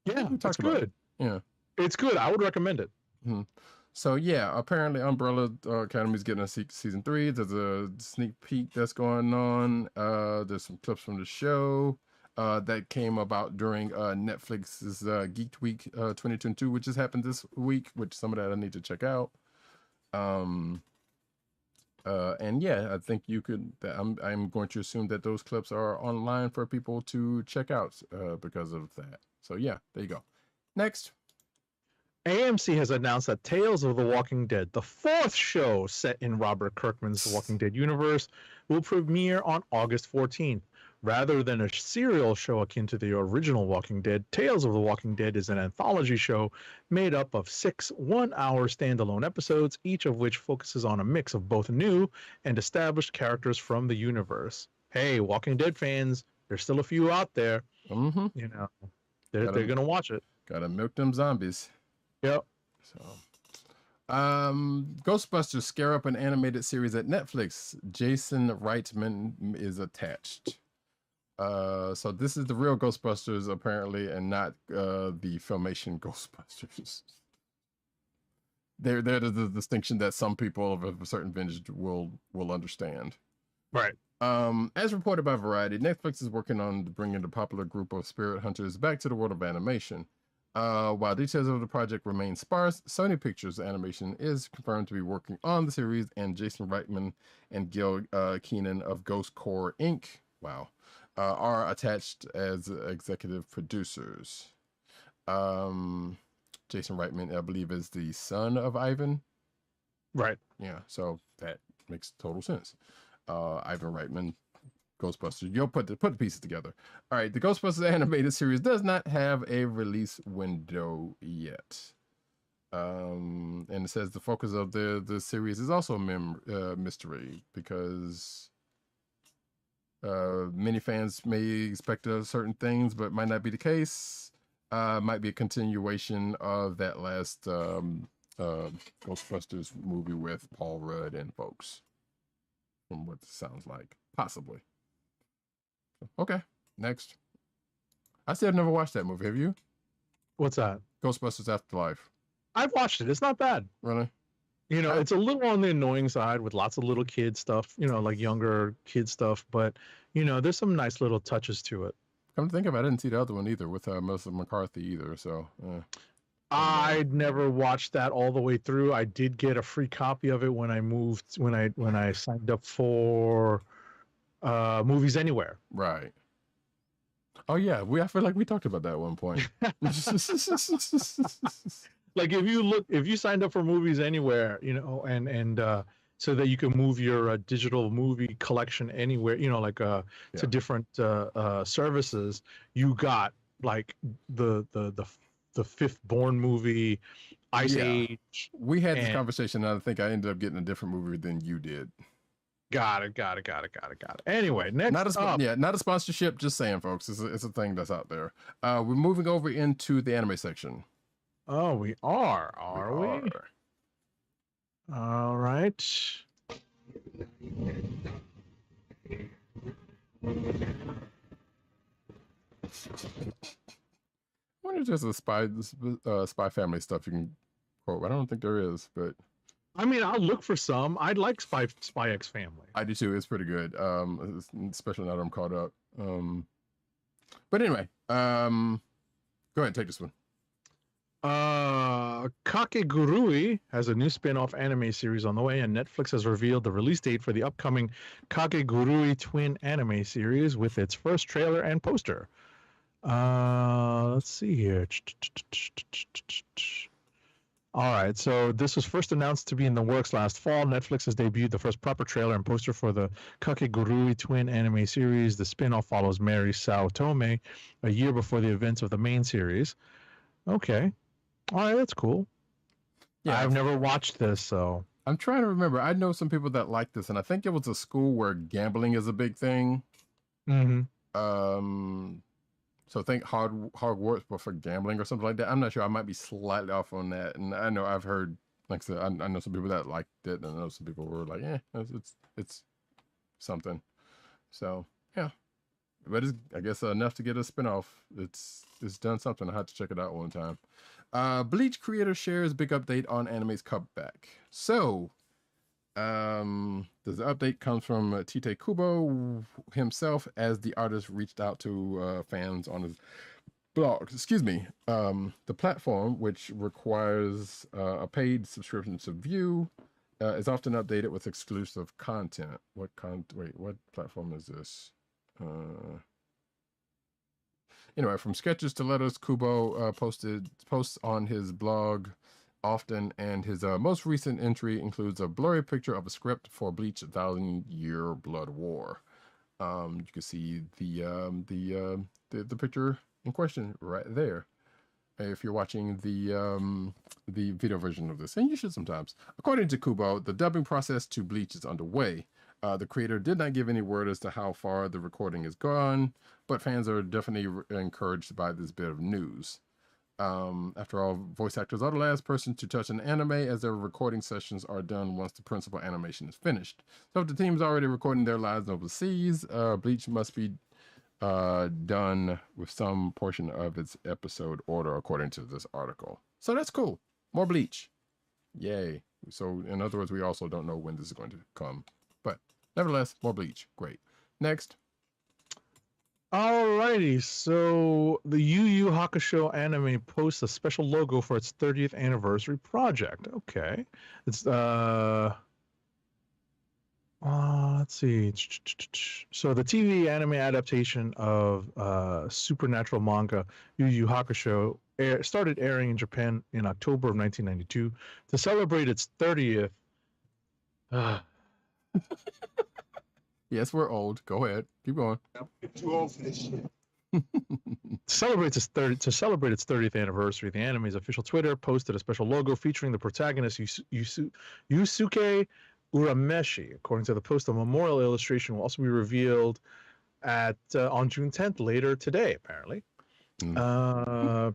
[SPEAKER 3] Yeah, it's good.
[SPEAKER 1] Yeah,
[SPEAKER 3] it's good. I would recommend it.
[SPEAKER 1] Mm-hmm. So yeah, apparently Umbrella Academy is getting a season 3. There's a sneak peek that's going on. There's some clips from the show that came about during Netflix's Geek Week 2022, which just happened this week, which some of that I need to check out. And yeah, I think you could. I'm going to assume that those clips are online for people to check out because of that. So yeah, there you go. Next.
[SPEAKER 3] AMC has announced that Tales of the Walking Dead, the 4th show set in Robert Kirkman's The Walking Dead universe, will premiere on August 14th. Rather than a serial show akin to the original Walking Dead, Tales of the Walking Dead is an anthology show made up of 6 one-hour standalone episodes, each of which focuses on a mix of both new and established characters from the universe. Hey, Walking Dead fans, there's still a few out there.
[SPEAKER 1] Mm-hmm.
[SPEAKER 3] You know, they're going to watch it.
[SPEAKER 1] Gotta milk them zombies.
[SPEAKER 3] Yep.
[SPEAKER 1] So, Ghostbusters scare up an animated series at Netflix. Jason Reitman is attached. So this is the real Ghostbusters apparently, and not the Filmation Ghostbusters. There's the distinction that some people of a certain vintage will understand.
[SPEAKER 3] Right.
[SPEAKER 1] As reported by Variety, Netflix is working on bringing the popular group of spirit hunters back to the world of animation. While details of the project remain sparse, Sony Pictures Animation is confirmed to be working on the series, and Jason Reitman and Gil Keenan of Ghost Core Inc. Are attached as executive producers. Jason Reitman, I believe, is the son of Ivan.
[SPEAKER 3] Right.
[SPEAKER 1] Yeah, so that makes total sense. Ivan Reitman, Ghostbusters. You'll put the pieces together. All right, the Ghostbusters animated series does not have a release window yet. And it says the focus of the series is also a mystery, because many fans may expect certain things, but might not be the case. Might be a continuation of that last Ghostbusters movie with Paul Rudd and folks, from what it sounds like. Possibly. Okay, next. I still have never watched that movie. Have you?
[SPEAKER 3] What's that?
[SPEAKER 1] Ghostbusters Afterlife.
[SPEAKER 3] I've watched it. It's not bad.
[SPEAKER 1] Really?
[SPEAKER 3] You know, it's a little on the annoying side with lots of little kid stuff, you know, like younger kid stuff. But, you know, there's some nice little touches to it.
[SPEAKER 1] Come to think of it, I didn't see the other one either with Melissa McCarthy either. So
[SPEAKER 3] I'd never watched that all the way through. I did get a free copy of it when I signed up for Movies Anywhere.
[SPEAKER 1] Right. Oh yeah, I feel like we talked about that at one point.
[SPEAKER 3] Like if you signed up for Movies Anywhere, you know, and so that you can move your digital movie collection anywhere, like to
[SPEAKER 1] Yeah.
[SPEAKER 3] different services. You got like the Fifth Born movie, Ice
[SPEAKER 1] Yeah.
[SPEAKER 3] Age.
[SPEAKER 1] We had this
[SPEAKER 3] and
[SPEAKER 1] conversation, and I think I ended up getting a different movie than you did.
[SPEAKER 3] got it. Anyway, next up.
[SPEAKER 1] Not a sponsorship, just saying, folks. It's a thing that's out there. We're moving over into the anime section.
[SPEAKER 3] Oh, we are. Are we? All right.
[SPEAKER 1] I wonder if there's a spy family stuff you can quote. I don't think there is, but
[SPEAKER 3] I mean, I'll look for some. I'd like Spy X Family.
[SPEAKER 1] I do too. It's pretty good. Especially now that I'm caught up. But anyway, go ahead, take this one.
[SPEAKER 3] Kakegurui has a new spin-off anime series on the way, and Netflix has revealed the release date for the upcoming Kakegurui twin anime series with its first trailer and poster. Let's see here. All right, so this was first announced to be in the works last fall. Netflix has debuted the first proper trailer and poster for the Kakegurui twin anime series. The spin-off follows Mary Sao Tome a year before the events of the main series. Okay. All right, that's cool. Yeah, I've never watched this, so
[SPEAKER 1] I'm trying to remember. I know some people that like this, and I think it was a school where gambling is a big thing. So I think Hogwarts, but for gambling or something like that. I'm not sure. I might be slightly off on that. And I know I've heard, like I said, I know some people that liked it, and I know some people were like, it's something. So yeah, but it's, I guess, enough to get a spinoff. It's done something. I had to check it out one time. Bleach creator shares big update on anime's comeback. So this update comes from Tite Kubo himself, as the artist reached out to fans on his blog. The platform, which requires a paid subscription to view, is often updated with exclusive content. What platform is this? Anyway, from sketches to letters, Kubo posts on his blog often, and his most recent entry includes a blurry picture of a script for Bleach 1,000-Year Blood War. You can see the picture in question right there if you're watching the video version of this, and you should sometimes. According to Kubo, the dubbing process to Bleach is underway. The creator did not give any word as to how far the recording is gone, but fans are definitely encouraged by this bit of news. After all, voice actors are the last person to touch an anime, as their recording sessions are done once the principal animation is finished. So if the team's already recording their lives overseas, Bleach must be done with some portion of its episode order, according to this article. So that's cool. More Bleach. Yay. So in other words, we also don't know when this is going to come. But nevertheless, more Bleach. Great. Next.
[SPEAKER 3] Alrighty, so the Yu Yu Hakusho anime posts a special logo for its 30th anniversary project. Okay, it's let's see. So the TV anime adaptation of supernatural manga Yu Yu Hakusho started airing in Japan in October of 1992 to celebrate its 30th.
[SPEAKER 1] Yes, we're old. Go ahead. Keep going.
[SPEAKER 2] I'm too old for this shit.
[SPEAKER 3] To celebrate its 30th anniversary, the anime's official Twitter posted a special logo featuring the protagonist Yusuke Urameshi. According to the post, a memorial illustration will also be revealed on June 10th, later today, apparently.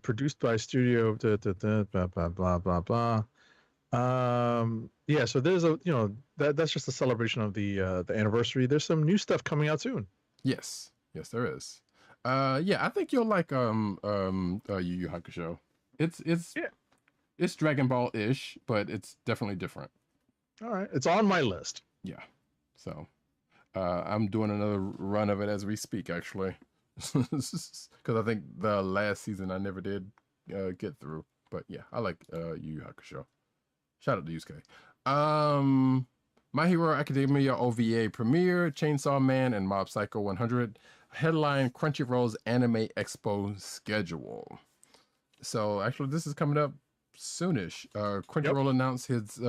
[SPEAKER 3] Produced by studio blah blah blah. Yeah, so there's that's just a celebration of the anniversary. There's some new stuff coming out soon.
[SPEAKER 1] Yes, there is. Yeah, I think you'll like Yu Yu Hakusho. It's Dragon Ball ish, but it's definitely different.
[SPEAKER 3] All right, it's on my list.
[SPEAKER 1] Yeah, so I'm doing another run of it as we speak, actually, because I think the last season I never did get through. But yeah, I like Yu Yu Hakusho. Shout out to Yusuke. My Hero Academia OVA premiere, Chainsaw Man and Mob Psycho 100 headline Crunchyroll's Anime Expo schedule. So actually, this is coming up soonish.
[SPEAKER 3] Yep.
[SPEAKER 1] Crunchyroll announced his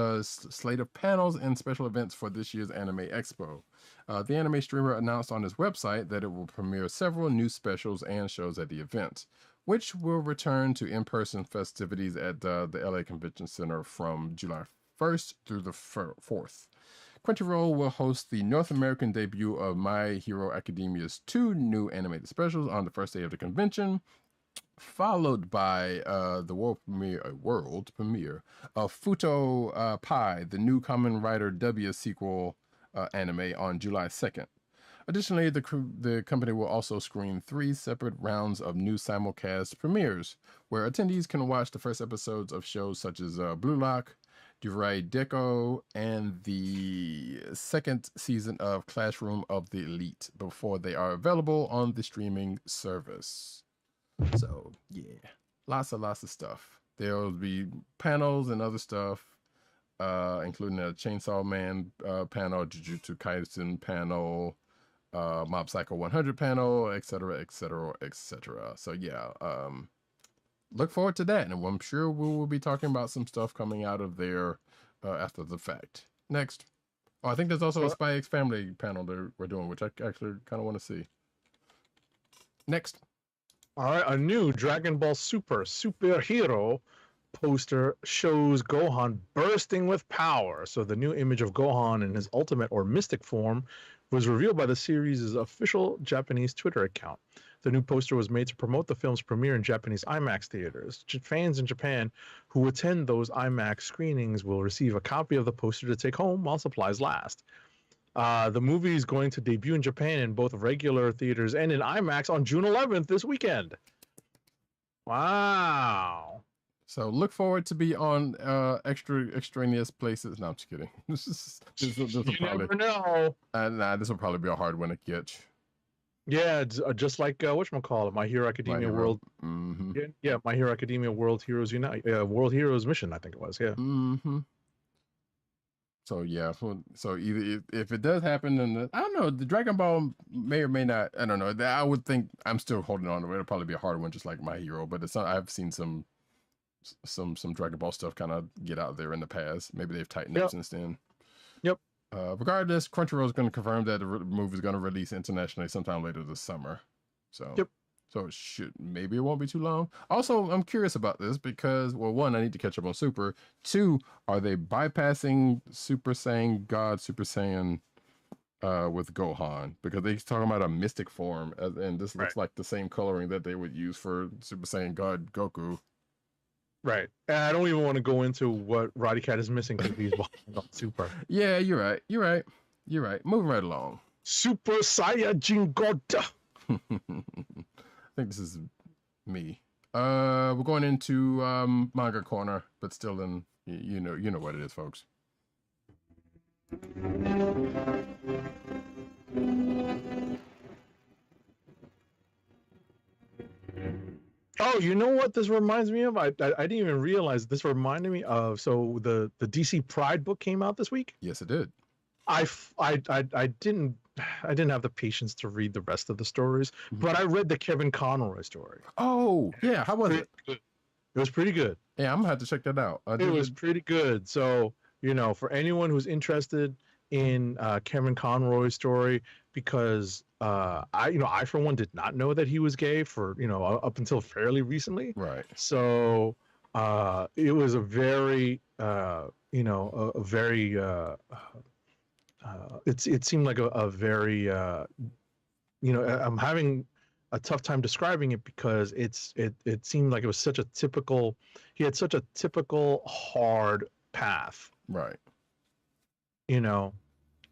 [SPEAKER 1] slate of panels and special events for this year's Anime Expo. The anime streamer announced on his website that it will premiere several new specials and shows at the event, which will return to in-person festivities at the LA Convention Center from July 1st through the 4th. Crunchyroll will host the North American debut of My Hero Academia's 2 new animated specials on the first day of the convention, followed by the world premiere of Futo Pai, the new Kamen Rider W sequel anime on July 2nd. Additionally, the company will also screen 3 separate rounds of new simulcast premieres, where attendees can watch the first episodes of shows such as Blue Lock, Durai Deco, and the 2nd season of Classroom of the Elite before they are available on the streaming service. So, yeah, lots of stuff. There'll be panels and other stuff, including a Chainsaw Man panel, Jujutsu Kaisen panel, Mob Psycho 100 panel, etc. So, yeah, look forward to that. And I'm sure we will be talking about some stuff coming out of there after the fact. Next. Oh, I think there's also a Spy X Family panel that we're doing, which I actually kind of want to see. Next.
[SPEAKER 3] All right, a new Dragon Ball superhero poster shows Gohan bursting with power. So the new image of Gohan in his ultimate or mystic form was revealed by the series' official Japanese Twitter account. The new poster was made to promote the film's premiere in Japanese IMAX theaters. Fans in Japan who attend those IMAX screenings will receive a copy of the poster to take home while supplies last. The movie is going to debut in Japan in both regular theaters and in IMAX on June 11th this weekend. Wow.
[SPEAKER 1] So look forward to be on extraneous places. No, I'm just kidding. This will probably,
[SPEAKER 3] never know.
[SPEAKER 1] This will probably be a hard one to catch.
[SPEAKER 3] Yeah, just like whatchamacallit, My Hero Academia World.
[SPEAKER 1] Mm-hmm.
[SPEAKER 3] Yeah, My Hero Academia World Heroes Unite. World Heroes Mission, I think it was. Yeah.
[SPEAKER 1] Mm-hmm. So yeah, so either if it does happen, then I don't know, the Dragon Ball may or may not. I don't know. I would think I'm still holding on to it. It'll probably be a hard one, just like My Hero. But it's not, I've seen some Dragon Ball stuff kind of get out there in the past. Maybe they've tightened up since then.
[SPEAKER 3] Yep.
[SPEAKER 1] Regardless, Crunchyroll is going to confirm that the movie is going to release internationally sometime later this summer. So
[SPEAKER 3] yep.
[SPEAKER 1] So maybe it won't be too long. Also, I'm curious about this because, well, 1, I need to catch up on Super. 2, are they bypassing Super Saiyan God, Super Saiyan with Gohan? Because they're talking about a mystic form, and this looks like the same coloring that they would use for Super Saiyan God Goku.
[SPEAKER 3] Right. And I don't even want to go into what Roddykat is missing because he's on Super.
[SPEAKER 1] Yeah, you're right. Moving right along.
[SPEAKER 3] Super Saiyajin God.
[SPEAKER 1] I think this is me. We're going into manga corner, but still in you know what it is, folks.
[SPEAKER 3] Oh, you know what this reminds me of? I didn't even realize this reminded me of. So the DC Pride book came out this week.
[SPEAKER 1] Yes, it did.
[SPEAKER 3] I didn't have the patience to read the rest of the stories, but I read the Kevin Conroy story.
[SPEAKER 1] Oh, yeah. How was it?
[SPEAKER 3] Good. It was pretty good.
[SPEAKER 1] Yeah, I'm gonna have to check that out.
[SPEAKER 3] It was pretty good. So, for anyone who's interested in Kevin Conroy's story, because I for one did not know that he was gay for up until fairly recently.
[SPEAKER 1] Right.
[SPEAKER 3] So it was a very it seemed like a very I'm having a tough time describing it because it seemed like it was such a typical hard path.
[SPEAKER 1] Right.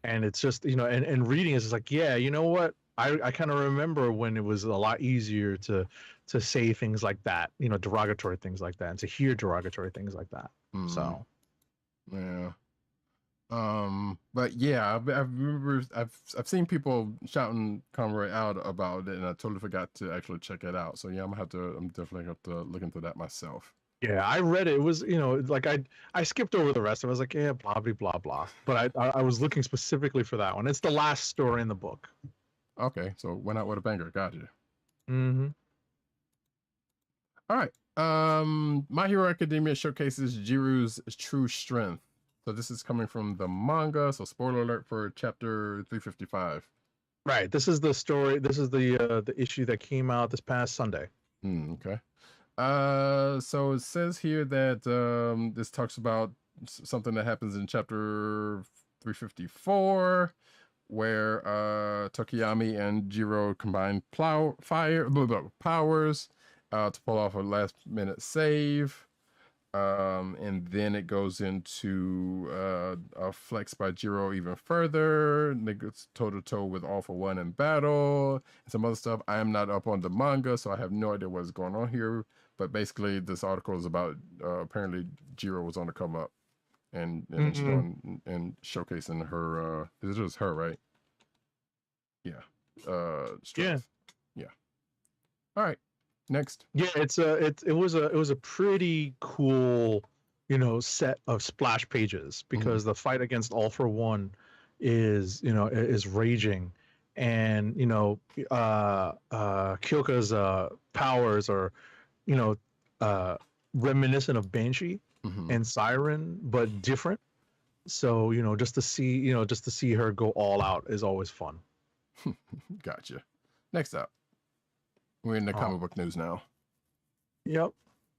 [SPEAKER 3] And it's just and reading is just like, yeah, you know what, I kind of remember when it was a lot easier to say things like that, derogatory things like that, and to hear derogatory things like that. So
[SPEAKER 1] yeah. But yeah, I remember I've seen people shouting Conroy out about it, and I totally forgot to actually check it out. So yeah, I'm definitely have to look into that myself.
[SPEAKER 3] Yeah, I read it. It was, like I skipped over the rest. I was like, yeah, blah blah blah. But I was looking specifically for that one. It's the last story in the book. Okay, so went out with a banger. Gotcha.
[SPEAKER 1] Mm-hmm. All right. My Hero Academia showcases Jiru's true strength. So this is coming from the manga. So spoiler alert for chapter 355.
[SPEAKER 3] Right. This is the story. This is the issue that came out this past Sunday.
[SPEAKER 1] Okay. So it says here that this talks about something that happens in chapter 354, where Tokiyami and Jiro combine powers to pull off a last minute save. And then it goes into a flex by Jiro even further. And it goes toe to toe with All for One in battle and some other stuff. I am not up on the manga, so I have no idea what's going on here. But basically, this article is about apparently Jiro was on the come up and showcasing her. This is her, right? Yeah. Strength. Yeah. All right. Next.
[SPEAKER 3] Yeah, it was a pretty cool, set of splash pages because the fight against All for One is raging, and Kyoka's powers are reminiscent of Banshee and Siren, but different. So just to see her go all out is always fun.
[SPEAKER 1] Gotcha. Next up. We're in the comic book news now.
[SPEAKER 3] Yep.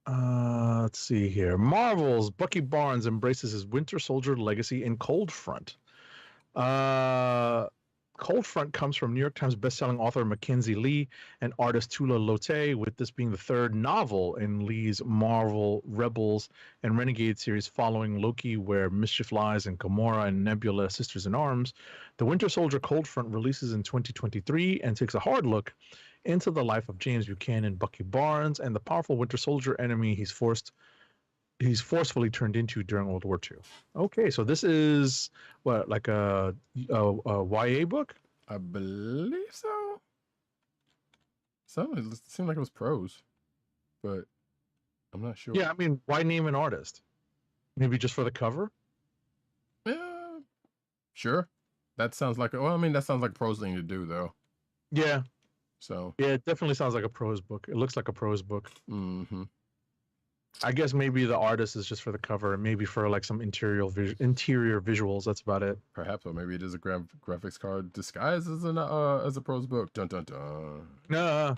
[SPEAKER 3] Let's see here. Marvel's Bucky Barnes embraces his Winter Soldier legacy in Cold Front. Cold Front comes from New York Times bestselling author Mackenzie Lee and artist Tula Lotay, with this being the third novel in Lee's Marvel Rebels and Renegade series following Loki, Where Mischief Lies, and Gamora and Nebula Sisters in Arms. The Winter Soldier Cold Front releases in 2023 and takes a hard look into the life of James Buchanan, Bucky Barnes, and the powerful Winter Soldier enemy he's forcefully turned into during World War II. Okay, so this is what, like a YA book?
[SPEAKER 1] I believe so. It seemed like it was prose, but I'm not sure.
[SPEAKER 3] Yeah, I mean, why name an artist? Maybe just for the cover?
[SPEAKER 1] Yeah, sure. That sounds like a prose thing to do, though.
[SPEAKER 3] Yeah.
[SPEAKER 1] So
[SPEAKER 3] yeah, it definitely sounds like a prose book. It looks like a prose book.
[SPEAKER 1] Mm-hmm.
[SPEAKER 3] I guess maybe the artist is just for the cover, and maybe for like some interior visuals. That's about it.
[SPEAKER 1] Perhaps, or maybe it is a graphics card disguised as a prose book. Dun dun dun.
[SPEAKER 3] No.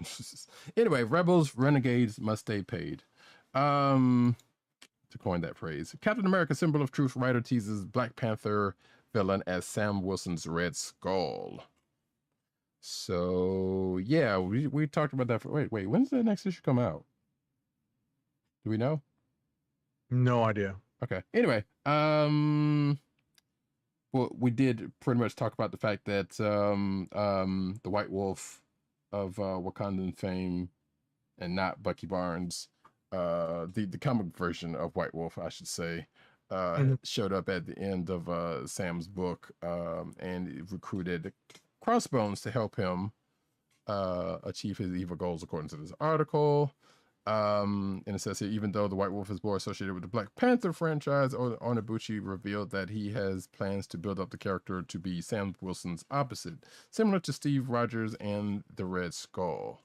[SPEAKER 1] Anyway, rebels, renegades must stay paid. To coin that phrase, Captain America: Symbol of Truth writer teases Black Panther villain as Sam Wilson's Red Skull. So yeah, we talked about that. Wait, when's the next issue come out? Do we know?
[SPEAKER 3] No idea.
[SPEAKER 1] Okay. Anyway, well, we did pretty much talk about the fact that the White Wolf of Wakandan fame, and not Bucky Barnes, the comic version of White Wolf, I should say, showed up at the end of Sam's book, and recruited Crossbones to help him achieve his evil goals, according to this article. And it says here, even though the White Wolf is more associated with the Black Panther franchise, Onibuchi revealed that he has plans to build up the character to be Sam Wilson's opposite, similar to Steve Rogers and the Red Skull.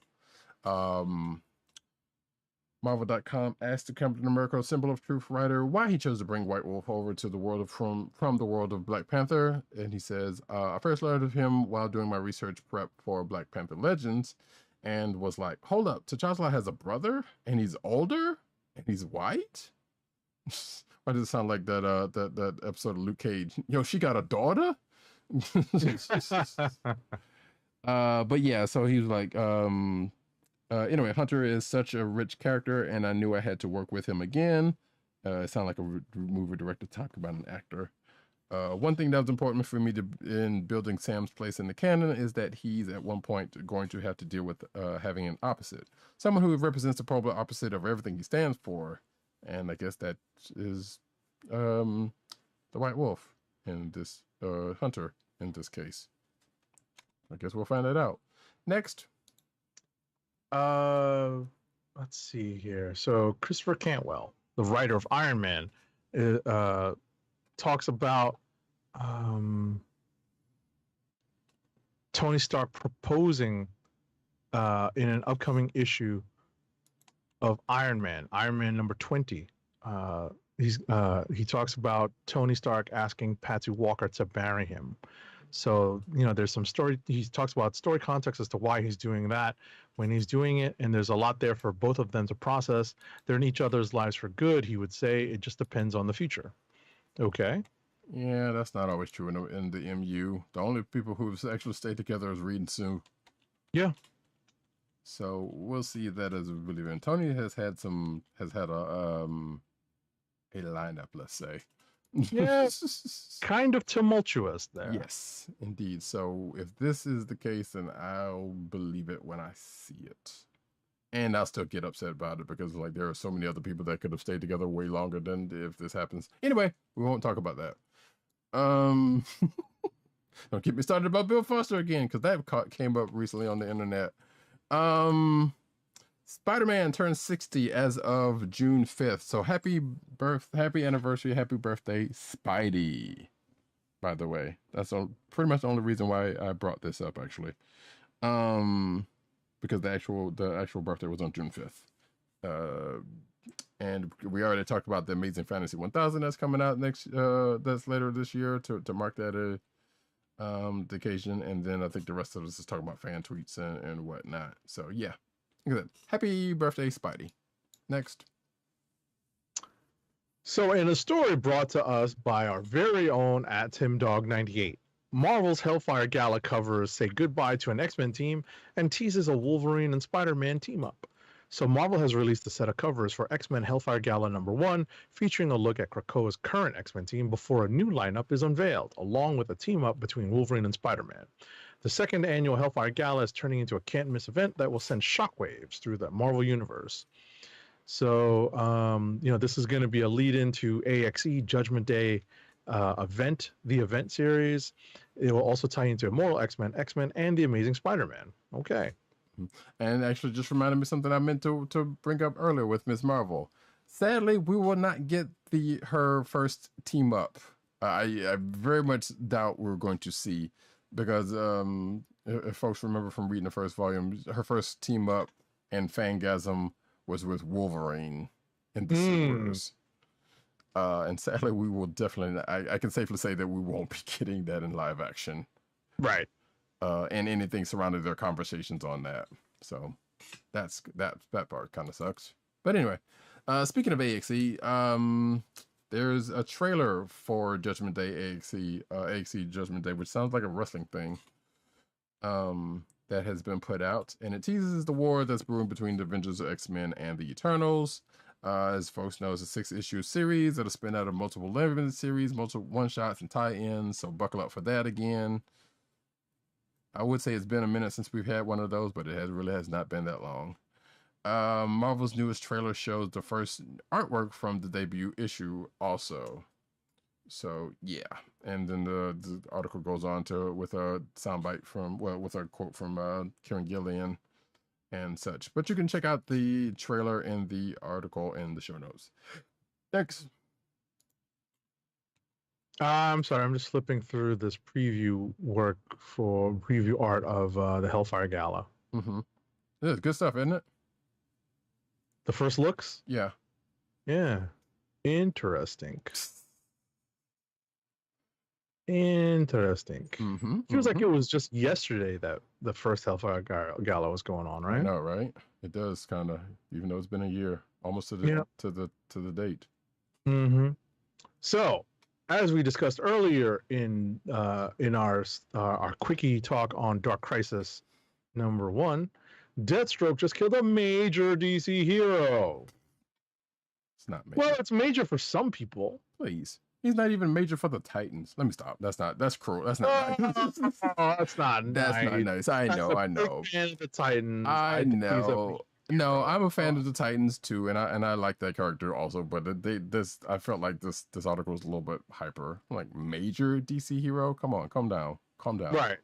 [SPEAKER 1] Marvel.com asked the Captain America: Symbol of Truth writer why he chose to bring White Wolf over to the world from the world of Black Panther, and he says, I first learned of him while doing my research prep for Black Panther Legends, and was like, hold up, T'Challa has a brother, and he's older, and he's white? Why does it sound like that episode of Luke Cage? Yo, she got a daughter? But yeah, so he was like, anyway, Hunter is such a rich character, and I knew I had to work with him again. It sounded like a movie director talking about an actor. One thing that was important for me in building Sam's place in the canon is that he's at one point going to have to deal with having an opposite. Someone who represents the polar opposite of everything he stands for. And I guess that is the White Wolf in this, Hunter in this case. I guess we'll find that out. Next.
[SPEAKER 3] Let's see here. So Christopher Cantwell, the writer of Iron Man, talks about Tony Stark proposing in an upcoming issue of Iron Man number 20. He talks about Tony Stark asking Patsy Walker to marry him. So, there's some story. He talks about story context as to why he's doing that when he's doing it. And there's a lot there for both of them to process. They're in each other's lives for good, he would say. It just depends on the future. Okay.
[SPEAKER 1] Yeah, that's not always true in the MU. The only people who've actually stayed together is Reed and Sue.
[SPEAKER 3] Yeah.
[SPEAKER 1] So we'll see that as a believer. And Tony has had a lineup, let's say.
[SPEAKER 3] Yeah. Kind of tumultuous there.
[SPEAKER 1] Yes, indeed. So if this is the case, then I'll believe it when I see it. And I'll still get upset about it because like there are so many other people that could have stayed together way longer than if this happens. Anyway, we won't talk about that. Don't get me started about Bill Foster again, because that came up recently on the internet. Spider-Man turns 60 as of June 5th. So happy anniversary, happy birthday, Spidey. By the way, that's pretty much the only reason why I brought this up, actually. Because the actual birthday was on June 5th. And we already talked about the Amazing Fantasy 1000 that's coming out that's later this year to mark that the occasion. And then I think the rest of us is talking about fan tweets and whatnot. So yeah, look at that. Happy birthday, Spidey. Next.
[SPEAKER 3] So in a story brought to us by our very own @TimDog98, Marvel's Hellfire Gala covers say goodbye to an X-Men team and teases a Wolverine and Spider-Man team up. So Marvel has released a set of covers for X-Men Hellfire Gala #1, featuring a look at Krakoa's current X-Men team before a new lineup is unveiled, along with a team-up between Wolverine and Spider-Man. The second annual Hellfire Gala is turning into a can't-miss event that will send shockwaves through the Marvel Universe. So, this is going to be a lead-in to AXE Judgment Day event, the event series. It will also tie into Immortal X-Men, and The Amazing Spider-Man. Okay.
[SPEAKER 1] And actually just reminded me something I meant to bring up earlier with Ms. Marvel. Sadly, we will not get her first team up. I very much doubt we're going to see, because if folks remember from reading the first volume, her first team up and Fangasm was with Wolverine in the sewers. And sadly, we will definitely, I can safely say that we won't be getting that in live action.
[SPEAKER 3] Right.
[SPEAKER 1] And anything surrounding their conversations on that. So that part kind of sucks. But anyway, speaking of AXE, there's a trailer for Judgment Day AXE Judgment Day, which sounds like a wrestling thing, that has been put out, and it teases the war that's brewing between the Avengers, X-Men, and the Eternals. As folks know, it's a 6-issue series that'll spin out of multiple limited series, multiple one-shots and tie-ins, so buckle up for that again. I would say it's been a minute since we've had one of those, but it really has not been that long. Marvel's newest trailer shows the first artwork from the debut issue also. So yeah, and then the article goes on with a soundbite with a quote from Kieran Gillian and such. But you can check out the trailer and the article in the show notes. Next.
[SPEAKER 3] I'm sorry, I'm just flipping through this preview art of the Hellfire Gala.
[SPEAKER 1] Mm-hmm. It's good stuff, isn't it?
[SPEAKER 3] The first looks?
[SPEAKER 1] Yeah.
[SPEAKER 3] Yeah. Interesting. Mm-hmm. Feels like it was just yesterday that the first Hellfire Gala was going on, right?
[SPEAKER 1] I know, right? It does kind of, even though it's been a year, almost to the date.
[SPEAKER 3] Mm-hmm. So, as we discussed earlier in our quickie talk on Dark Crisis #1, Deathstroke just killed a major DC hero.
[SPEAKER 1] It's not major.
[SPEAKER 3] Well, it's major for some people.
[SPEAKER 1] Please. He's not even major for the Titans. Let me stop. That's cruel. That's not nice.
[SPEAKER 3] That's not
[SPEAKER 1] nice. I know.
[SPEAKER 3] Fan of the Titans.
[SPEAKER 1] I know. No, I'm a fan of the Titans too, and I like that character also. But I felt like this article was a little bit hyper. Like, major DC hero? Come on, calm down.
[SPEAKER 3] Right.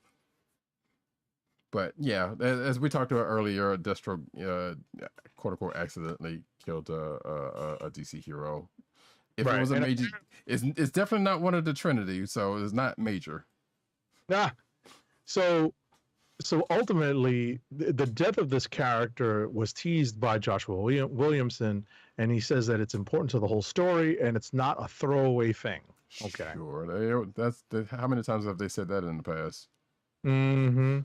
[SPEAKER 1] But yeah, as we talked about earlier, Deathstroke, quote unquote, accidentally killed a DC hero. If it was a major, it's definitely not one of the Trinity, so it's not major.
[SPEAKER 3] So so ultimately, the death of this character was teased by Joshua Williamson, and he says that it's important to the whole story and it's not a throwaway thing. Okay.
[SPEAKER 1] Sure. How many times have they said that in the past?
[SPEAKER 3] Mm-hmm.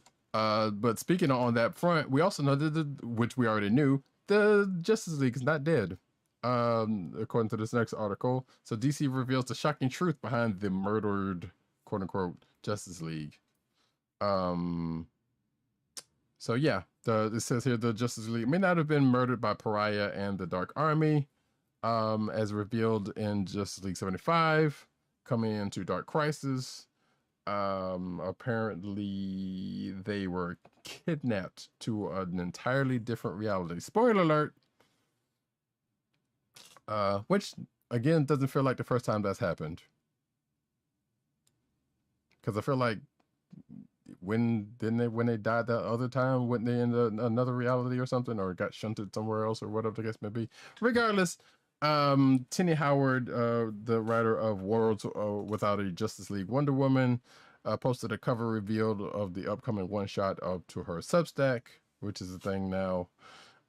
[SPEAKER 1] But speaking on that front, we also know that which we already knew, the Justice League is not dead. According to this next article, so DC reveals the shocking truth behind the murdered "quote unquote" Justice League. So yeah, it says here the Justice League may not have been murdered by Pariah and the Dark Army, as revealed in Justice League 75, coming into Dark Crisis. Apparently they were kidnapped to an entirely different reality. Spoiler alert. Which again doesn't feel like the first time that's happened. Because I feel like when they died that other time, went they in another reality or something, or got shunted somewhere else, or whatever the case may be. Regardless, Tini Howard, the writer of Worlds Without a Justice League Wonder Woman, posted a cover reveal of the upcoming one shot up to her Substack, which is a thing now.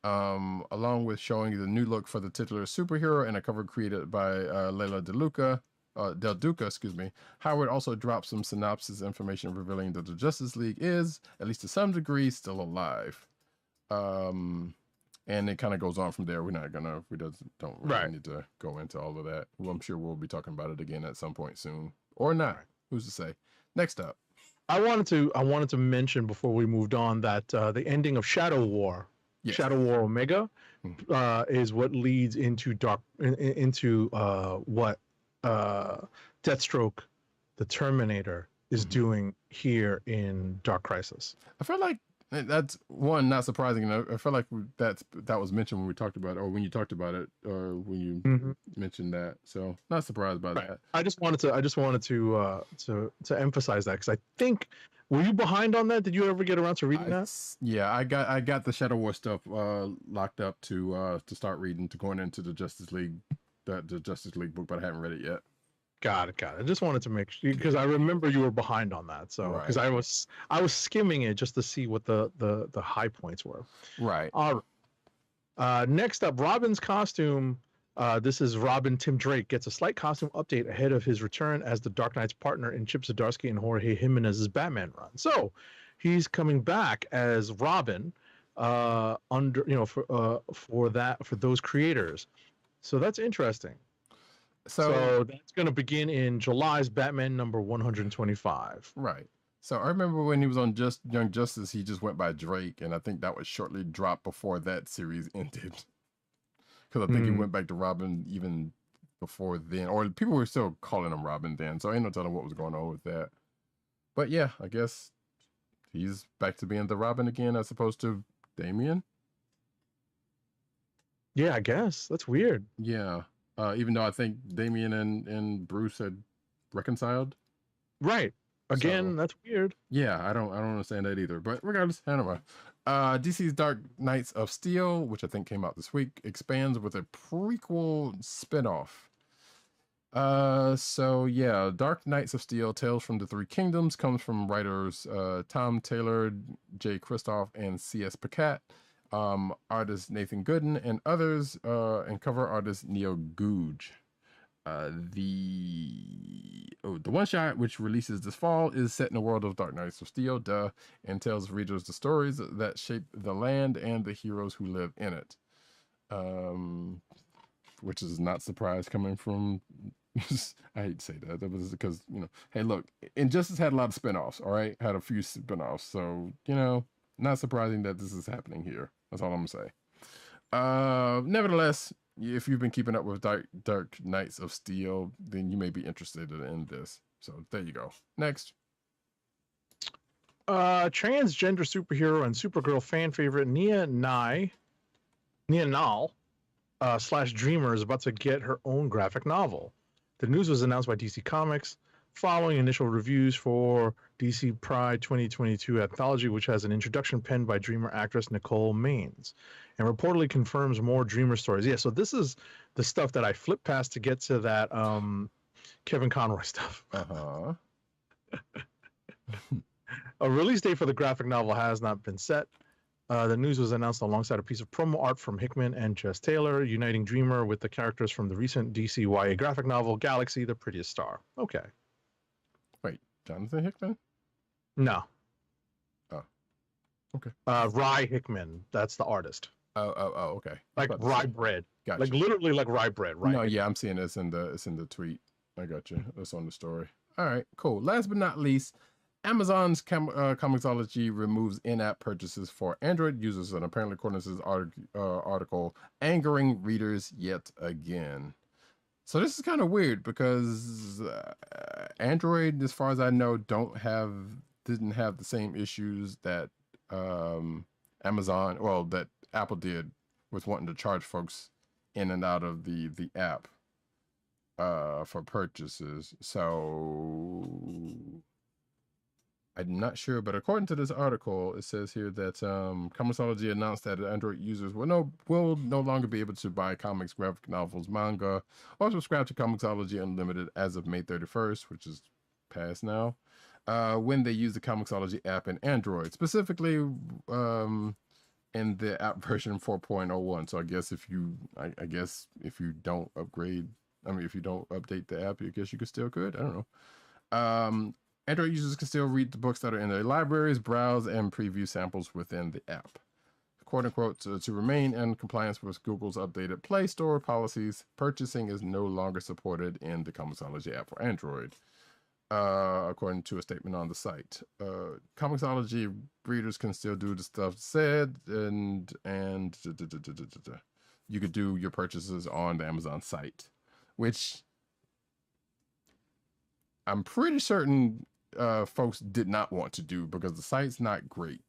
[SPEAKER 1] Along with showing the new look for the titular superhero and a cover created by Leila Del Duca, excuse me. Howard also dropped some synopsis information revealing that the Justice League is, at least to some degree, still alive. And it kind of goes on from there. We don't really need to go into all of that. Well, I'm sure we'll be talking about it again at some point soon, or not. Who's to say? Next up,
[SPEAKER 3] I wanted to mention before we moved on that the ending of Shadow War. Yes. Shadow War Omega is what leads into what Deathstroke, the Terminator, is doing here in Dark Crisis.
[SPEAKER 1] I feel like that's one not surprising. I feel like that was mentioned when we talked about it, or when you talked about it, or when you mentioned that. So not surprised by that.
[SPEAKER 3] I just wanted to emphasize that because I think. Were you behind on that? Did you ever get around to reading that?
[SPEAKER 1] Yeah, I got the Shadow War stuff locked up to start reading, to going into the Justice League, the Justice League book, but I haven't read it yet.
[SPEAKER 3] Got it. I just wanted to make sure because I remember you were behind on that. So because I was skimming it just to see what the high points were.
[SPEAKER 1] Right.
[SPEAKER 3] Next up, Robin's costume. This is Robin. Tim Drake gets a slight costume update ahead of his return as the Dark Knight's partner in Chip Zdarsky and Jorge Jimenez's Batman run. So he's coming back as Robin for those creators. So that's interesting. So that's going to begin in July's Batman number 125.
[SPEAKER 1] Right. So I remember when he was on Young Justice, he just went by Drake, and I think that was shortly dropped before that series ended. Because I think he went back to Robin even before then, or people were still calling him Robin then, so I ain't no telling what was going on with that. But yeah, I guess he's back to being the Robin again as opposed to Damian.
[SPEAKER 3] Yeah, I guess. That's weird.
[SPEAKER 1] Yeah. Even though I think Damian and Bruce had reconciled.
[SPEAKER 3] Right. Again, that's weird.
[SPEAKER 1] Yeah, I don't understand that either. But regardless, anyway. DC's Dark Knights of Steel, which I think came out this week, expands with a prequel spinoff. So yeah, Dark Knights of Steel, Tales from the Three Kingdoms, comes from writers Tom Taylor, Jay Kristoff, and C.S. Pacat. Artist Nathan Gooden and others, and cover artist Neil Googe. The one shot, which releases this fall, is set in the world of Dark Knights of Steel, and tells readers the stories that shape the land and the heroes who live in it. Which is not surprised coming from I hate to say that. That was because, hey, look, Injustice had a lot of spinoffs, all right? Had a few spinoffs. So, not surprising that this is happening here. That's all I'm gonna say. Nevertheless, if you've been keeping up with Dark Knights of Steel, then you may be interested in this. So there you go. Next.
[SPEAKER 3] Transgender superhero and Supergirl fan favorite Nia Nal / Dreamer is about to get her own graphic novel. The news was announced by DC Comics following initial reviews for DC Pride 2022 anthology, which has an introduction penned by Dreamer actress Nicole Maines, and reportedly confirms more Dreamer stories. Yeah, so this is the stuff that I flipped past to get to that Kevin Conroy stuff. A release date for the graphic novel has not been set. The news was announced alongside a piece of promo art from Hickman and Jess Taylor, uniting Dreamer with the characters from the recent DC YA graphic novel Galaxy: The Prettiest Star. Okay.
[SPEAKER 1] Wait, Jonathan Hickman?
[SPEAKER 3] No.
[SPEAKER 1] Oh. Okay.
[SPEAKER 3] Rye Hickman. That's the artist.
[SPEAKER 1] Oh, okay.
[SPEAKER 3] Like rye bread.
[SPEAKER 1] Gotcha.
[SPEAKER 3] Like literally like rye bread, right?
[SPEAKER 1] No, yeah, I'm seeing this in the tweet. I got you. That's on the story. All right, cool. Last but not least, Amazon's Comixology removes in-app purchases for Android users, and apparently, according to this article, angering readers yet again. So this is kind of weird because Android, as far as I know, didn't have the same issues that that Apple did with wanting to charge folks in and out of the app for purchases. So I'm not sure, but according to this article, it says here that Comixology announced that Android users will no longer be able to buy comics, graphic novels, manga, or subscribe to Comixology Unlimited as of May 31st, which is past now, when they use the Comixology app in Android, specifically in the app version 4.01. So I guess if you don't upgrade, if you don't update the app, I guess you could. I don't know. Android users can still read the books that are in their libraries, browse, and preview samples within the app. Quote unquote, to remain in compliance with Google's updated Play Store policies, purchasing is no longer supported in the Comixology app for Android, according to a statement on the site. Comixology readers can still do the stuff said, and you could do your purchases on the Amazon site, which I'm pretty certain folks did not want to do because the site's not great.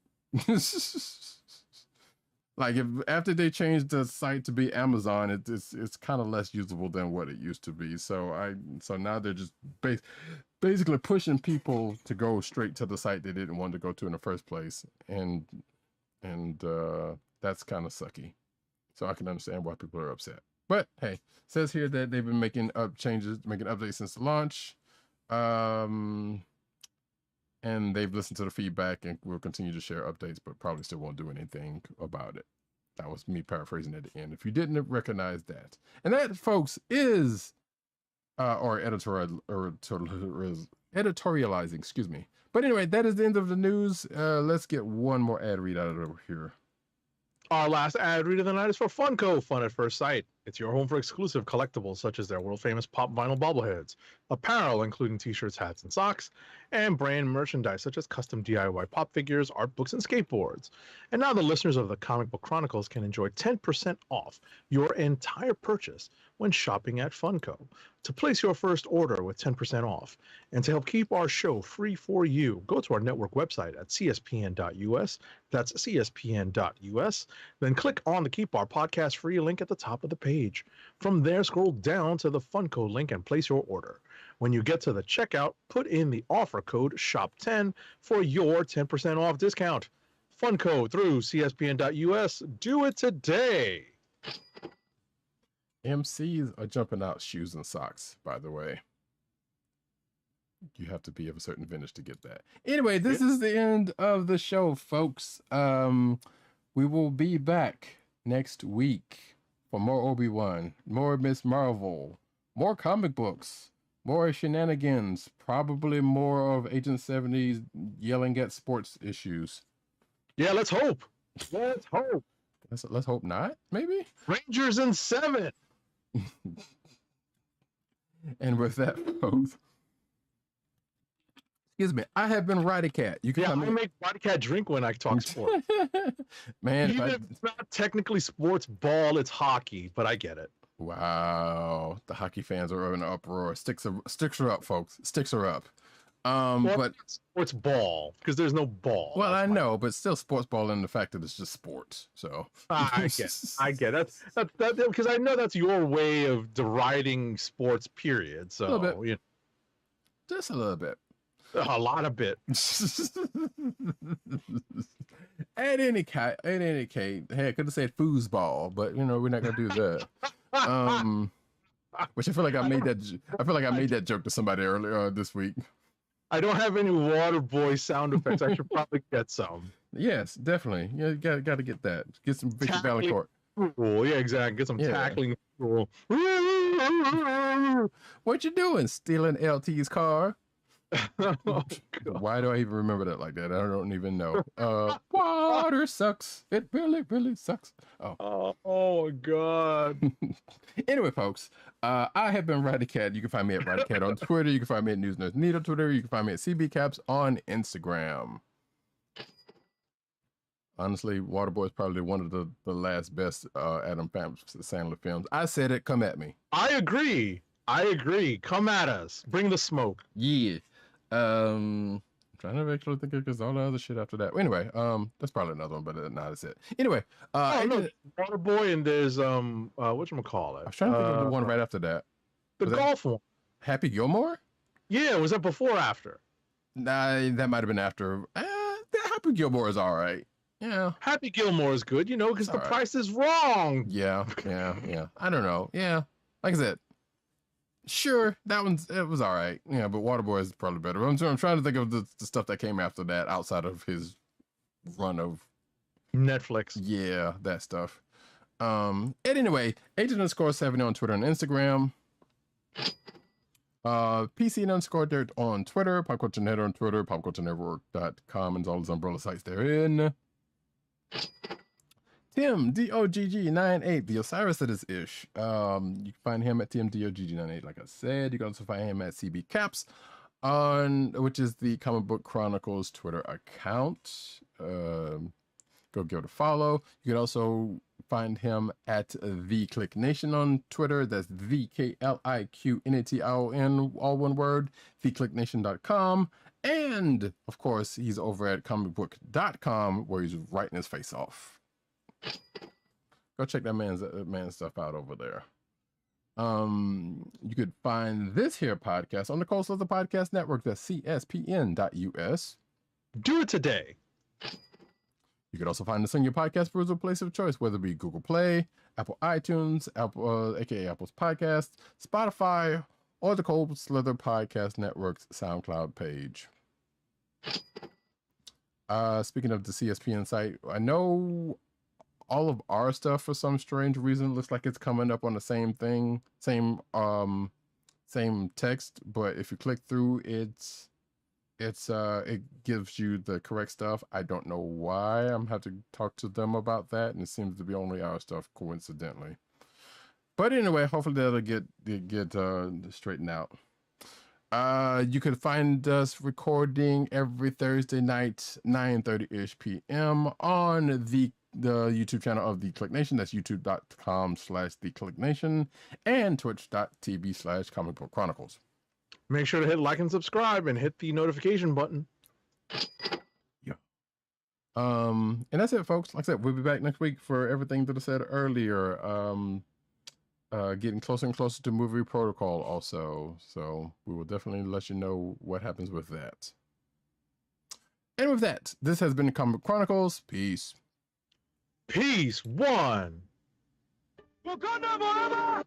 [SPEAKER 1] Like after they changed the site to be Amazon, it's kind of less usable than what it used to be. So now they're just basically pushing people to go straight to the site they didn't want to go to in the first place, and that's kind of sucky. So I can understand why people are upset. But hey, it says here that they've been making updates since the launch. And they've listened to the feedback and will continue to share updates, but probably still won't do anything about it. That was me paraphrasing at the end, if you didn't recognize that. And that, folks, is editorializing, excuse me. But anyway, that is the end of the news. Let's get one more ad read out of here.
[SPEAKER 3] Our last ad read of the night is for Funko, Fun at First Sight. It's your home for exclusive collectibles such as their world-famous pop vinyl bobbleheads, apparel including t-shirts, hats, and socks, and brand merchandise such as custom DIY pop figures, art books, and skateboards. And now the listeners of the Comic Book Chronicles can enjoy 10% off your entire purchase when shopping at Funko. To place your first order with 10% off, and to help keep our show free for you, go to our network website at cspn.us. That's cspn.us. Then click on the Keep Our Podcast Free link at the top of the page. From there, scroll down to the Funko link and place your order. When you get to the checkout, put in the offer code SHOP10 for your 10% off discount. Funko through cspn.us. Do it today.
[SPEAKER 1] MCs are jumping out shoes and socks, by the way. You have to be of a certain vintage to get that. Anyway, this is the end of the show, folks. We will be back next week for more Obi-Wan, more Miss Marvel, more comic books, more shenanigans, probably more of Agent 70's yelling at sports issues.
[SPEAKER 3] Yeah, let's hope. Let's hope.
[SPEAKER 1] Let's hope not, maybe?
[SPEAKER 3] Rangers in 7.
[SPEAKER 1] And with that, folks, excuse me, I have been Roddykat. You can
[SPEAKER 3] I make Roddykat drink when I talk sports.
[SPEAKER 1] Man,
[SPEAKER 3] even if it's not technically sports ball, it's hockey, but I get it.
[SPEAKER 1] Wow, the hockey fans are in an uproar. Sticks are up, folks. Sticks are up. But
[SPEAKER 3] sports ball, because there's no ball.
[SPEAKER 1] Well, I know, but still sports ball in the fact that it's just sports. So
[SPEAKER 3] I get that because I know that's your way of deriding sports, period. So
[SPEAKER 1] a little bit. Just a little bit.
[SPEAKER 3] A lot of bit.
[SPEAKER 1] At any case, hey, I could have said foosball, but we're not gonna do that. Which I feel like I made that joke to somebody earlier this week.
[SPEAKER 3] I don't have any water boy sound effects. I should probably get some.
[SPEAKER 1] Yes, definitely. Yeah, you got to get that. Get some Victor Valancourt.
[SPEAKER 3] Cool. Yeah, exactly. Get some tackling. Cool.
[SPEAKER 1] What you doing? Stealing LT's car?
[SPEAKER 3] Oh,
[SPEAKER 1] Why do I even remember that like that? I don't even know. Water sucks. It really, really sucks.
[SPEAKER 3] Oh my God.
[SPEAKER 1] Anyway, folks, I have been Roddykat. You can find me at Roddykat on Twitter. You can find me at News Nerds Need on Twitter. You can find me at CBCaps on Instagram. Honestly, Waterboy is probably one of the last best Adam Sandler films. I said it. Come at me.
[SPEAKER 3] I agree. Come at us. Bring the smoke.
[SPEAKER 1] Yeah. I'm trying to actually think of because all the other shit after that. Anyway, that's probably another one, but that's it. Anyway,
[SPEAKER 3] no, Waterboy, and there's whatchamacallit?
[SPEAKER 1] I was trying to think of the one right after that.
[SPEAKER 3] The golf one.
[SPEAKER 1] Happy Gilmore?
[SPEAKER 3] Yeah, was that before or after?
[SPEAKER 1] Nah, that might have been after. Happy Gilmore is all right. Yeah.
[SPEAKER 3] Happy Gilmore is good, because the price is wrong.
[SPEAKER 1] Yeah. I don't know. Yeah. Like I said, sure, it was all right. Yeah, but Waterboy is probably better. I'm trying to think of the stuff that came after that outside of his run of
[SPEAKER 3] Netflix.
[SPEAKER 1] Yeah, that stuff. And anyway, agent_70 on Twitter and Instagram. PC_dirt on Twitter, popculturenet on Twitter, popculturenetwork.com, and all those umbrella sites therein. Tim DOGG98, the Osiris that is ish. You can find him at TMDOGG98, like I said. You can also find him at CBCaps which is the Comic Book Chronicles Twitter account. Go give it a follow. You can also find him at the Kliq Nation on Twitter. That's the KLIQNATION, all one word, thekliqnation.com. And of course, he's over at comicbook.com where he's writing his face off. Go check that man's stuff out over there. You could find this here podcast on the Coast of the Podcast Network. That's CSPN.us.
[SPEAKER 3] Do it today.
[SPEAKER 1] You could also find us on your podcast browser place of choice, whether it be Google Play, Apple iTunes, aka Apple's Podcast, Spotify, or the Cold Slither Podcast Network's SoundCloud page. Speaking of the CSPN site, I know all of our stuff for some strange reason looks like it's coming up on the same thing, same text, but if you click through it gives you the correct stuff. I don't know why. I'm have to talk to them about that, and it seems to be only our stuff coincidentally. But anyway, hopefully that'll get straightened out. You could find us recording every Thursday night, 9:30-ish p.m. on the YouTube channel of the Kliq Nation. That's youtube.com/thekliqnation and twitch.tv/Comic Book Chronicles.
[SPEAKER 3] Make sure to hit like and subscribe and hit the notification button.
[SPEAKER 1] Yeah. And that's it, folks. Like I said, we'll be back next week for everything that I said earlier. Getting closer and closer to movie protocol also. So we will definitely let you know what happens with that. And with that, this has been Comic Book Chronicles. Peace.
[SPEAKER 3] Peace. One.
[SPEAKER 2] Wakanda forever!